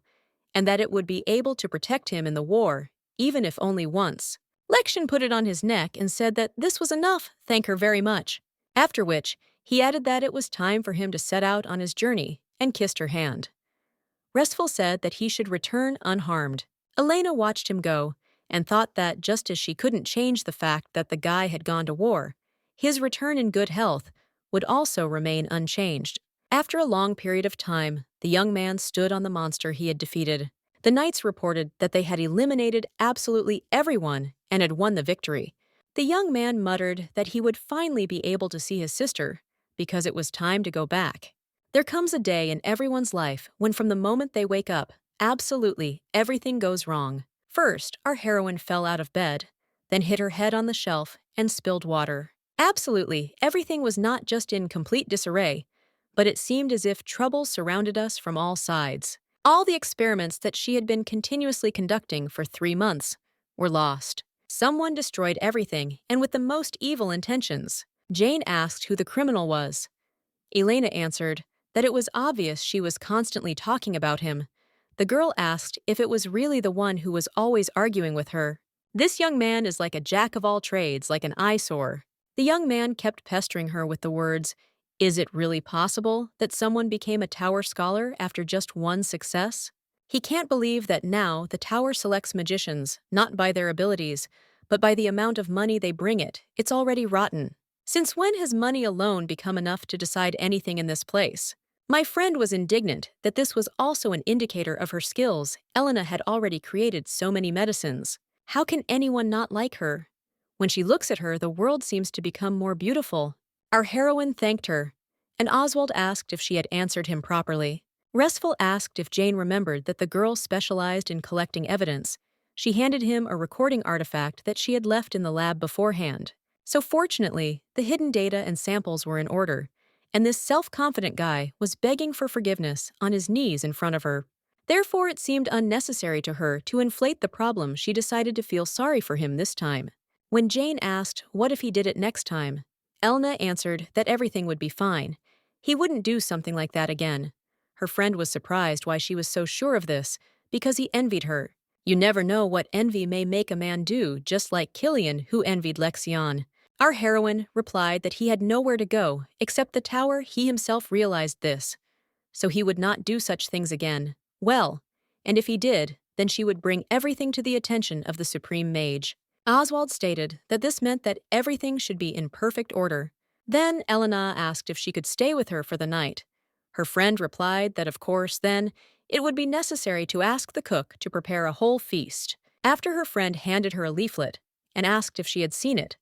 and that it would be able to protect him in the war, even if only once. Lexion put it on his neck and said that this was enough, thank her very much. After which, he added that it was time for him to set out on his journey and kissed her hand. Restful said that he should return unharmed. Elena watched him go and thought that just as she couldn't change the fact that the guy had gone to war, his return in good health would also remain unchanged. After a long period of time, the young man stood on the monster he had defeated. The knights reported that they had eliminated absolutely everyone and had won the victory. The young man muttered that he would finally be able to see his sister, because it was time to go back. There comes a day in everyone's life when from the moment they wake up, absolutely everything goes wrong. First, our heroine fell out of bed, then hit her head on the shelf and spilled water. Absolutely everything was not just in complete disarray, but it seemed as if trouble surrounded us from all sides. All the experiments that she had been continuously conducting for 3 months were lost. Someone destroyed everything, and with the most evil intentions. Jane asked who the criminal was. Elena answered that it was obvious she was constantly talking about him. The girl asked if it was really the one who was always arguing with her. This young man is like a jack of all trades, like an eyesore. The young man kept pestering her with the words, "Is it really possible that someone became a Tower scholar after just one success?" He can't believe that now the Tower selects magicians, not by their abilities, but by the amount of money they bring it. It's already rotten. Since when has money alone become enough to decide anything in this place? My friend was indignant that this was also an indicator of her skills. Elena had already created so many medicines. How can anyone not like her? When she looks at her, the world seems to become more beautiful. Our heroine thanked her, and Oswald asked if she had answered him properly. Restful asked if Jane remembered that the girl specialized in collecting evidence. She handed him a recording artifact that she had left in the lab beforehand. So fortunately, the hidden data and samples were in order, and this self-confident guy was begging for forgiveness on his knees in front of her. Therefore, it seemed unnecessary to her to inflate the problem. She decided to feel sorry for him this time. When Jane asked what if he did it next time, Elena answered that everything would be fine. He wouldn't do something like that again. Her friend was surprised why she was so sure of this, because he envied her. You never know what envy may make a man do, just like Killian, who envied Lexion. Our heroine replied that he had nowhere to go except the tower. He himself realized this. so he would not do such things again. Well, and if he did, then she would bring everything to the attention of the supreme mage. Oswald stated that this meant that everything should be in perfect order. Then Elena asked if she could stay with her for the night. Her friend replied that of course, then, it would be necessary to ask the cook to prepare a whole feast. After her friend handed her a leaflet and asked if she had seen it,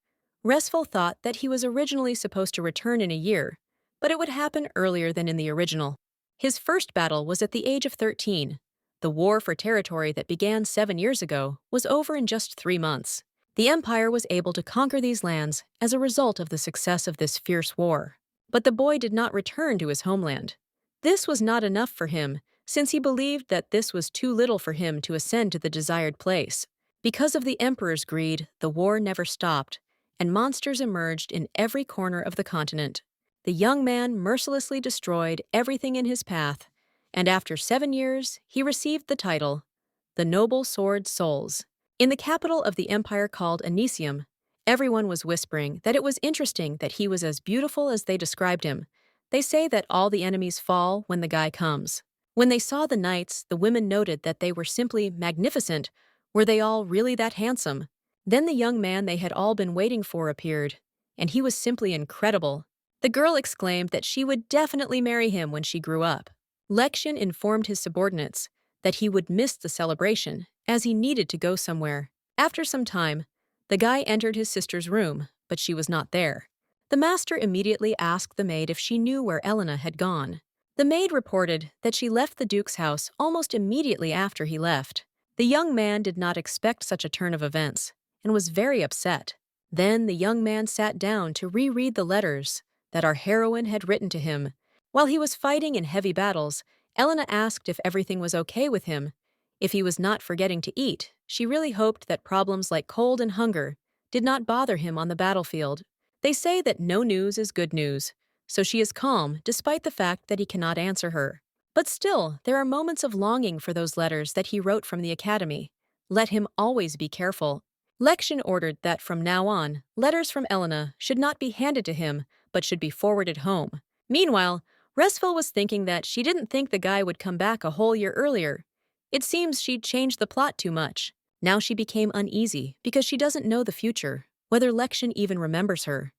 Resfel thought that he was originally supposed to return in a year, but it would happen earlier than in the original. His first battle was at the age of 13. The war for territory that began 7 years ago was over in just 3 months. The Empire was able to conquer these lands as a result of the success of this fierce war. But the boy did not return to his homeland. This was not enough for him, since he believed that this was too little for him to ascend to the desired place. Because of the Emperor's greed, the war never stopped, and monsters emerged in every corner of the continent. The young man mercilessly destroyed everything in his path, and after 7 years, he received the title, the Noble Sword Souls. In the capital of the empire called Aniseum, everyone was whispering that it was interesting that he was as beautiful as they described him. They say that all the enemies fall when the guy comes. When they saw the knights, the women noted that they were simply magnificent. Were they all really that handsome? Then the young man they had all been waiting for appeared, and he was simply incredible. The girl exclaimed that she would definitely marry him when she grew up. Lexian informed his subordinates that he would miss the celebration, as he needed to go somewhere. After some time, the guy entered his sister's room, but she was not there. The master immediately asked the maid if she knew where Elena had gone. The maid reported that she left the Duke's house almost immediately after he left. The young man did not expect such a turn of events, and was very upset. Then the young man sat down to reread the letters that our heroine had written to him. While he was fighting in heavy battles, Elena asked if everything was okay with him. If he was not forgetting to eat, she really hoped that problems like cold and hunger did not bother him on the battlefield. They say that no news is good news, so she is calm despite the fact that he cannot answer her. But still, there are moments of longing for those letters that he wrote from the academy. Let him always be careful. Lexian ordered that from now on, letters from Elena should not be handed to him, but should be forwarded home. Meanwhile, Resfel was thinking that she didn't think the guy would come back a whole year earlier. It seems she'd changed the plot too much. Now she became uneasy because she doesn't know the future, whether Lexian even remembers her.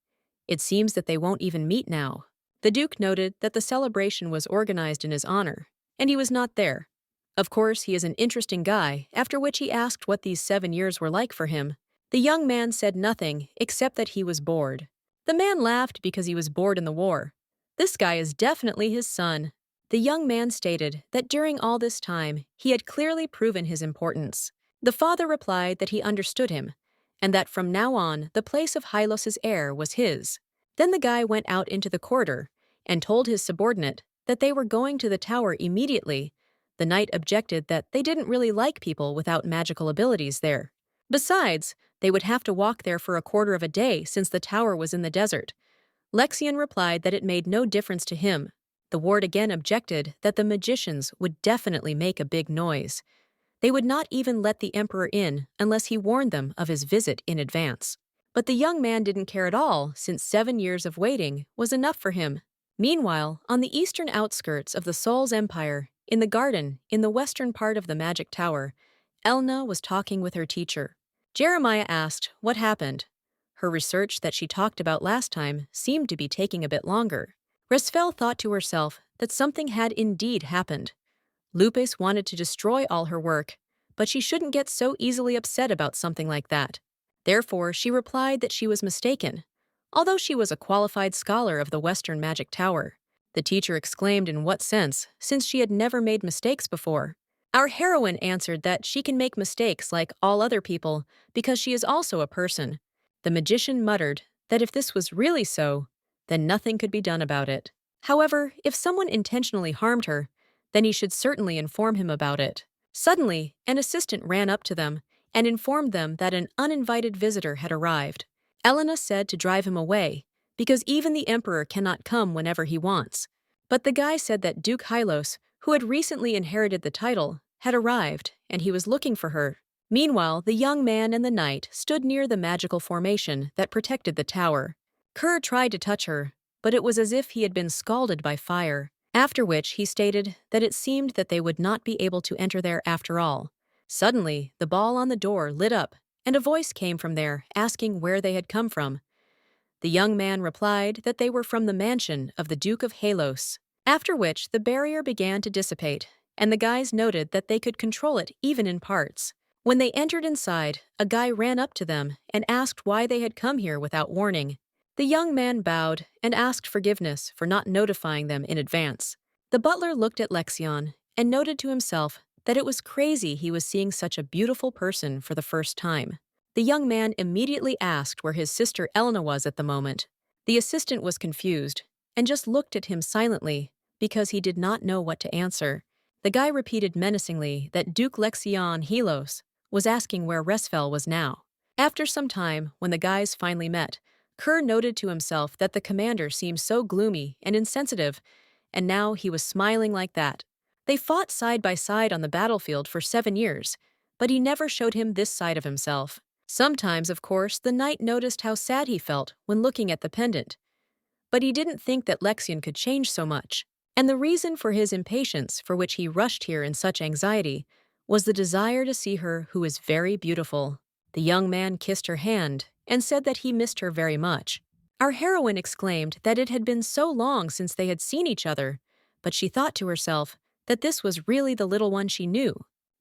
It seems that they won't even meet now. The Duke noted that the celebration was organized in his honor, and he was not there. Of course, he is an interesting guy, after which he asked what these 7 years were like for him. The young man said nothing except that he was bored. The man laughed because he was bored in the war. This guy is definitely his son. The young man stated that during all this time, he had clearly proven his importance. The father replied that he understood him, and that from now on, the place of Hylos's heir was his. Then the guy went out into the corridor and told his subordinate that they were going to the tower immediately. The knight objected that they didn't really like people without magical abilities there. Besides, they would have to walk there for a quarter of a day since the tower was in the desert. Lexian replied that it made no difference to him. The ward again objected that the magicians would definitely make a big noise. They would not even let the emperor in unless he warned them of his visit in advance. But the young man didn't care at all, since 7 years of waiting was enough for him. Meanwhile, on the eastern outskirts of the Soul's Empire, in the garden, in the western part of the Magic Tower, Elna was talking with her teacher. Jeremiah asked what happened. Her research that she talked about last time seemed to be taking a bit longer. Resfel thought to herself that something had indeed happened. Lupus wanted to destroy all her work, but she shouldn't get so easily upset about something like that. Therefore, she replied that she was mistaken. Although she was a qualified scholar of the Western Magic Tower, the teacher exclaimed in what sense, since she had never made mistakes before. Our heroine answered that she can make mistakes like all other people because she is also a person. The magician muttered that if this was really so, then nothing could be done about it. However, if someone intentionally harmed her, then he should certainly inform him about it. Suddenly, an assistant ran up to them and informed them that an uninvited visitor had arrived. Elena said to drive him away, because even the emperor cannot come whenever he wants. But the guy said that Duke Hylos, who had recently inherited the title, had arrived, and he was looking for her. Meanwhile, the young man and the knight stood near the magical formation that protected the tower. Kerr tried to touch her, but it was as if he had been scalded by fire. After which he stated that it seemed that they would not be able to enter there after all. Suddenly, the ball on the door lit up, and a voice came from there asking where they had come from. The young man replied that they were from the mansion of the Duke of Halos. After which the barrier began to dissipate, and the guys noted that they could control it even in parts. When they entered inside, a guy ran up to them and asked why they had come here without warning. The young man bowed and asked forgiveness for not notifying them in advance. The butler looked at Lexion and noted to himself that it was crazy he was seeing such a beautiful person for the first time. The young man immediately asked where his sister Elena was at the moment. The assistant was confused and just looked at him silently because he did not know what to answer. The guy repeated menacingly that Duke Lexion Helos was asking where Resfel was now. After some time, when the guys finally met, Kerr noted to himself that the commander seemed so gloomy and insensitive, and now he was smiling like that. They fought side by side on the battlefield for 7 years, but he never showed him this side of himself. Sometimes, of course, the knight noticed how sad he felt when looking at the pendant, but he didn't think that Lexion could change so much. And the reason for his impatience, for which he rushed here in such anxiety, was the desire to see her who is very beautiful. The young man kissed her hand and said that he missed her very much. Our heroine exclaimed that it had been so long since they had seen each other, but she thought to herself that this was really the little one she knew.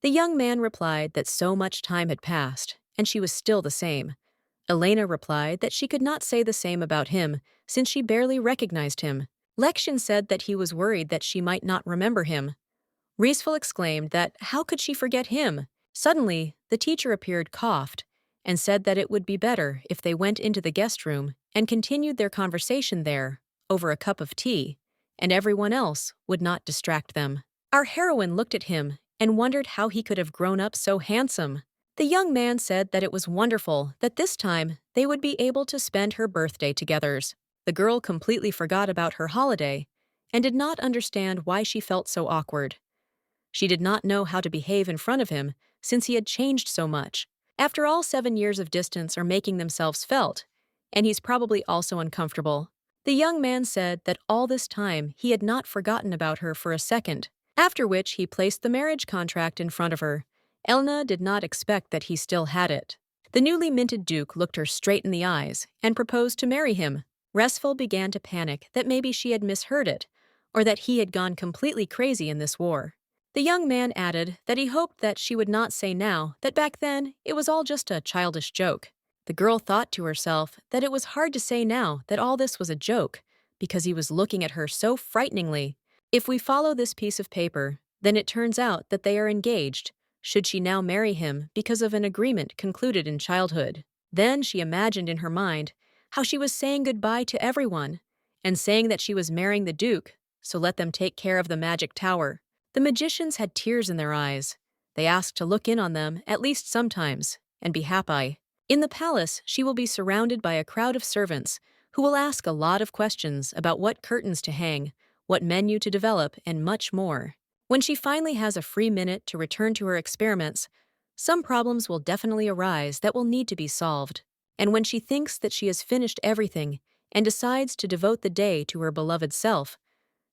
The young man replied that so much time had passed, and she was still the same. Elena replied that she could not say the same about him, since she barely recognized him. Lexion said that he was worried that she might not remember him. Riesfel exclaimed that how could she forget him? Suddenly, the teacher appeared, coughed, and said that it would be better if they went into the guest room and continued their conversation there, over a cup of tea, and everyone else would not distract them. Our heroine looked at him and wondered how he could have grown up so handsome. The young man said that it was wonderful that this time they would be able to spend her birthday together. The girl completely forgot about her holiday and did not understand why she felt so awkward. She did not know how to behave in front of him since he had changed so much. After all, 7 years of distance are making themselves felt, and he's probably also uncomfortable. The young man said that all this time he had not forgotten about her for a second, after which he placed the marriage contract in front of her. Elna did not expect that he still had it. The newly minted duke looked her straight in the eyes and proposed to marry him. Resfel began to panic that maybe she had misheard it, or that he had gone completely crazy in this war. The young man added that he hoped that she would not say now that back then it was all just a childish joke. The girl thought to herself that it was hard to say now that all this was a joke, because he was looking at her so frighteningly. If we follow this piece of paper, then it turns out that they are engaged. Should she now marry him because of an agreement concluded in childhood? Then she imagined in her mind how she was saying goodbye to everyone, and saying that she was marrying the Duke, so let them take care of the magic tower. The magicians had tears in their eyes. They asked to look in on them at least sometimes, and be happy. In the palace, she will be surrounded by a crowd of servants who will ask a lot of questions about what curtains to hang, what menu to develop, and much more. When she finally has a free minute to return to her experiments, some problems will definitely arise that will need to be solved. And when she thinks that she has finished everything and decides to devote the day to her beloved self,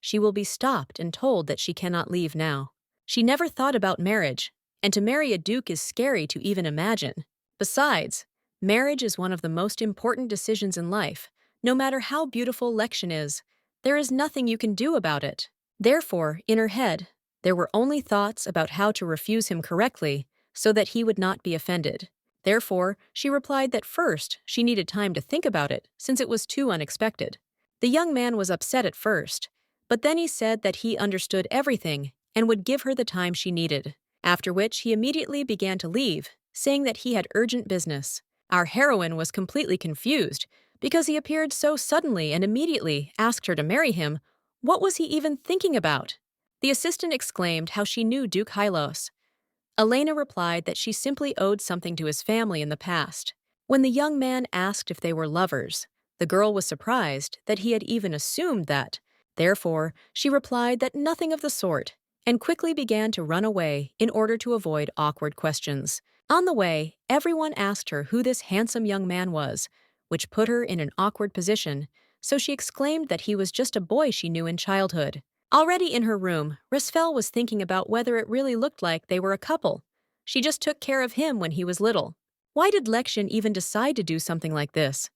she will be stopped and told that she cannot leave now. She never thought about marriage, and to marry a duke is scary to even imagine. Besides, marriage is one of the most important decisions in life. No matter how beautiful Lexion is, there is nothing you can do about it. Therefore, in her head, there were only thoughts about how to refuse him correctly so that he would not be offended. Therefore, she replied that first she needed time to think about it since it was too unexpected. The young man was upset at first, but then he said that he understood everything and would give her the time she needed, after which he immediately began to leave, saying that he had urgent business. Our heroine was completely confused because he appeared so suddenly and immediately asked her to marry him. What was he even thinking about? The assistant exclaimed how she knew Duke Hylos. Elena replied that she simply owed something to his family in the past. When the young man asked if they were lovers, the girl was surprised that he had even assumed that. Therefore, she replied that nothing of the sort, and quickly began to run away in order to avoid awkward questions. On the way, everyone asked her who this handsome young man was, which put her in an awkward position, so she exclaimed that he was just a boy she knew in childhood. Already in her room, Resfel was thinking about whether it really looked like they were a couple. She just took care of him when he was little. Why did Lexian even decide to do something like this?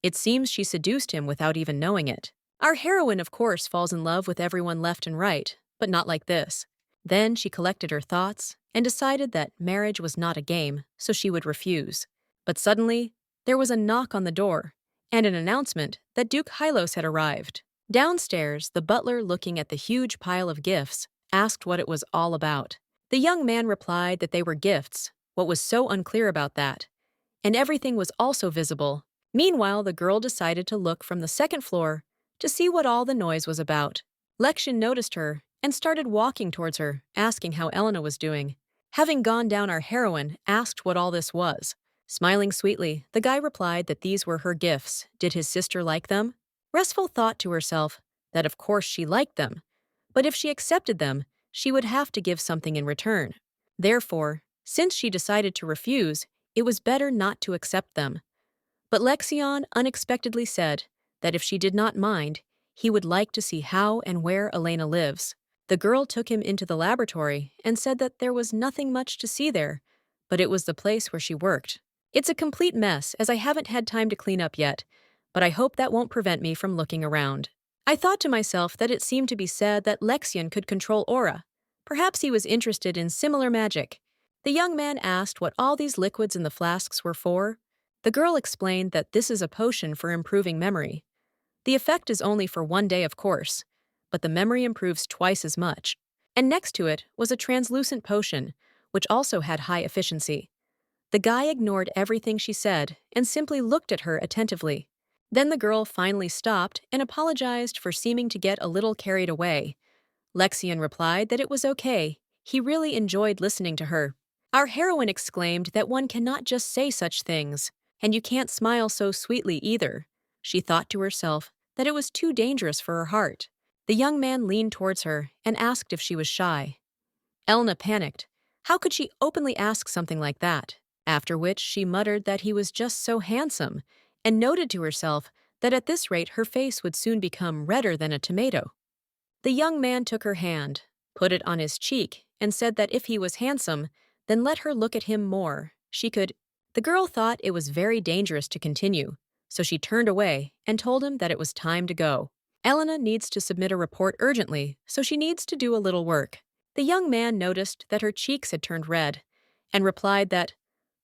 It seems she seduced him without even knowing it. Our heroine, of course, falls in love with everyone left and right, but not like this. Then she collected her thoughts and decided that marriage was not a game, so she would refuse. But suddenly, there was a knock on the door and an announcement that Duke Hylos had arrived. Downstairs, the butler, looking at the huge pile of gifts, asked what it was all about. The young man replied that they were gifts. What was so unclear about that? And everything was also visible. Meanwhile, the girl decided to look from the second floor to see what all the noise was about. Lexian noticed her and started walking towards her, asking how Elena was doing. Having gone down, our heroine asked what all this was. Smiling sweetly, the guy replied that these were her gifts. Did his sister like them? Restful thought to herself that of course she liked them, but if she accepted them, she would have to give something in return. Therefore, since she decided to refuse, it was better not to accept them. But Lexion unexpectedly said that if she did not mind, he would like to see how and where Elena lives. The girl took him into the laboratory and said that there was nothing much to see there, but it was the place where she worked. It's a complete mess, as I haven't had time to clean up yet, but I hope that won't prevent me from looking around. I thought to myself that it seemed to be said that Lexion could control aura. Perhaps he was interested in similar magic. The young man asked what all these liquids in the flasks were for. The girl explained that this is a potion for improving memory. The effect is only for one day, of course, but the memory improves twice as much. And next to it was a translucent potion, which also had high efficiency. The guy ignored everything she said and simply looked at her attentively. Then the girl finally stopped and apologized for seeming to get a little carried away. Lexion replied that it was okay. He really enjoyed listening to her. Our heroine exclaimed that one cannot just say such things, and you can't smile so sweetly either. She thought to herself that it was too dangerous for her heart. The young man leaned towards her and asked if she was shy. Elena panicked. How could she openly ask something like that? After which she muttered that he was just so handsome, and noted to herself that at this rate her face would soon become redder than a tomato. The young man took her hand, put it on his cheek, and said that if he was handsome, then let her look at him more. She could. The girl thought it was very dangerous to continue, so she turned away and told him that it was time to go. Elena needs to submit a report urgently, so she needs to do a little work. The young man noticed that her cheeks had turned red, and replied that,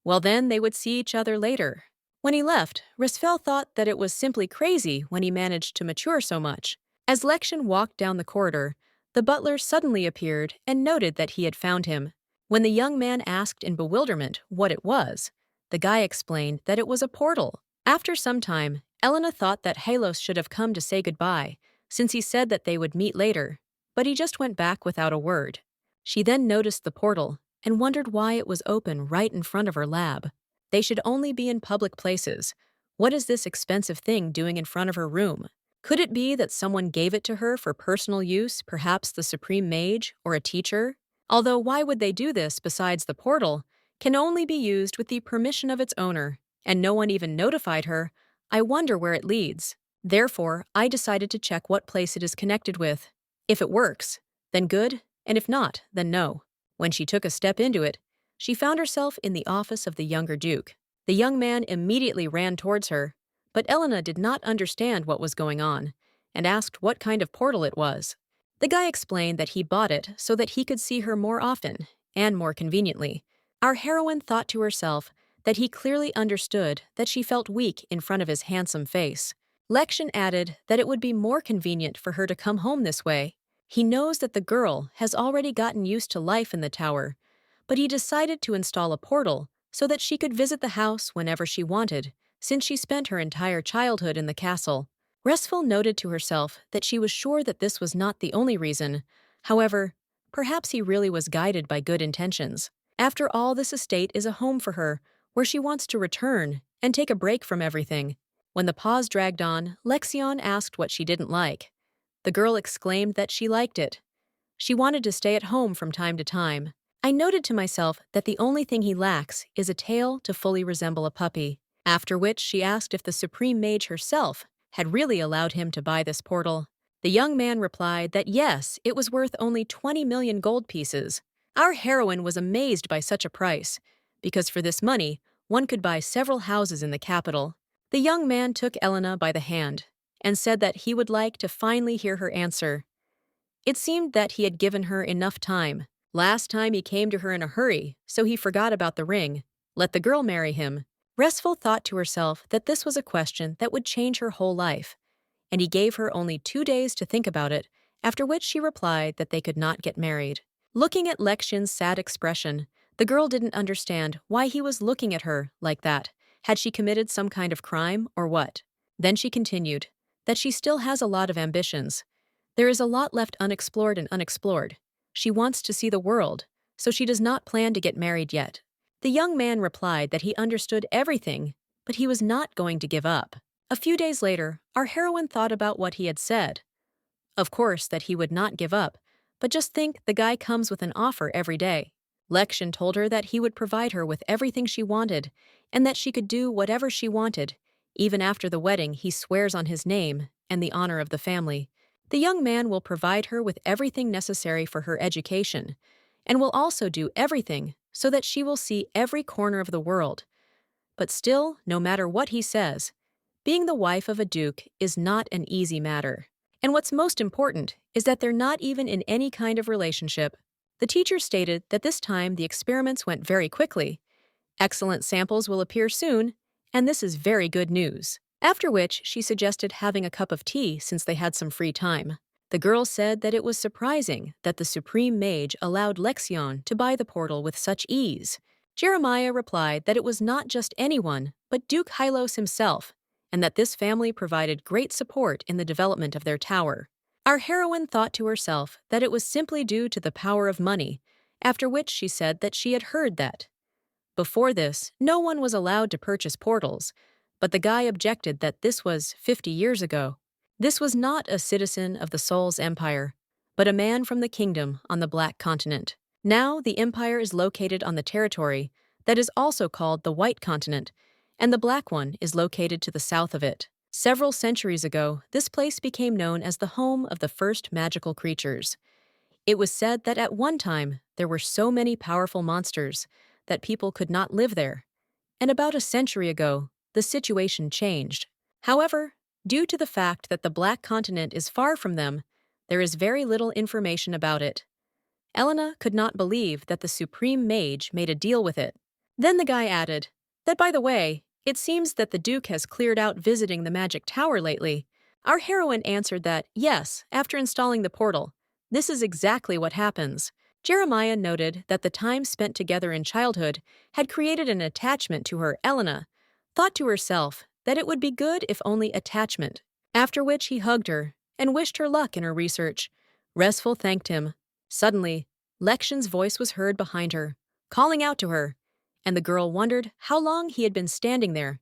well then, they would see each other later. When he left, Resfel thought that it was simply crazy when he managed to mature so much. As Lexion walked down the corridor, the butler suddenly appeared and noted that he had found him. When the young man asked in bewilderment what it was, the guy explained that it was a portal. After some time, Elena thought that Halos should have come to say goodbye, since he said that they would meet later, but he just went back without a word. She then noticed the portal and wondered why it was open right in front of her lab. They should only be in public places. What is this expensive thing doing in front of her room? Could it be that someone gave it to her for personal use, perhaps the supreme mage or a teacher? Although why would they do this besides the portal can only be used with the permission of its owner, and no one even notified her. I wonder where it leads. Therefore, I decided to check what place it is connected with. If it works, then good, and if not, then no. When she took a step into it, she found herself in the office of the younger duke. The young man immediately ran towards her, but Elena did not understand what was going on, and asked what kind of portal it was. The guy explained that he bought it so that he could see her more often, and more conveniently. Our heroine thought to herself that he clearly understood that she felt weak in front of his handsome face. Lexion added that it would be more convenient for her to come home this way. He knows that the girl has already gotten used to life in the tower, but he decided to install a portal so that she could visit the house whenever she wanted, since she spent her entire childhood in the castle. Restful noted to herself that she was sure that this was not the only reason. However, perhaps he really was guided by good intentions. After all, this estate is a home for her, where she wants to return and take a break from everything. When the pause dragged on, Lexion asked what she didn't like. The girl exclaimed that she liked it. She wanted to stay at home from time to time. I noted to myself that the only thing he lacks is a tail to fully resemble a puppy. After which she asked if the supreme mage herself had really allowed him to buy this portal. The young man replied that yes, it was worth only 20 million gold pieces. Our heroine was amazed by such a price, because for this money, one could buy several houses in the capital. The young man took Elena by the hand and said that he would like to finally hear her answer. It seemed that he had given her enough time. Last time he came to her in a hurry, so he forgot about the ring. Let the girl marry him. Restful thought to herself that this was a question that would change her whole life, and he gave her only 2 days to think about it, after which she replied that they could not get married. Looking at Lexian's sad expression, the girl didn't understand why he was looking at her like that. Had she committed some kind of crime or what? Then she continued that she still has a lot of ambitions. There is a lot left unexplored and unexplored. She wants to see the world, so she does not plan to get married yet. The young man replied that he understood everything, but he was not going to give up. A few days later, our heroine thought about what he had said. Of course, that he would not give up, but just think the guy comes with an offer every day. Lexian told her that he would provide her with everything she wanted, and that she could do whatever she wanted. Even after the wedding, he swears on his name and the honor of the family. The young man will provide her with everything necessary for her education, and will also do everything so that she will see every corner of the world. But still, no matter what he says, being the wife of a duke is not an easy matter. And what's most important is that they're not even in any kind of relationship. The teacher stated that this time the experiments went very quickly. Excellent samples will appear soon, and this is very good news. After which, she suggested having a cup of tea since they had some free time. The girl said that it was surprising that the Supreme Mage allowed Lexion to buy the portal with such ease. Jeremiah replied that it was not just anyone, but Duke Hylos himself, and that this family provided great support in the development of their tower. Our heroine thought to herself that it was simply due to the power of money, after which she said that she had heard that. Before this, no one was allowed to purchase portals, but the guy objected that this was 50 years ago. This was not a citizen of the Soul's Empire, but a man from the kingdom on the Black Continent. Now the empire is located on the territory that is also called the White Continent, and the Black one is located to the south of it. Several centuries ago, this place became known as the home of the first magical creatures. It was said that at one time there were so many powerful monsters that people could not live there, and about a century ago, the situation changed. However, due to the fact that the Black Continent is far from them, there is very little information about it. Elena could not believe that the Supreme Mage made a deal with it. Then the guy added that, by the way, it seems that the Duke has cleared out visiting the Magic Tower lately. Our heroine answered that, yes, after installing the portal. This is exactly what happens. Jeremiah noted that the time spent together in childhood had created an attachment to her. Elena thought to herself that it would be good if only attachment, after which he hugged her and wished her luck in her research. Restful thanked him. Suddenly, Lexian's voice was heard behind her, calling out to her, and the girl wondered how long he had been standing there.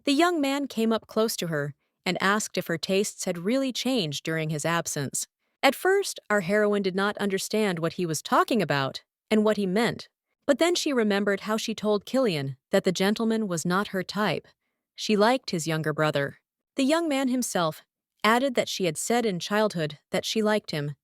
The young man came up close to her and asked if her tastes had really changed during his absence. At first, our heroine did not understand what he was talking about and what he meant, but then she remembered how she told Killian that the gentleman was not her type. She liked his younger brother. The young man himself added that she had said in childhood that she liked him,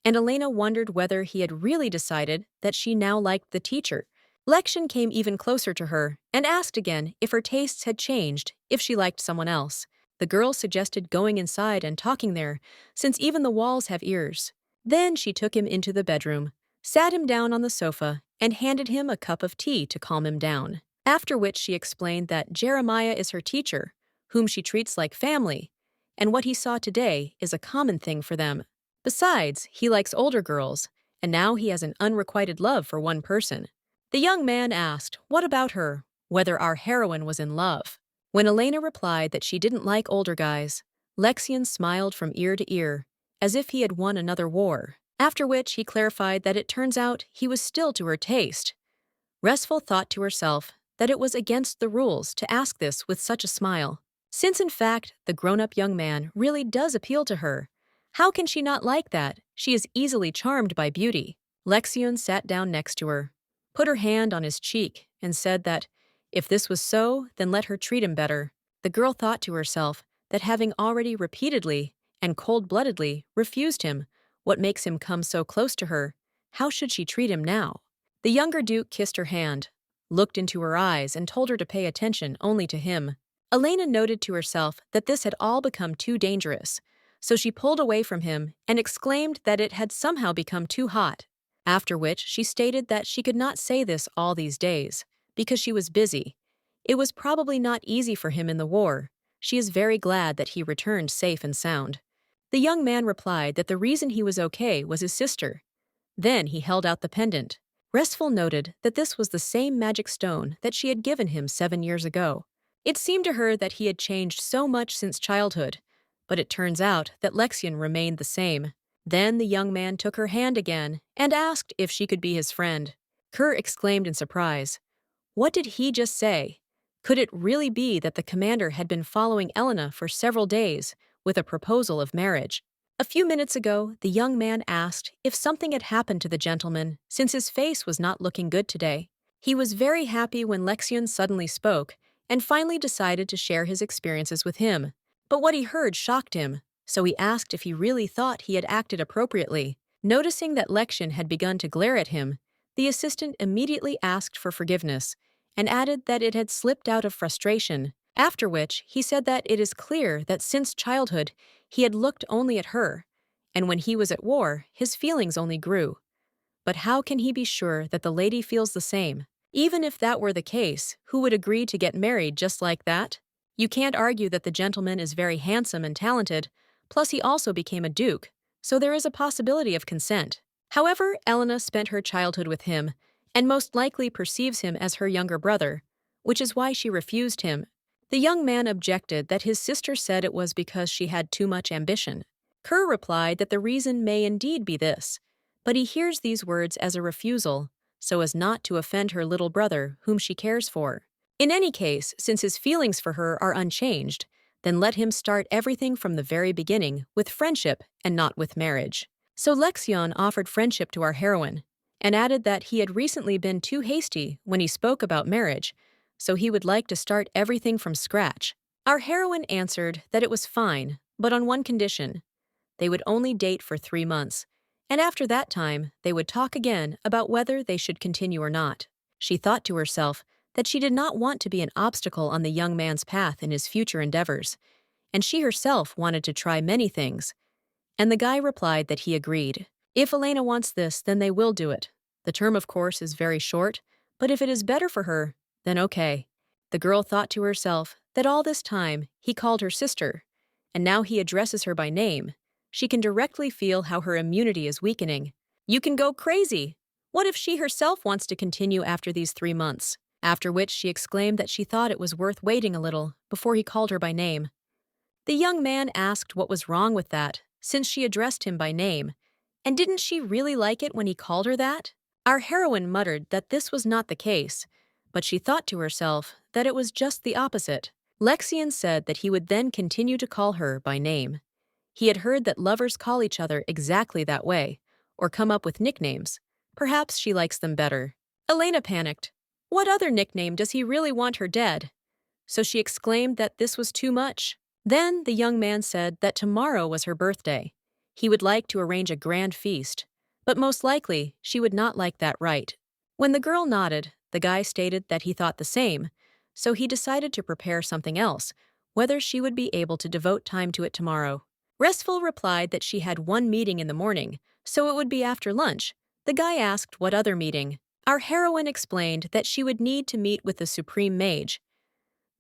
and Elena wondered whether he had really decided that she now liked the teacher. Lexian came even closer to her and asked again if her tastes had changed, if she liked someone else. The girl suggested going inside and talking there, since even the walls have ears. Then she took him into the bedroom, sat him down on the sofa, and handed him a cup of tea to calm him down. After which she explained that Jeremiah is her teacher, whom she treats like family, and what he saw today is a common thing for them. Besides, he likes older girls, and now he has an unrequited love for one person. The young man asked, what about her, whether our heroine was in love. When Elena replied that she didn't like older guys, Lexian smiled from ear to ear, as if he had won another war, after which he clarified that it turns out he was still to her taste. Restful thought to herself that it was against the rules to ask this with such a smile, since in fact the grown-up young man really does appeal to her. How can she not like that? She is easily charmed by beauty. Lexian sat down next to her, put her hand on his cheek, and said that if this was so, then let her treat him better. The girl thought to herself that having already repeatedly and cold-bloodedly refused him. What makes him come so close to her? How should she treat him now? The younger Duke kissed her hand, looked into her eyes, and told her to pay attention only to him. Elena noted to herself that this had all become too dangerous, so she pulled away from him and exclaimed that it had somehow become too hot. After which she stated that she could not say this all these days, because she was busy. It was probably not easy for him in the war. She is very glad that he returned safe and sound. The young man replied that the reason he was okay was his sister. Then he held out the pendant. Restful noted that this was the same magic stone that she had given him 7 years ago. It seemed to her that he had changed so much since childhood, but it turns out that Lexion remained the same. Then the young man took her hand again and asked if she could be his friend. Kerr exclaimed in surprise. What did he just say? Could it really be that the commander had been following Elena for several days with a proposal of marriage? A few minutes ago, the young man asked if something had happened to the gentleman, since his face was not looking good today. He was very happy when Lexion suddenly spoke and finally decided to share his experiences with him. But what he heard shocked him, so he asked if he really thought he had acted appropriately. Noticing that Lexion had begun to glare at him, the assistant immediately asked for forgiveness and added that it had slipped out of frustration, after which he said that it is clear that since childhood he had looked only at her, and when he was at war, his feelings only grew. But how can he be sure that the lady feels the same? Even if that were the case, who would agree to get married just like that? You can't argue that the gentleman is very handsome and talented, plus he also became a duke, so there is a possibility of consent. However, Elena spent her childhood with him, and most likely perceives him as her younger brother, which is why she refused him. The young man objected that his sister said it was because she had too much ambition. Kerr replied that the reason may indeed be this, but he hears these words as a refusal, so as not to offend her little brother, whom she cares for. In any case, since his feelings for her are unchanged, then let him start everything from the very beginning with friendship and not with marriage. So Lexion offered friendship to our heroine, and added that he had recently been too hasty when he spoke about marriage, so he would like to start everything from scratch. Our heroine answered that it was fine, but on one condition. They would only date for 3 months, and after that time, they would talk again about whether they should continue or not. She thought to herself that she did not want to be an obstacle on the young man's path in his future endeavors, and she herself wanted to try many things. And the guy replied that he agreed. If Elena wants this, then they will do it. The term, of course, is very short, but if it is better for her, then okay. The girl thought to herself that all this time he called her sister, and now he addresses her by name. She can directly feel how her immunity is weakening. You can go crazy! What if she herself wants to continue after these 3 months? After which she exclaimed that she thought it was worth waiting a little before he called her by name. The young man asked what was wrong with that, since she addressed him by name, and didn't she really like it when he called her that? Our heroine muttered that this was not the case, but she thought to herself that it was just the opposite. Lexion said that he would then continue to call her by name. He had heard that lovers call each other exactly that way, or come up with nicknames. Perhaps she likes them better. Elena panicked. What other nickname does he really want her dead? So she exclaimed that this was too much. Then the young man said that tomorrow was her birthday. He would like to arrange a grand feast, but most likely she would not like that right. When the girl nodded, the guy stated that he thought the same, so he decided to prepare something else, whether she would be able to devote time to it tomorrow. Restful replied that she had one meeting in the morning, so it would be after lunch. The guy asked what other meeting. Our heroine explained that she would need to meet with the Supreme Mage.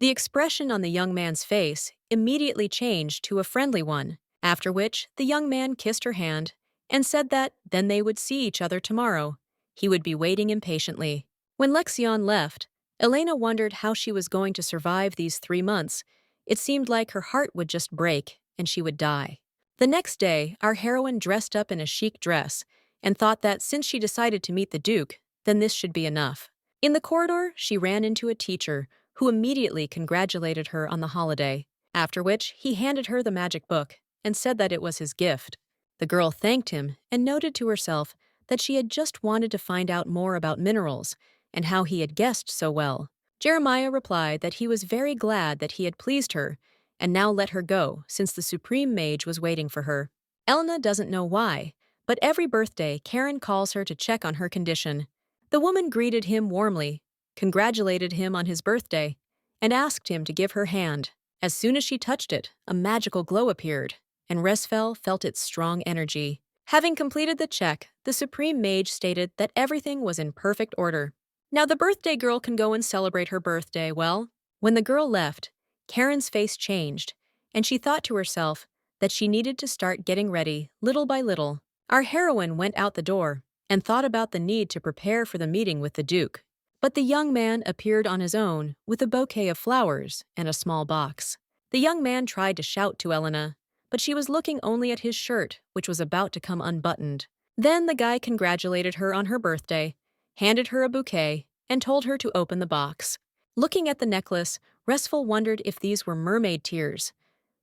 The expression on the young man's face immediately changed to a friendly one, after which the young man kissed her hand and said that then they would see each other tomorrow. He would be waiting impatiently. When Lexion left, Elena wondered how she was going to survive these 3 months. It seemed like her heart would just break and she would die. The next day, our heroine dressed up in a chic dress and thought that since she decided to meet the Duke, then this should be enough. In the corridor, she ran into a teacher who immediately congratulated her on the holiday, after which he handed her the magic book and said that it was his gift. The girl thanked him and noted to herself that she had just wanted to find out more about minerals and how he had guessed so well. Jeremiah replied that he was very glad that he had pleased her and now let her go since the Supreme Mage was waiting for her. Elena doesn't know why, but every birthday Karen calls her to check on her condition. The woman greeted him warmly, congratulated him on his birthday, and asked him to give her hand. As soon as she touched it, a magical glow appeared, and Resfel felt its strong energy. Having completed the check, the Supreme Mage stated that everything was in perfect order. Now the birthday girl can go and celebrate her birthday. Well, when the girl left, Karen's face changed, and she thought to herself that she needed to start getting ready little by little. Our heroine went out the door and thought about the need to prepare for the meeting with the Duke. But the young man appeared on his own with a bouquet of flowers and a small box. The young man tried to shout to Elena, but she was looking only at his shirt, which was about to come unbuttoned. Then the guy congratulated her on her birthday, handed her a bouquet, and told her to open the box. Looking at the necklace, Resful wondered if these were mermaid tears.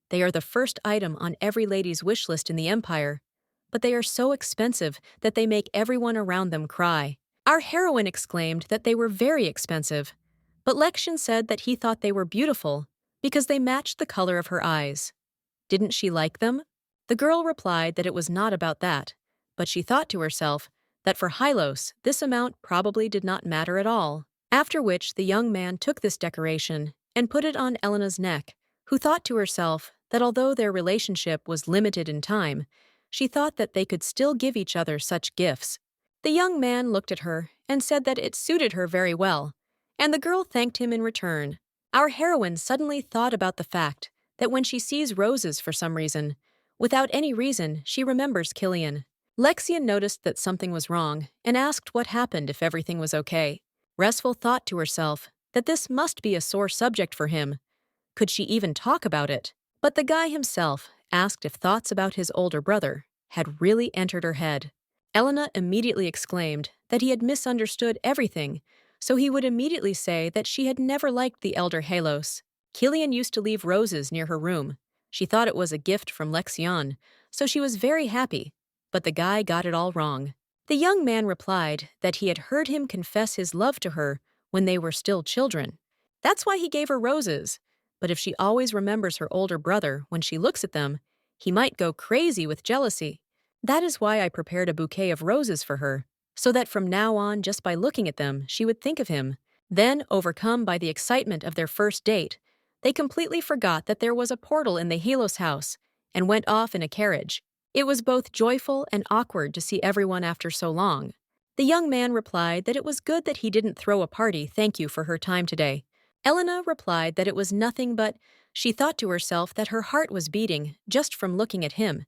They are the first item on every lady's wish list in the Empire, but they are so expensive that they make everyone around them cry. Our heroine exclaimed that they were very expensive, but Lexian said that he thought they were beautiful because they matched the color of her eyes. Didn't she like them? The girl replied that it was not about that, but she thought to herself that for Hylos, this amount probably did not matter at all. After which the young man took this decoration and put it on Elena's neck, who thought to herself that although their relationship was limited in time, she thought that they could still give each other such gifts. The young man looked at her and said that it suited her very well, and the girl thanked him in return. Our heroine suddenly thought about the fact that when she sees roses for some reason, without any reason, she remembers Killian. Lexian noticed that something was wrong and asked what happened if everything was okay. Resful thought to herself that this must be a sore subject for him. Could she even talk about it? But the guy himself asked if thoughts about his older brother had really entered her head. Elena immediately exclaimed that he had misunderstood everything, so he would immediately say that she had never liked the elder Halos. Killian used to leave roses near her room. She thought it was a gift from Lexion, so she was very happy, but the guy got it all wrong. The young man replied that he had heard him confess his love to her when they were still children. That's why he gave her roses. But if she always remembers her older brother when she looks at them, he might go crazy with jealousy. That is why I prepared a bouquet of roses for her, so that from now on, just by looking at them, she would think of him. Then, overcome by the excitement of their first date, they completely forgot that there was a portal in the Halos house and went off in a carriage. It was both joyful and awkward to see everyone after so long. The young man replied that it was good that he didn't throw a party thank you for her time today. Elena replied that it was nothing but she thought to herself that her heart was beating just from looking at him.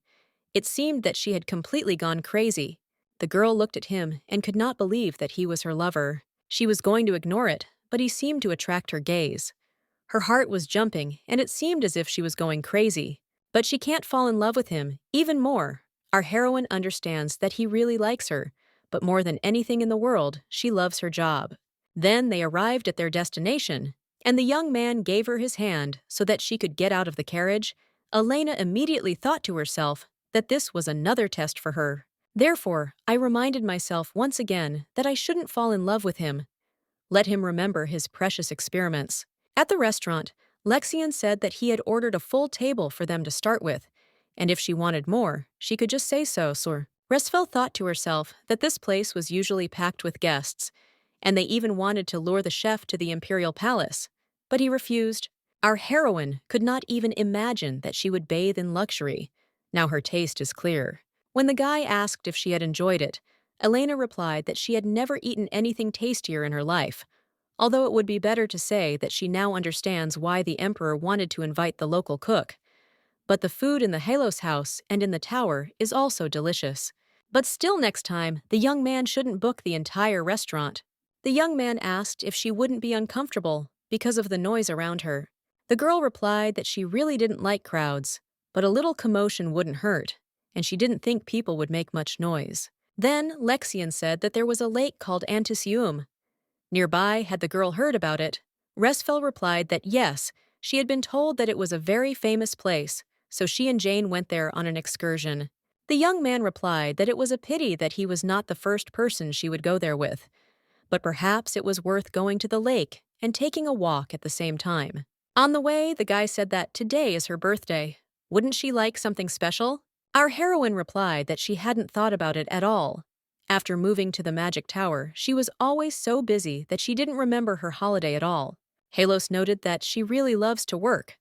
It seemed that she had completely gone crazy. The girl looked at him and could not believe that he was her lover. She was going to ignore it, but he seemed to attract her gaze. Her heart was jumping, and it seemed as if she was going crazy. But she can't fall in love with him, even more. Our heroine understands that he really likes her, but more than anything in the world, she loves her job. Then they arrived at their destination, and the young man gave her his hand so that she could get out of the carriage. Elena immediately thought to herself that this was another test for her. Therefore, I reminded myself once again that I shouldn't fall in love with him. Let him remember his precious experiments. At the restaurant, Lexian said that he had ordered a full table for them to start with, and if she wanted more, she could just say so, sir. Resfel thought to herself that this place was usually packed with guests, and they even wanted to lure the chef to the imperial palace, but he refused. Our heroine could not even imagine that she would bathe in luxury. Now her taste is clear. When the guy asked if she had enjoyed it, Elena replied that she had never eaten anything tastier in her life, although it would be better to say that she now understands why the emperor wanted to invite the local cook. But the food in the Halos house and in the tower is also delicious. But still next time, the young man shouldn't book the entire restaurant. The young man asked if she wouldn't be uncomfortable because of the noise around her. The girl replied that she really didn't like crowds, but a little commotion wouldn't hurt, and she didn't think people would make much noise. Then Lexian said that there was a lake called Anticium. Nearby, had the girl heard about it? Resfel replied that yes, she had been told that it was a very famous place, so she and Jane went there on an excursion. The young man replied that it was a pity that he was not the first person she would go there with, but perhaps it was worth going to the lake and taking a walk at the same time. On the way, the guy said that today is her birthday. Wouldn't she like something special? Our heroine replied that she hadn't thought about it at all. After moving to the magic tower, she was always so busy that she didn't remember her holiday at all. Halos noted that she really loves to work.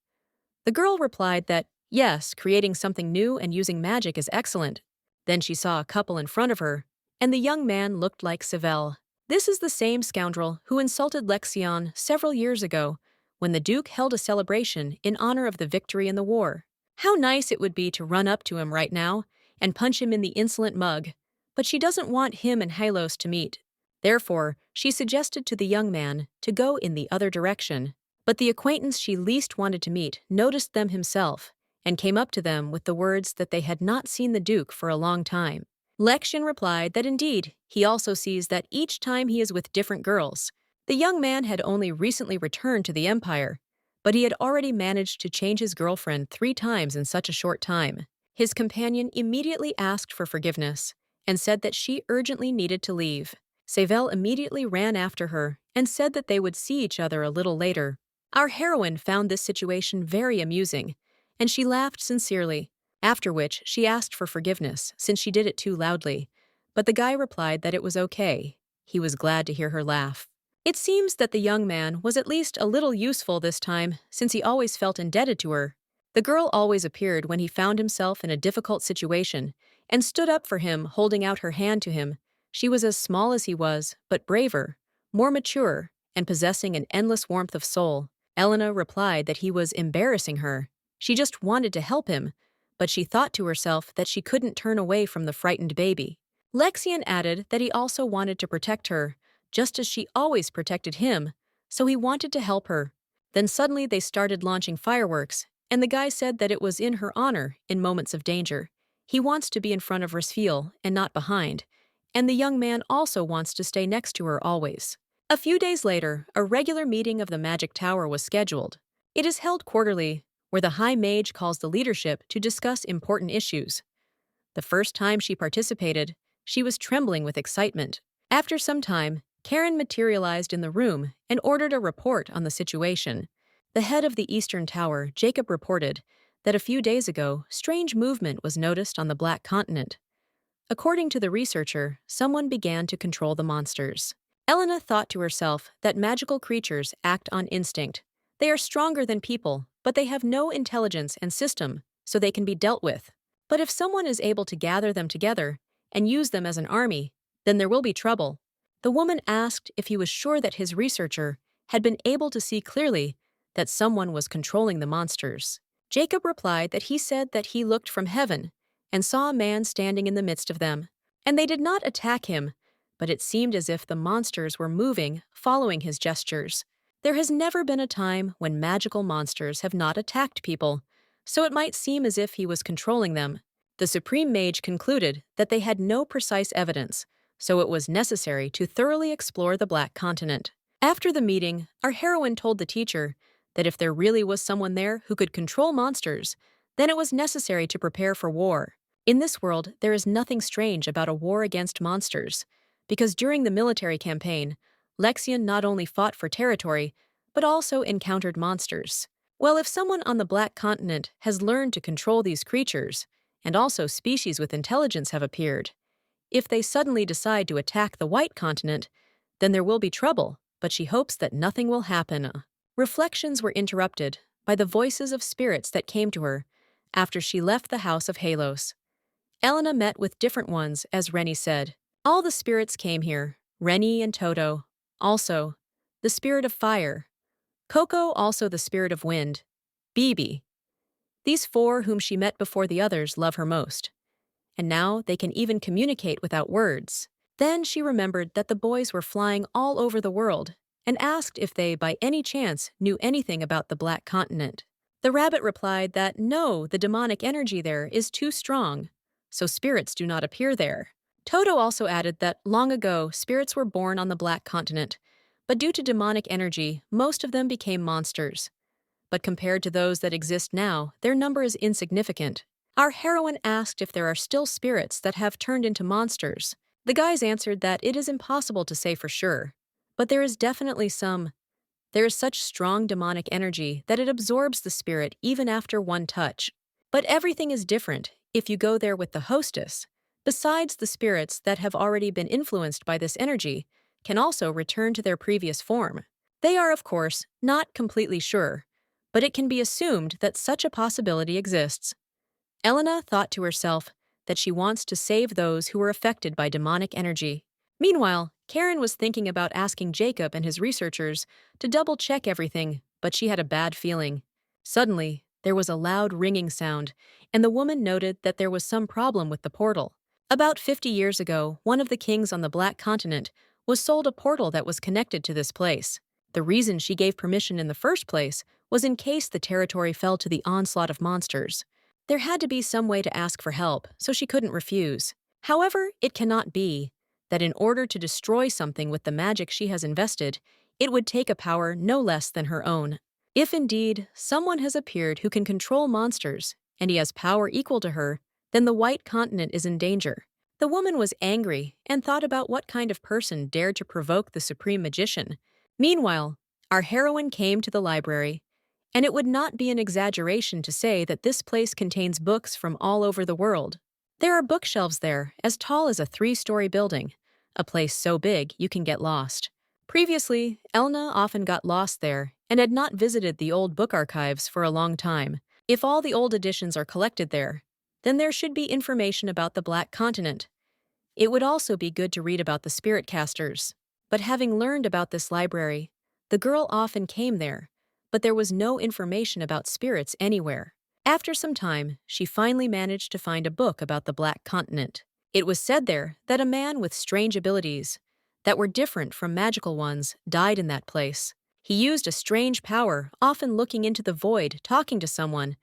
The girl replied that, yes, creating something new and using magic is excellent. Then she saw a couple in front of her, and the young man looked like Seville. This is the same scoundrel who insulted Lexion several years ago when the Duke held a celebration in honor of the victory in the war. How nice it would be to run up to him right now and punch him in the insolent mug, but she doesn't want him and Hylos to meet. Therefore, she suggested to the young man to go in the other direction. But the acquaintance she least wanted to meet noticed them himself and came up to them with the words that they had not seen the Duke for a long time. Lexion replied that indeed, he also sees that each time he is with different girls. The young man had only recently returned to the Empire, but he had already managed to change his girlfriend 3 times in such a short time. His companion immediately asked for forgiveness and said that she urgently needed to leave. Seville immediately ran after her and said that they would see each other a little later. Our heroine found this situation very amusing, and she laughed sincerely, after which she asked for forgiveness since she did it too loudly. But the guy replied that it was okay. He was glad to hear her laugh. It seems that the young man was at least a little useful this time, since he always felt indebted to her. The girl always appeared when he found himself in a difficult situation, and stood up for him, holding out her hand to him. She was as small as he was, but braver, more mature, and possessing an endless warmth of soul. Elena replied that he was embarrassing her. She just wanted to help him, but she thought to herself that she couldn't turn away from the frightened baby. Lexion added that he also wanted to protect her, just as she always protected him, so he wanted to help her. Then suddenly they started launching fireworks, and the guy said that it was in her honor in moments of danger. He wants to be in front of Rasfiel and not behind, and the young man also wants to stay next to her always. A few days later, a regular meeting of the Magic Tower was scheduled. It is held quarterly, where the High Mage calls the leadership to discuss important issues. The first time she participated, she was trembling with excitement. After some time, Karen materialized in the room and ordered a report on the situation. The head of the Eastern Tower, Jacob, reported that a few days ago, strange movement was noticed on the Black Continent. According to the researcher, someone began to control the monsters. Elena thought to herself that magical creatures act on instinct. They are stronger than people, but they have no intelligence and system, so they can be dealt with. But if someone is able to gather them together and use them as an army, then there will be trouble. The woman asked if he was sure that his researcher had been able to see clearly that someone was controlling the monsters. Jacob replied that he said that he looked from heaven and saw a man standing in the midst of them, and they did not attack him, but it seemed as if the monsters were moving, following his gestures. There has never been a time when magical monsters have not attacked people, so it might seem as if he was controlling them. The Supreme Mage concluded that they had no precise evidence, so it was necessary to thoroughly explore the Black Continent. After the meeting, our heroine told the teacher that if there really was someone there who could control monsters, then it was necessary to prepare for war. In this world, there is nothing strange about a war against monsters, because during the military campaign, Lexion not only fought for territory, but also encountered monsters. Well, if someone on the Black Continent has learned to control these creatures, and also species with intelligence have appeared, if they suddenly decide to attack the White Continent, then there will be trouble, but she hopes that nothing will happen. Reflections were interrupted by the voices of spirits that came to her after she left the house of Halos. Elena met with different ones, as Rennie said. All the spirits came here, Rennie and Toto. Also, the spirit of fire. Coco, also the spirit of wind. Bibi. These 4 whom she met before the others love her most. And now they can even communicate without words. Then she remembered that the boys were flying all over the world and asked if they, by any chance, knew anything about the Black Continent. The rabbit replied that no, the demonic energy there is too strong, so spirits do not appear there. Toto also added that long ago, spirits were born on the Black Continent, but due to demonic energy, most of them became monsters. But compared to those that exist now, their number is insignificant. Our heroine asked if there are still spirits that have turned into monsters. The guys answered that it is impossible to say for sure, but there is definitely some. There is such strong demonic energy that it absorbs the spirit even after one touch. But everything is different if you go there with the hostess. Besides, the spirits that have already been influenced by this energy can also return to their previous form. They are, of course, not completely sure, but it can be assumed that such a possibility exists. Elena thought to herself that she wants to save those who were affected by demonic energy. Meanwhile, Karen was thinking about asking Jacob and his researchers to double-check everything, but she had a bad feeling. Suddenly, there was a loud ringing sound, and the woman noted that there was some problem with the portal. About 50 years ago, one of the kings on the Black Continent was sold a portal that was connected to this place. The reason she gave permission in the first place was in case the territory fell to the onslaught of monsters. There had to be some way to ask for help, so she couldn't refuse. However, it cannot be that in order to destroy something with the magic she has invested, it would take a power no less than her own. If indeed someone has appeared who can control monsters, and he has power equal to her, then the White Continent is in danger. The woman was angry and thought about what kind of person dared to provoke the supreme magician. Meanwhile, our heroine came to the library, and it would not be an exaggeration to say that this place contains books from all over the world. There are bookshelves there as tall as a 3-story building, a place so big you can get lost. Previously, Elna often got lost there and had not visited the old book archives for a long time. If all the old editions are collected there, then there should be information about the Black Continent. It would also be good to read about the spirit casters. But having learned about this library, the girl often came there, but there was no information about spirits anywhere. After some time, she finally managed to find a book about the Black Continent. It was said there that a man with strange abilities, that were different from magical ones, died in that place. He used a strange power, often looking into the void, talking to someone,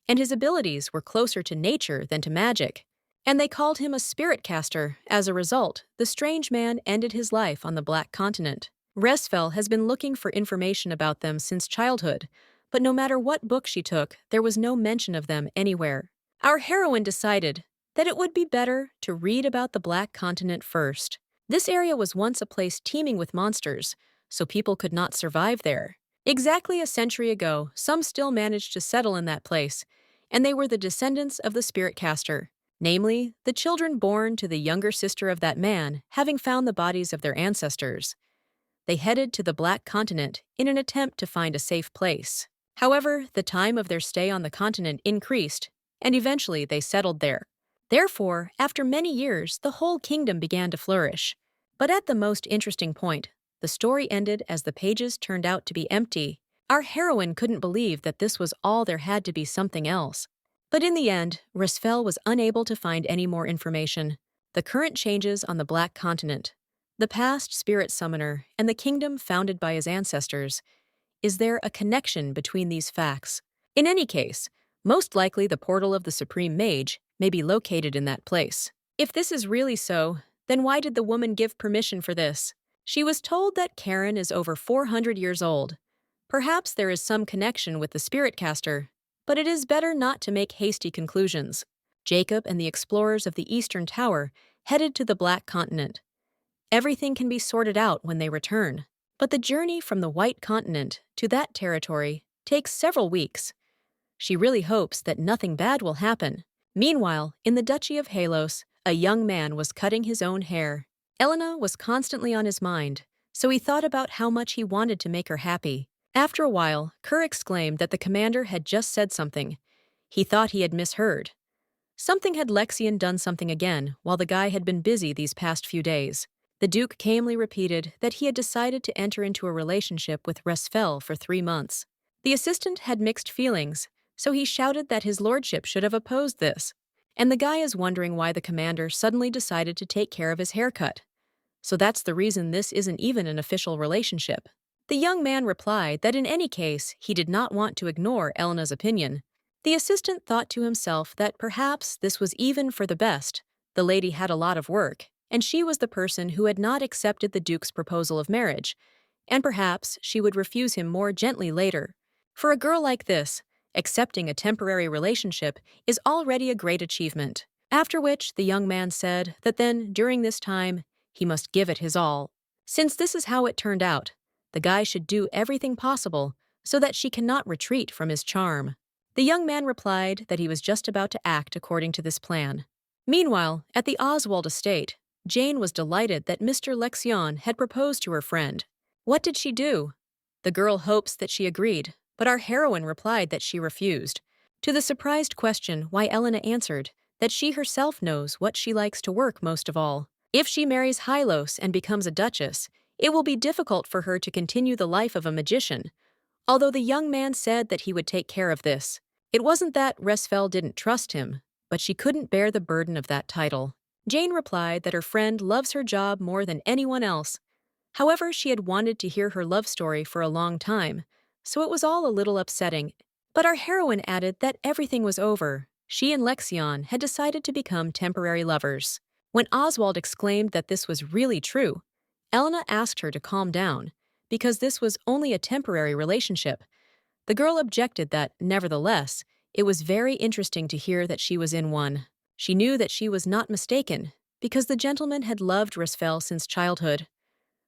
and his abilities were closer to nature than to magic. And they called him a spirit caster. As a result, the strange man ended his life on the Black Continent. Resfel has been looking for information about them since childhood, but no matter what book she took, there was no mention of them anywhere. Our heroine decided that it would be better to read about the Black Continent first. This area was once a place teeming with monsters, so people could not survive there. Exactly a century ago, some still managed to settle in that place, and they were the descendants of the spirit caster, namely, the children born to the younger sister of that man, having found the bodies of their ancestors. They headed to the Black Continent in an attempt to find a safe place. However, the time of their stay on the continent increased, and eventually they settled there. Therefore, after many years, the whole kingdom began to flourish. But at the most interesting point, the story ended as the pages turned out to be empty. Our heroine couldn't believe that this was all. There had to be something else. But in the end, Resfel was unable to find any more information. The current changes on the Black Continent, the past spirit summoner, and the kingdom founded by his ancestors. Is there a connection between these facts? In any case, most likely the portal of the Supreme Mage may be located in that place. If this is really so, then why did the woman give permission for this? She was told that Karen is over 400 years old. Perhaps there is some connection with the spirit caster, but it is better not to make hasty conclusions. Jacob and the explorers of the Eastern Tower headed to the Black Continent. Everything can be sorted out when they return, but the journey from the White Continent to that territory takes several weeks. She really hopes that nothing bad will happen. Meanwhile, in the Duchy of Halos, a young man was cutting his own hair. Elena was constantly on his mind, so he thought about how much he wanted to make her happy. After a while, Kerr exclaimed that the commander had just said something. He thought he had misheard. Something had Lexian done something again while the guy had been busy these past few days. The Duke calmly repeated that he had decided to enter into a relationship with Resfel for 3 months. The assistant had mixed feelings, so he shouted that his lordship should have opposed this. And the guy is wondering why the commander suddenly decided to take care of his haircut. So that's the reason this isn't even an official relationship. The young man replied that in any case, he did not want to ignore Elena's opinion. The assistant thought to himself that perhaps this was even for the best. The lady had a lot of work, and she was the person who had not accepted the Duke's proposal of marriage, and perhaps she would refuse him more gently later. For a girl like this, accepting a temporary relationship is already a great achievement. After which, the young man said that then, during this time, he must give it his all. Since this is how it turned out, The guy should do everything possible so that she cannot retreat from his charm. The young man replied that he was just about to act according to this plan. Meanwhile, at the Oswald estate, Jane was delighted that Mr. Lexion had proposed to her friend. What did she do? The girl hopes that she agreed, but our heroine replied that she refused. To the surprised question why Elena answered that she herself knows what she likes to work most of all. If she marries Hylos and becomes a duchess, it will be difficult for her to continue the life of a magician, although the young man said that he would take care of this. It wasn't that Resfel didn't trust him, but she couldn't bear the burden of that title. Jane replied that her friend loves her job more than anyone else. However, she had wanted to hear her love story for a long time, so it was all a little upsetting. But our heroine added that everything was over. She and Lexion had decided to become temporary lovers. When Oswald exclaimed that this was really true, Elena asked her to calm down, because this was only a temporary relationship. The girl objected that, nevertheless, it was very interesting to hear that she was in one. She knew that she was not mistaken, because the gentleman had loved Resfel since childhood.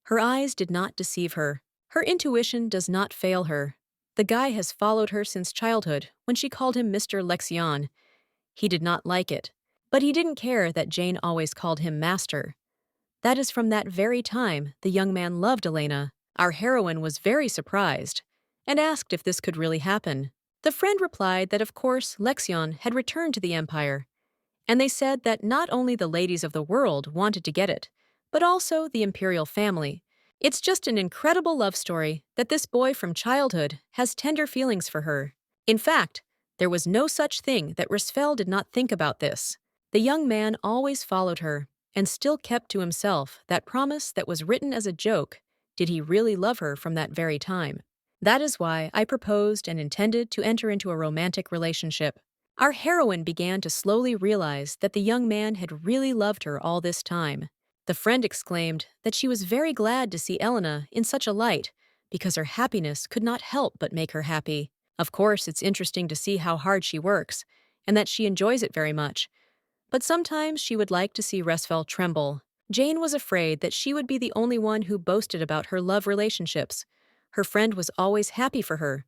Her eyes did not deceive her. Her intuition does not fail her. The guy has followed her since childhood when she called him Mr. Lexion. He did not like it, but he didn't care that Jane always called him Master. That is from that very time the young man loved Elena. Our heroine was very surprised and asked if this could really happen. The friend replied that of course Lexion had returned to the Empire, and they said that not only the ladies of the world wanted to get it, but also the imperial family. It's just an incredible love story that this boy from childhood has tender feelings for her. In fact, there was no such thing that Resfel did not think about this. The young man always followed her and still kept to himself that promise that was written as a joke. Did he really love her from that very time? That is why I proposed and intended to enter into a romantic relationship. Our heroine began to slowly realize that the young man had really loved her all this time. The friend exclaimed that she was very glad to see Elena in such a light, because her happiness could not help but make her happy. Of course, it's interesting to see how hard she works, and that she enjoys it very much. But sometimes she would like to see Resfel tremble. Jane was afraid that she would be the only one who boasted about her love relationships. Her friend was always happy for her.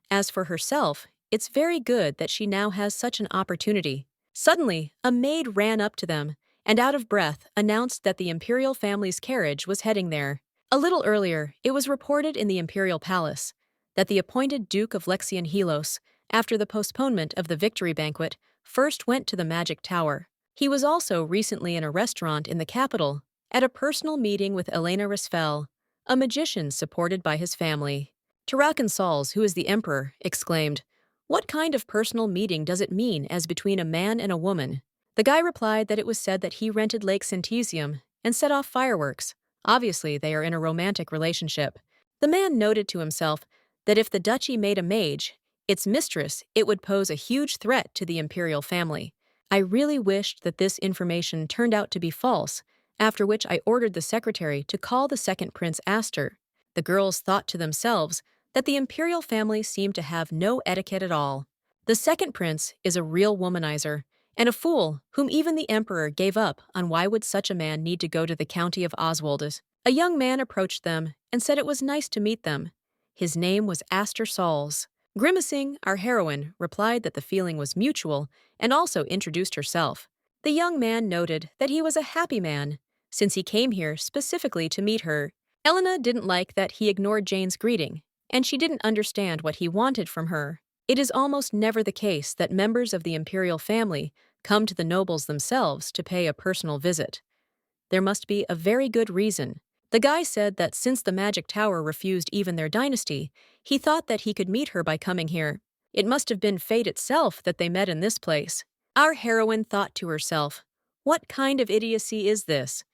As for herself, it's very good that she now has such an opportunity. Suddenly, a maid ran up to them and, out of breath, announced that the imperial family's carriage was heading there. A little earlier, it was reported in the imperial palace that the appointed Duke of Lexion Helos, after the postponement of the victory banquet, first went to the magic tower. He was also recently in a restaurant in the capital, at a personal meeting with Elena Resfel, a magician supported by his family. Tarakan Sals, who is the emperor, exclaimed, "What kind of personal meeting does it mean as between a man and a woman?" The guy replied that it was said that he rented Lake Centesium and set off fireworks. Obviously, they are in a romantic relationship. The man noted to himself that if the duchy made a mage, its mistress, it would pose a huge threat to the imperial family. I really wished that this information turned out to be false, after which I ordered the secretary to call the second Prince Aster. The girls thought to themselves that the imperial family seemed to have no etiquette at all. The second prince is a real womanizer, and a fool whom even the emperor gave up on. Why would such a man need to go to the county of Oswaldus? A young man approached them and said it was nice to meet them. His name was Aster Sals. Grimacing, our heroine replied that the feeling was mutual and also introduced herself. The young man noted that he was a happy man, since he came here specifically to meet her. Elena didn't like that he ignored Jane's greeting, and she didn't understand what he wanted from her. It is almost never the case that members of the imperial family come to the nobles themselves to pay a personal visit. There must be a very good reason. The guy said that since the magic tower refused even their dynasty, he thought that he could meet her by coming here. It must have been fate itself that they met in this place. Our heroine thought to herself, "What kind of idiocy is this?"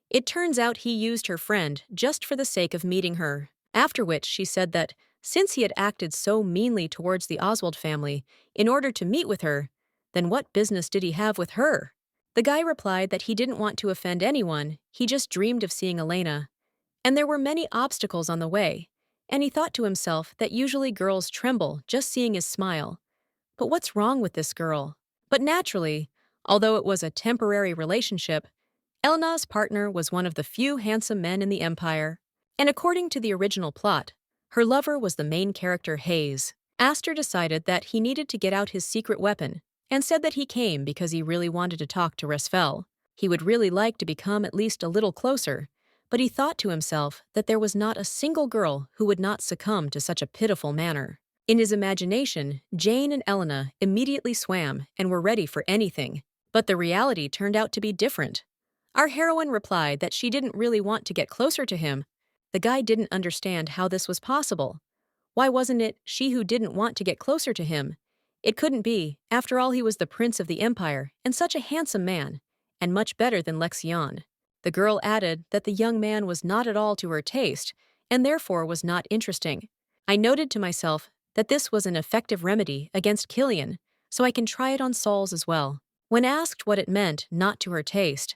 It turns out he used her friend just for the sake of meeting her. After which she said that, since he had acted so meanly towards the Oswald family in order to meet with her, then what business did he have with her? The guy replied that he didn't want to offend anyone, he just dreamed of seeing Elena. And there were many obstacles on the way, and he thought to himself that usually girls tremble just seeing his smile. But what's wrong with this girl? But naturally, although it was a temporary relationship, Elena's partner was one of the few handsome men in the empire. And according to the original plot, her lover was the main character Hayes. Aster decided that he needed to get out his secret weapon and said that he came because he really wanted to talk to Resfel. He would really like to become at least a little closer, but he thought to himself that there was not a single girl who would not succumb to such a pitiful manner. In his imagination, Jane and Elena immediately swam and were ready for anything. But the reality turned out to be different. Our heroine replied that she didn't really want to get closer to him. The guy didn't understand how this was possible. Why wasn't it she who didn't want to get closer to him? It couldn't be. After all, he was the prince of the empire and such a handsome man, and much better than Lexion. The girl added that the young man was not at all to her taste and therefore was not interesting. I noted to myself that this was an effective remedy against Killian, so I can try it on Sauls as well. When asked what it meant not to her taste,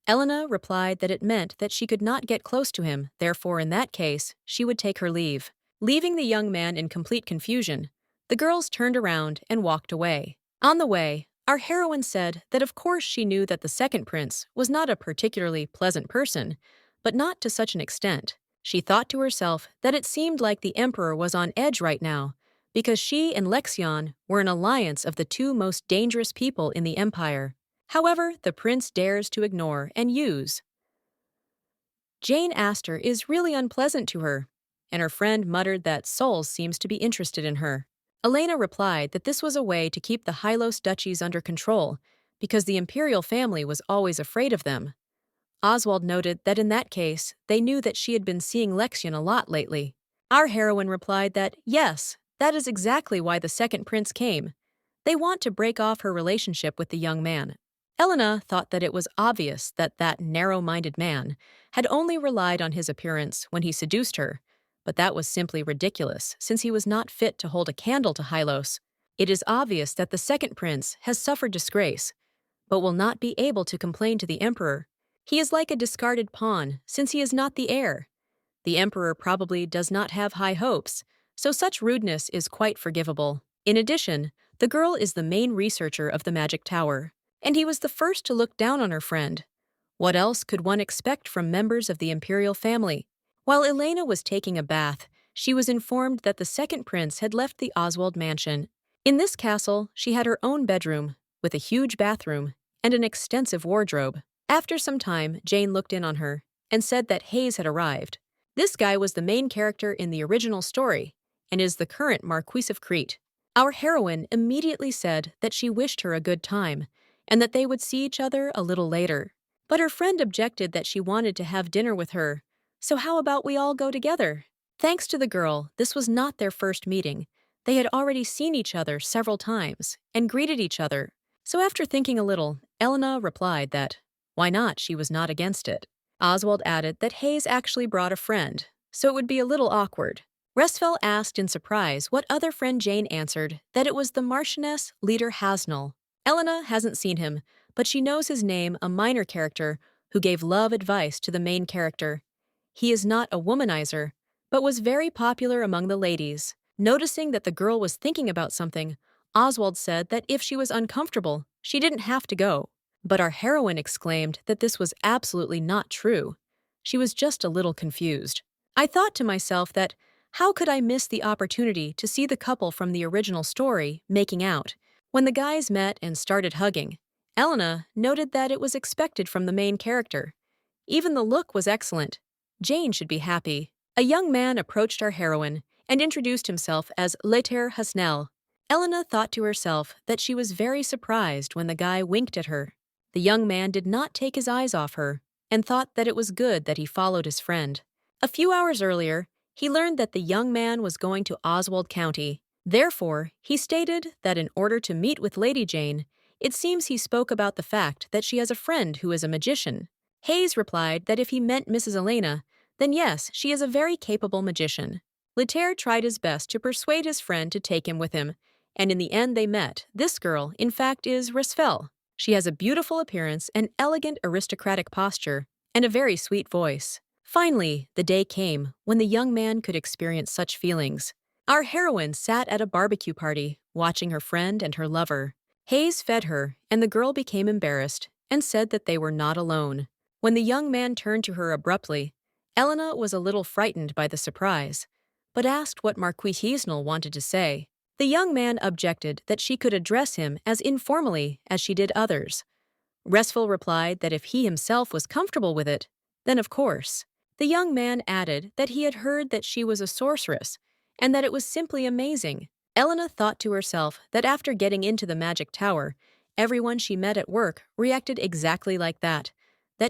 Elena replied that it meant that she could not get close to him, therefore in that case, she would take her leave. Leaving the young man in complete confusion, the girls turned around and walked away. On the way, our heroine said that of course she knew that the second prince was not a particularly pleasant person, but not to such an extent. She thought to herself that it seemed like the emperor was on edge right now, because she and Lexion were an alliance of the two most dangerous people in the empire. However, the prince dares to ignore and use. Jane Aster is really unpleasant to her, and her friend muttered that Sauls seems to be interested in her. Elena replied that this was a way to keep the Hylos duchies under control, because the imperial family was always afraid of them. Oswald noted that in that case, they knew that she had been seeing Lexion a lot lately. Our heroine replied that, yes, that is exactly why the second prince came. They want to break off her relationship with the young man. Elena thought that it was obvious that that narrow-minded man had only relied on his appearance when he seduced her, but that was simply ridiculous since he was not fit to hold a candle to Hylos. It is obvious that the second prince has suffered disgrace, but will not be able to complain to the emperor. He is like a discarded pawn since he is not the heir. The emperor probably does not have high hopes, so such rudeness is quite forgivable. In addition, the girl is the main researcher of the magic tower, and he was the first to look down on her friend. What else could one expect from members of the imperial family? While Elena was taking a bath, she was informed that the second prince had left the Oswald mansion. In this castle, she had her own bedroom, with a huge bathroom and an extensive wardrobe. After some time, Jane looked in on her and said that Hayes had arrived. This guy was the main character in the original story and is the current Marquis of Crete. Our heroine immediately said that she wished her a good time and that they would see each other a little later. But her friend objected that she wanted to have dinner with her, so how about we all go together? Thanks to the girl, this was not their first meeting. They had already seen each other several times and greeted each other. So after thinking a little, Elena replied that, why not, she was not against it. Oswald added that Hayes actually brought a friend, so it would be a little awkward. Resfel asked in surprise what other friend. Jane answered that it was the Marchioness Leader Hasnell. Elena hasn't seen him, but she knows his name, a minor character who gave love advice to the main character. He is not a womanizer, but was very popular among the ladies. Noticing that the girl was thinking about something, Oswald said that if she was uncomfortable, she didn't have to go. But our heroine exclaimed that this was absolutely not true. She was just a little confused. I thought to myself that, how could I miss the opportunity to see the couple from the original story making out? When the guys met and started hugging, Elena noted that it was expected from the main character. Even the look was excellent. Jane should be happy. A young man approached our heroine and introduced himself as Leiter Hasnell. Elena thought to herself that she was very surprised when the guy winked at her. The young man did not take his eyes off her and thought that it was good that he followed his friend. A few hours earlier, he learned that the young man was going to Oswald County. Therefore, he stated that in order to meet with Lady Jane, it seems he spoke about the fact that she has a friend who is a magician. Hayes replied that if he meant Mrs. Elena, then yes, she is a very capable magician. Leter tried his best to persuade his friend to take him with him, and in the end they met. This girl, in fact, is Resfel. She has a beautiful appearance, an elegant aristocratic posture, and a very sweet voice. Finally, the day came when the young man could experience such feelings. Our heroine sat at a barbecue party, watching her friend and her lover. Hayes fed her, and the girl became embarrassed and said that they were not alone. When the young man turned to her abruptly, Elena was a little frightened by the surprise, but asked what Marquis Hisnell wanted to say. The young man objected that she could address him as informally as she did others. Restful replied that if he himself was comfortable with it, then of course. The young man added that he had heard that she was a sorceress and that it was simply amazing. Elena thought to herself that after getting into the magic tower, everyone she met at work reacted exactly like that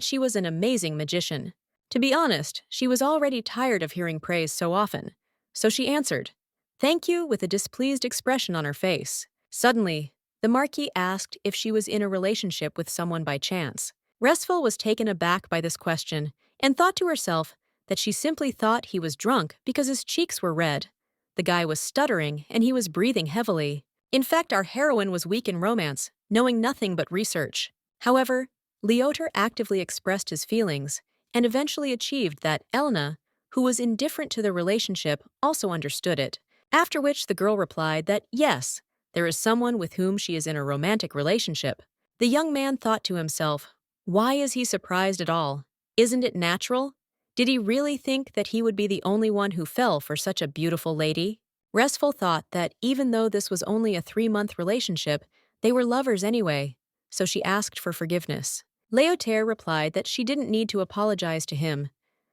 she was an amazing magician. To be honest, she was already tired of hearing praise so often, so she answered, "Thank you," with a displeased expression on her face. Suddenly, the Marquis asked if she was in a relationship with someone by chance. Restful was taken aback by this question and thought to herself that she simply thought he was drunk because his cheeks were red. The guy was stuttering and he was breathing heavily. In fact, our heroine was weak in romance, knowing nothing but research. However, Leoter actively expressed his feelings and eventually achieved that Elena, who was indifferent to the relationship, also understood it. After which the girl replied that yes, there is someone with whom she is in a romantic relationship. The young man thought to himself, why is he surprised at all? Isn't it natural? Did he really think that he would be the only one who fell for such a beautiful lady? Restful thought that even though this was only a 3-month relationship, they were lovers anyway, so she asked for forgiveness. Leotaire replied that she didn't need to apologize to him.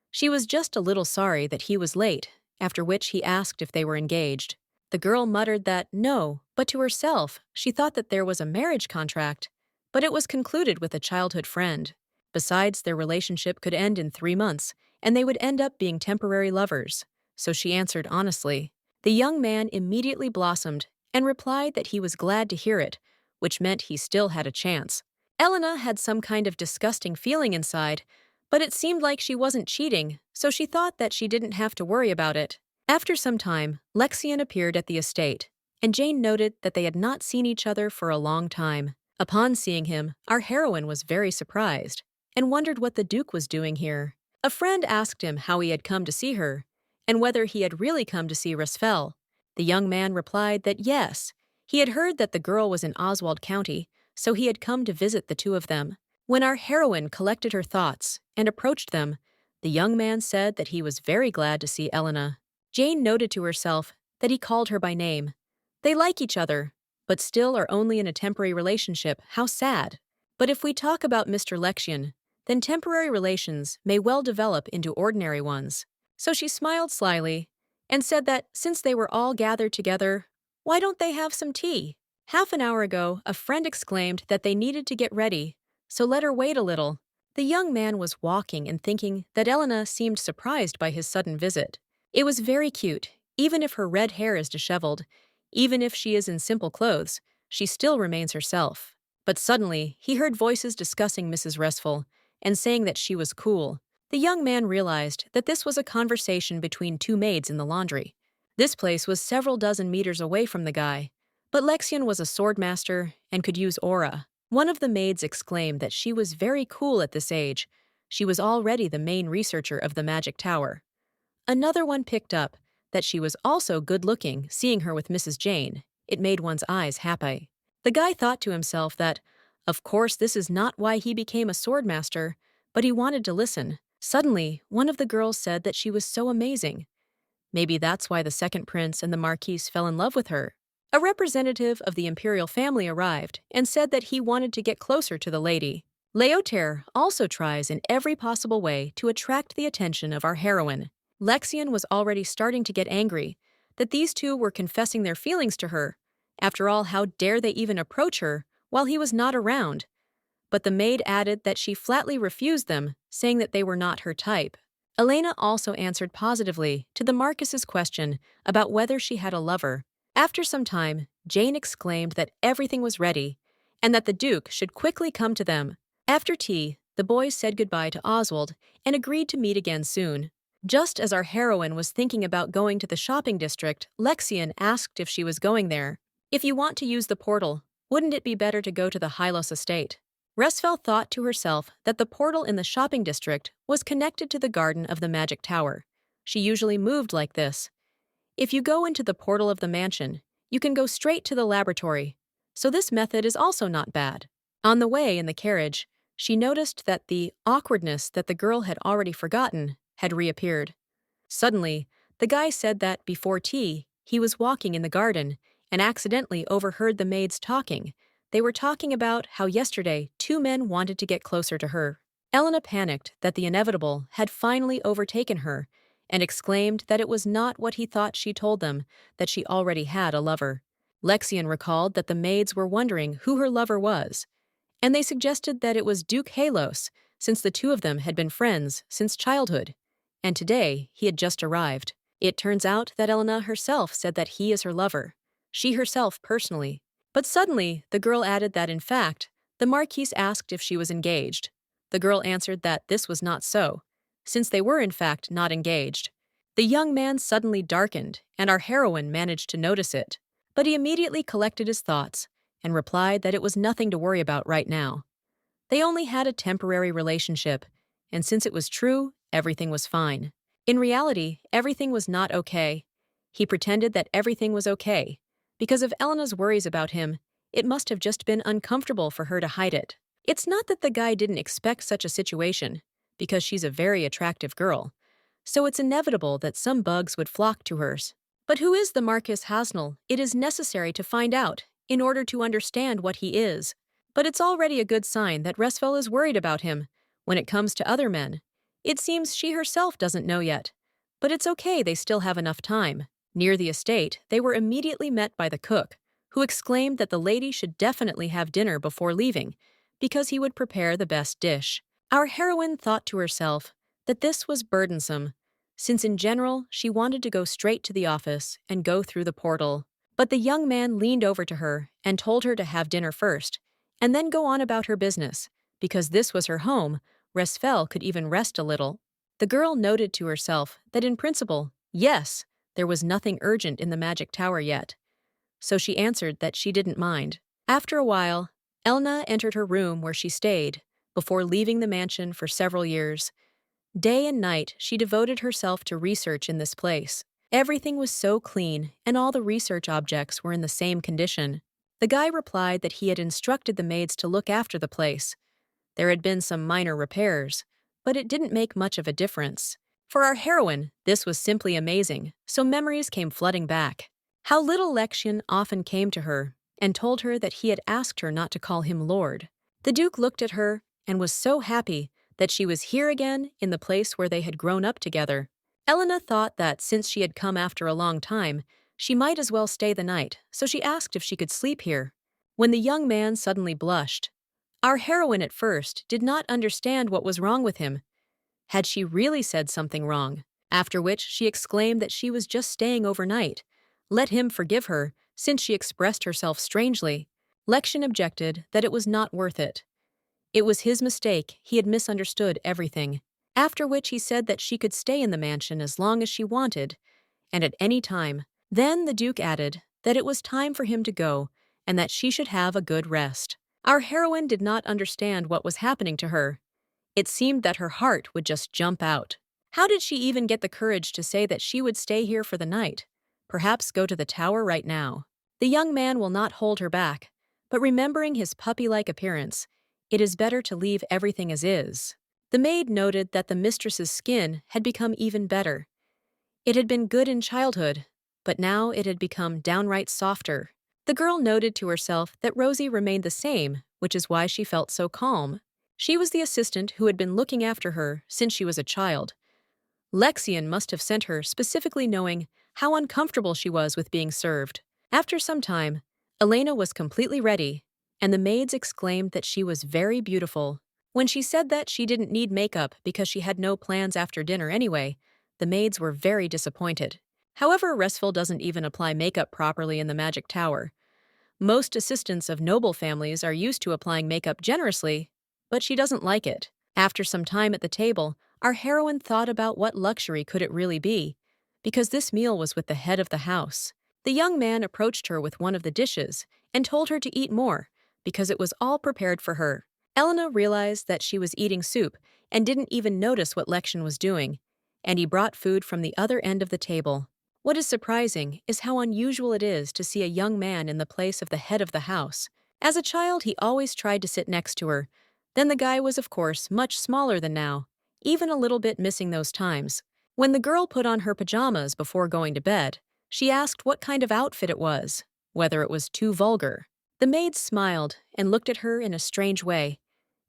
She was just a little sorry that he was late, after which he asked if they were engaged. The girl muttered that no, but to herself, she thought that there was a marriage contract, but it was concluded with a childhood friend. Besides, their relationship could end in 3 months, and they would end up being temporary lovers, so she answered honestly. The young man immediately blossomed and replied that he was glad to hear it, which meant he still had a chance. Elena had some kind of disgusting feeling inside, but it seemed like she wasn't cheating, so she thought that she didn't have to worry about it. After some time, Lexian appeared at the estate, and Jane noted that they had not seen each other for a long time. Upon seeing him, our heroine was very surprised and wondered what the Duke was doing here. A friend asked him how he had come to see her, and whether he had really come to see Resfel. The young man replied that yes, he had heard that the girl was in Oswald County, so he had come to visit the two of them. When our heroine collected her thoughts and approached them, the young man said that he was very glad to see Elena. Jane noted to herself that he called her by name. They like each other, but still are only in a temporary relationship. How sad. But if we talk about Mr. Lexian, then temporary relations may well develop into ordinary ones. So she smiled slyly and said that since they were all gathered together, why don't they have some tea? Half an hour ago, a friend exclaimed that they needed to get ready, so let her wait a little. The young man was walking and thinking that Elena seemed surprised by his sudden visit. It was very cute, even if her red hair is disheveled, even if she is in simple clothes, she still remains herself. But suddenly, he heard voices discussing Mrs. Restful and saying that she was cool. The young man realized that this was a conversation between two maids in the laundry. This place was several dozen meters away from the guy, but Lexian was a swordmaster and could use aura. One of the maids exclaimed that she was very cool at this age. She was already the main researcher of the magic tower. Another one picked up that she was also good-looking. Seeing her with Mrs. Jane, it made one's eyes happy. The guy thought to himself that, of course, this is not why he became a swordmaster, but he wanted to listen. Suddenly, one of the girls said that she was so amazing. Maybe that's why the second prince and the marquise fell in love with her. A representative of the imperial family arrived and said that he wanted to get closer to the lady. Leotaire also tries in every possible way to attract the attention of our heroine. Lexian was already starting to get angry that these two were confessing their feelings to her. After all, how dare they even approach her while he was not around? But the maid added that she flatly refused them, saying that they were not her type. Elena also answered positively to the Marquis's question about whether she had a lover. After some time, Jane exclaimed that everything was ready and that the Duke should quickly come to them. After tea, the boys said goodbye to Oswald and agreed to meet again soon. Just as our heroine was thinking about going to the shopping district, Lexian asked if she was going there. If you want to use the portal, wouldn't it be better to go to the Hylos estate? Resfel thought to herself that the portal in the shopping district was connected to the garden of the magic tower. She usually moved like this. If you go into the portal of the mansion, you can go straight to the laboratory, so this method is also not bad. On the way in the carriage, she noticed that the awkwardness that the girl had already forgotten had reappeared. Suddenly, the guy said that before tea, he was walking in the garden and accidentally overheard the maids talking. They were talking about how yesterday 2 men wanted to get closer to her. Elena panicked that the inevitable had finally overtaken her and exclaimed that it was not what he thought. She told them that she already had a lover. Lexian recalled that the maids were wondering who her lover was, and they suggested that it was Duke Halos, since the two of them had been friends since childhood, and today he had just arrived. It turns out that Elena herself said that he is her lover, she herself personally. But suddenly, the girl added that in fact, the Marquise asked if she was engaged. The girl answered that this was not so, since they were in fact not engaged. The young man suddenly darkened, and our heroine managed to notice it. But he immediately collected his thoughts and replied that it was nothing to worry about right now. They only had a temporary relationship, and since it was true, everything was fine. In reality, everything was not okay. He pretended that everything was okay. Because of Elena's worries about him, it must have just been uncomfortable for her to hide it. It's not that the guy didn't expect such a situation, because she's a very attractive girl, so it's inevitable that some bugs would flock to hers. But who is the Marquis Hasnell? It is necessary to find out, in order to understand what he is. But it's already a good sign that Resfel is worried about him. When it comes to other men, it seems she herself doesn't know yet. But it's okay, they still have enough time. Near the estate, they were immediately met by the cook, who exclaimed that the lady should definitely have dinner before leaving, because he would prepare the best dish. Our heroine thought to herself that this was burdensome, since in general she wanted to go straight to the office and go through the portal. But the young man leaned over to her and told her to have dinner first, and then go on about her business. Because this was her home, Resfel could even rest a little. The girl noted to herself that in principle, yes, there was nothing urgent in the magic tower yet. So she answered that she didn't mind. After a while, Elna entered her room where she stayed, before leaving the mansion for several years. Day and night, she devoted herself to research in this place. Everything was so clean, and all the research objects were in the same condition. The guy replied that he had instructed the maids to look after the place. There had been some minor repairs, but it didn't make much of a difference. For our heroine, this was simply amazing, so memories came flooding back. How little Lexian often came to her and told her that he had asked her not to call him Lord. The Duke looked at her and was so happy that she was here again in the place where they had grown up together. Elena thought that since she had come after a long time, she might as well stay the night, so she asked if she could sleep here. When the young man suddenly blushed, our heroine at first did not understand what was wrong with him. Had she really said something wrong? After which she exclaimed that she was just staying overnight. Let him forgive her, since she expressed herself strangely. Lexian objected that it was not worth it. It was his mistake, he had misunderstood everything. After which he said that she could stay in the mansion as long as she wanted, and at any time. Then the Duke added that it was time for him to go, and that she should have a good rest. Our heroine did not understand what was happening to her. It seemed that her heart would just jump out. How did she even get the courage to say that she would stay here for the night? Perhaps go to the tower right now. The young man will not hold her back, but remembering his puppy-like appearance, it is better to leave everything as is. The maid noted that the mistress's skin had become even better. It had been good in childhood, but now it had become downright softer. The girl noted to herself that Rosie remained the same, which is why she felt so calm. She was the assistant who had been looking after her since she was a child. Lexian must have sent her specifically knowing how uncomfortable she was with being served. After some time, Elena was completely ready, and the maids exclaimed that she was very beautiful. When she said that she didn't need makeup because she had no plans after dinner anyway, the maids were very disappointed. However, Resfel doesn't even apply makeup properly in the Magic Tower. Most assistants of noble families are used to applying makeup generously, but she doesn't like it. After some time at the table, our heroine thought about what luxury could it really be, because this meal was with the head of the house. The young man approached her with one of the dishes and told her to eat more, because it was all prepared for her. Elena realized that she was eating soup and didn't even notice what Lexian was doing, and he brought food from the other end of the table. What is surprising is how unusual it is to see a young man in the place of the head of the house. As a child, he always tried to sit next to her. Then the guy was, of course, much smaller than now. even a little bit missing those times. When the girl put on her pajamas before going to bed, she asked what kind of outfit it was, whether it was too vulgar. The maid smiled and looked at her in a strange way,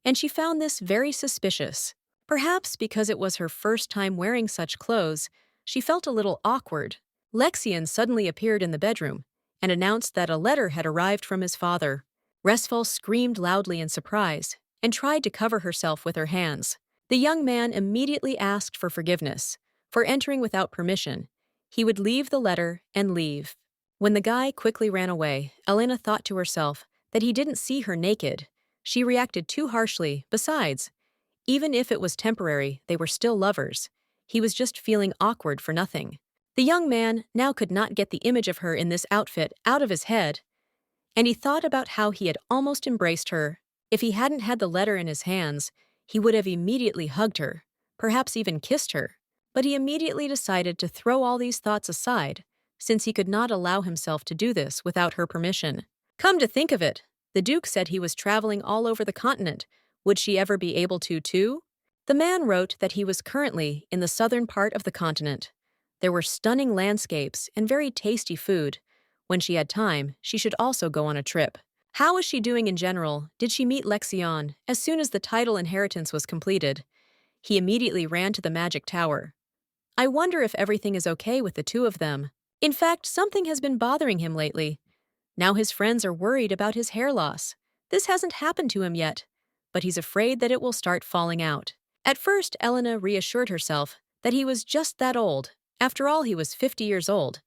and she found this very suspicious. Perhaps because it was her first time wearing such clothes, she felt a little awkward. Lexian suddenly appeared in the bedroom and announced that a letter had arrived from his father. Resfal screamed loudly in surprise and tried to cover herself with her hands. The young man immediately asked for forgiveness for entering without permission. He would leave the letter and leave. When the guy quickly ran away, Elena thought to herself that he didn't see her naked. She reacted too harshly. Besides, even if it was temporary, they were still lovers. He was just feeling awkward for nothing. The young man now could not get the image of her in this outfit out of his head, and he thought about how he had almost embraced her. If he hadn't had the letter in his hands, he would have immediately hugged her, perhaps even kissed her. But he immediately decided to throw all these thoughts aside, since he could not allow himself to do this without her permission. Come to think of it, the Duke said he was traveling all over the continent. Would she ever be able to, too? The man wrote that he was currently in the southern part of the continent. There were stunning landscapes and very tasty food. When she had time, she should also go on a trip. How was she doing in general? Did she meet Lexion as soon as the title inheritance was completed? He immediately ran to the magic tower. I wonder if everything is okay with the two of them. In fact, something has been bothering him lately. Now his friends are worried about his hair loss. This hasn't happened to him yet, but he's afraid that it will start falling out. At first, Elena reassured herself that he was just that old. After all, he was 50 years old.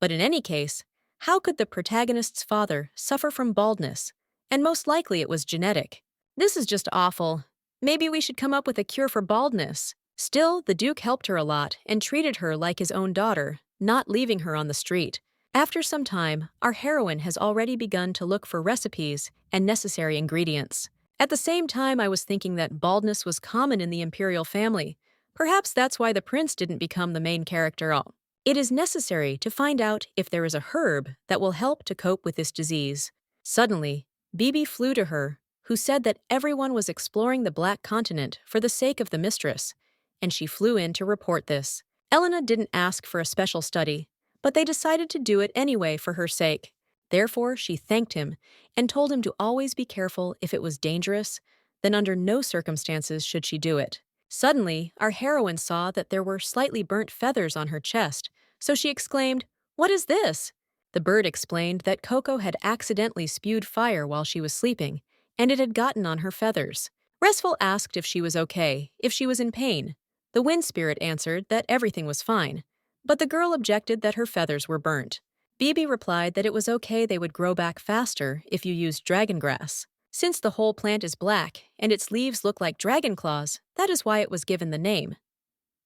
But in any case, how could the protagonist's father suffer from baldness? And most likely it was genetic. This is just awful. Maybe we should come up with a cure for baldness. Still, the Duke helped her a lot and treated her like his own daughter, not leaving her on the street. After some time, our heroine has already begun to look for recipes and necessary ingredients. At the same time, I was thinking that baldness was common in the imperial family. Perhaps that's why the prince didn't become the main character. It is necessary to find out if there is a herb that will help to cope with this disease. Suddenly, Bibi flew to her, who said that everyone was exploring the Black Continent for the sake of the mistress, and she flew in to report this. Elena didn't ask for a special study, but they decided to do it anyway for her sake. Therefore, she thanked him and told him to always be careful if it was dangerous, then under no circumstances should she do it. Suddenly, our heroine saw that there were slightly burnt feathers on her chest, so she exclaimed, "What is this?" The bird explained that Coco had accidentally spewed fire while she was sleeping, and it had gotten on her feathers. Resfal asked if she was okay, if she was in pain. The wind spirit answered that everything was fine, but the girl objected that her feathers were burnt. Bibi replied that it was okay, they would grow back faster if you used dragon grass. Since the whole plant is black and its leaves look like dragon claws, that is why it was given the name.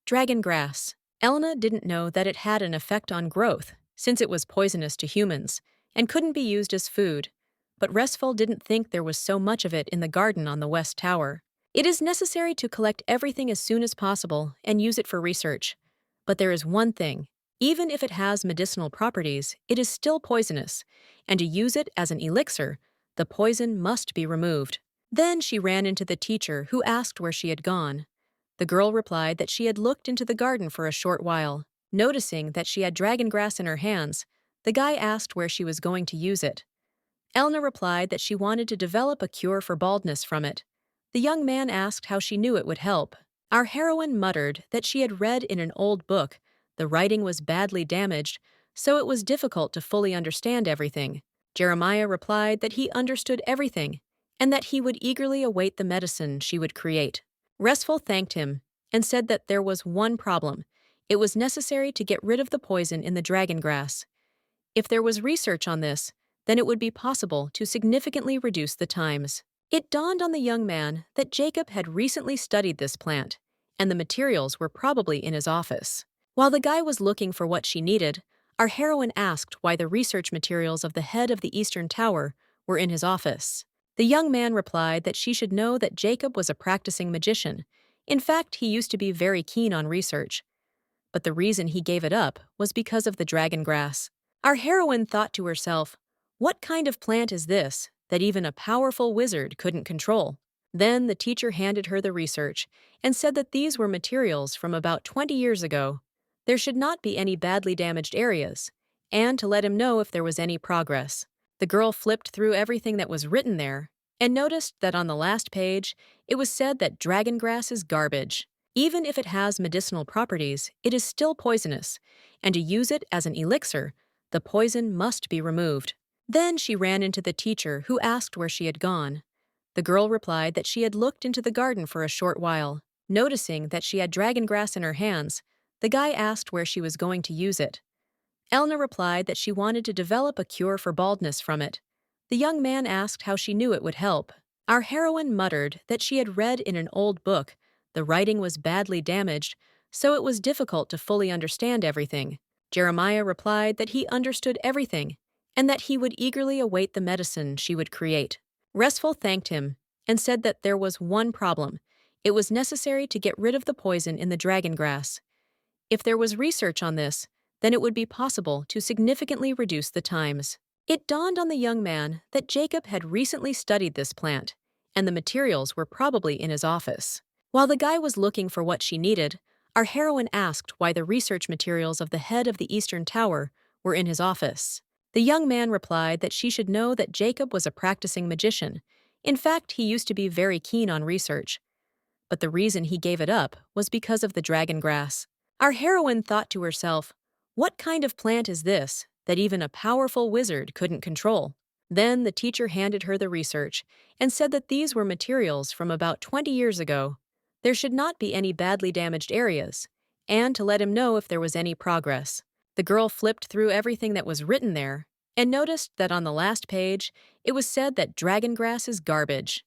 Dragon grass. Elena didn't know that it had an effect on growth, since it was poisonous to humans, and couldn't be used as food. But Resfal didn't think there was so much of it in the garden on the West Tower. It is necessary to collect everything as soon as possible and use it for research. But there is one thing. Even if it has medicinal properties, it is still poisonous, and to use it as an elixir, the poison must be removed. Then she ran into the teacher, who asked where she had gone. The girl replied that she had looked into the garden for a short while. Noticing that she had dragon grass in her hands, the guy asked where she was going to use it. Elna replied that she wanted to develop a cure for baldness from it. The young man asked how she knew it would help. Our heroine muttered that she had read in an old book. The writing was badly damaged, so it was difficult to fully understand everything. Jeremiah replied that he understood everything, and that he would eagerly await the medicine she would create. Resfal thanked him, and said that there was one problem. It was necessary to get rid of the poison in the dragon grass. If there was research on this, then it would be possible to significantly reduce the times. It dawned on the young man that Jacob had recently studied this plant, and the materials were probably in his office. While the guy was looking for what she needed, our heroine asked why the research materials of the head of the Eastern Tower were in his office. The young man replied that she should know that Jacob was a practicing magician. In fact, he used to be very keen on research. But the reason he gave it up was because of the dragon grass. Our heroine thought to herself, what kind of plant is this that even a powerful wizard couldn't control? Then the teacher handed her the research and said that these were materials from about 20 years ago. There should not be any badly damaged areas, and to let him know if there was any progress. The girl flipped through everything that was written there and noticed that on the last page, it was said that dragon grass is garbage. Even if it has medicinal properties, it is still poisonous, and to use it as an elixir, the poison must be removed. Then she ran into the teacher, who asked where she had gone. The girl replied that she had looked into the garden for a short while. Noticing that she had dragon grass in her hands, the guy asked where she was going to use it. Elna replied that she wanted to develop a cure for baldness from it. The young man asked how she knew it would help. Our heroine muttered that she had read in an old book the writing was badly damaged, so it was difficult to fully understand everything. Jeremiah replied that he understood everything and that he would eagerly await the medicine she would create. Restful thanked him and said that there was one problem. It was necessary to get rid of the poison in the dragon grass. If there was research on this, then it would be possible to significantly reduce the times. It dawned on the young man that Jacob had recently studied this plant, and the materials were probably in his office. While the guy was looking for what she needed, our heroine asked why the research materials of the head of the Eastern Tower were in his office. The young man replied that she should know that Jacob was a practicing magician. In fact, he used to be very keen on research. But the reason he gave it up was because of the dragon grass. Our heroine thought to herself, what kind of plant is this that even a powerful wizard couldn't control? Then the teacher handed her the research and said that these were materials from about 20 years ago. There should not be any badly damaged areas, and to let him know if there was any progress. The girl flipped through everything that was written there and noticed that on the last page, it was said that dragon grass is garbage.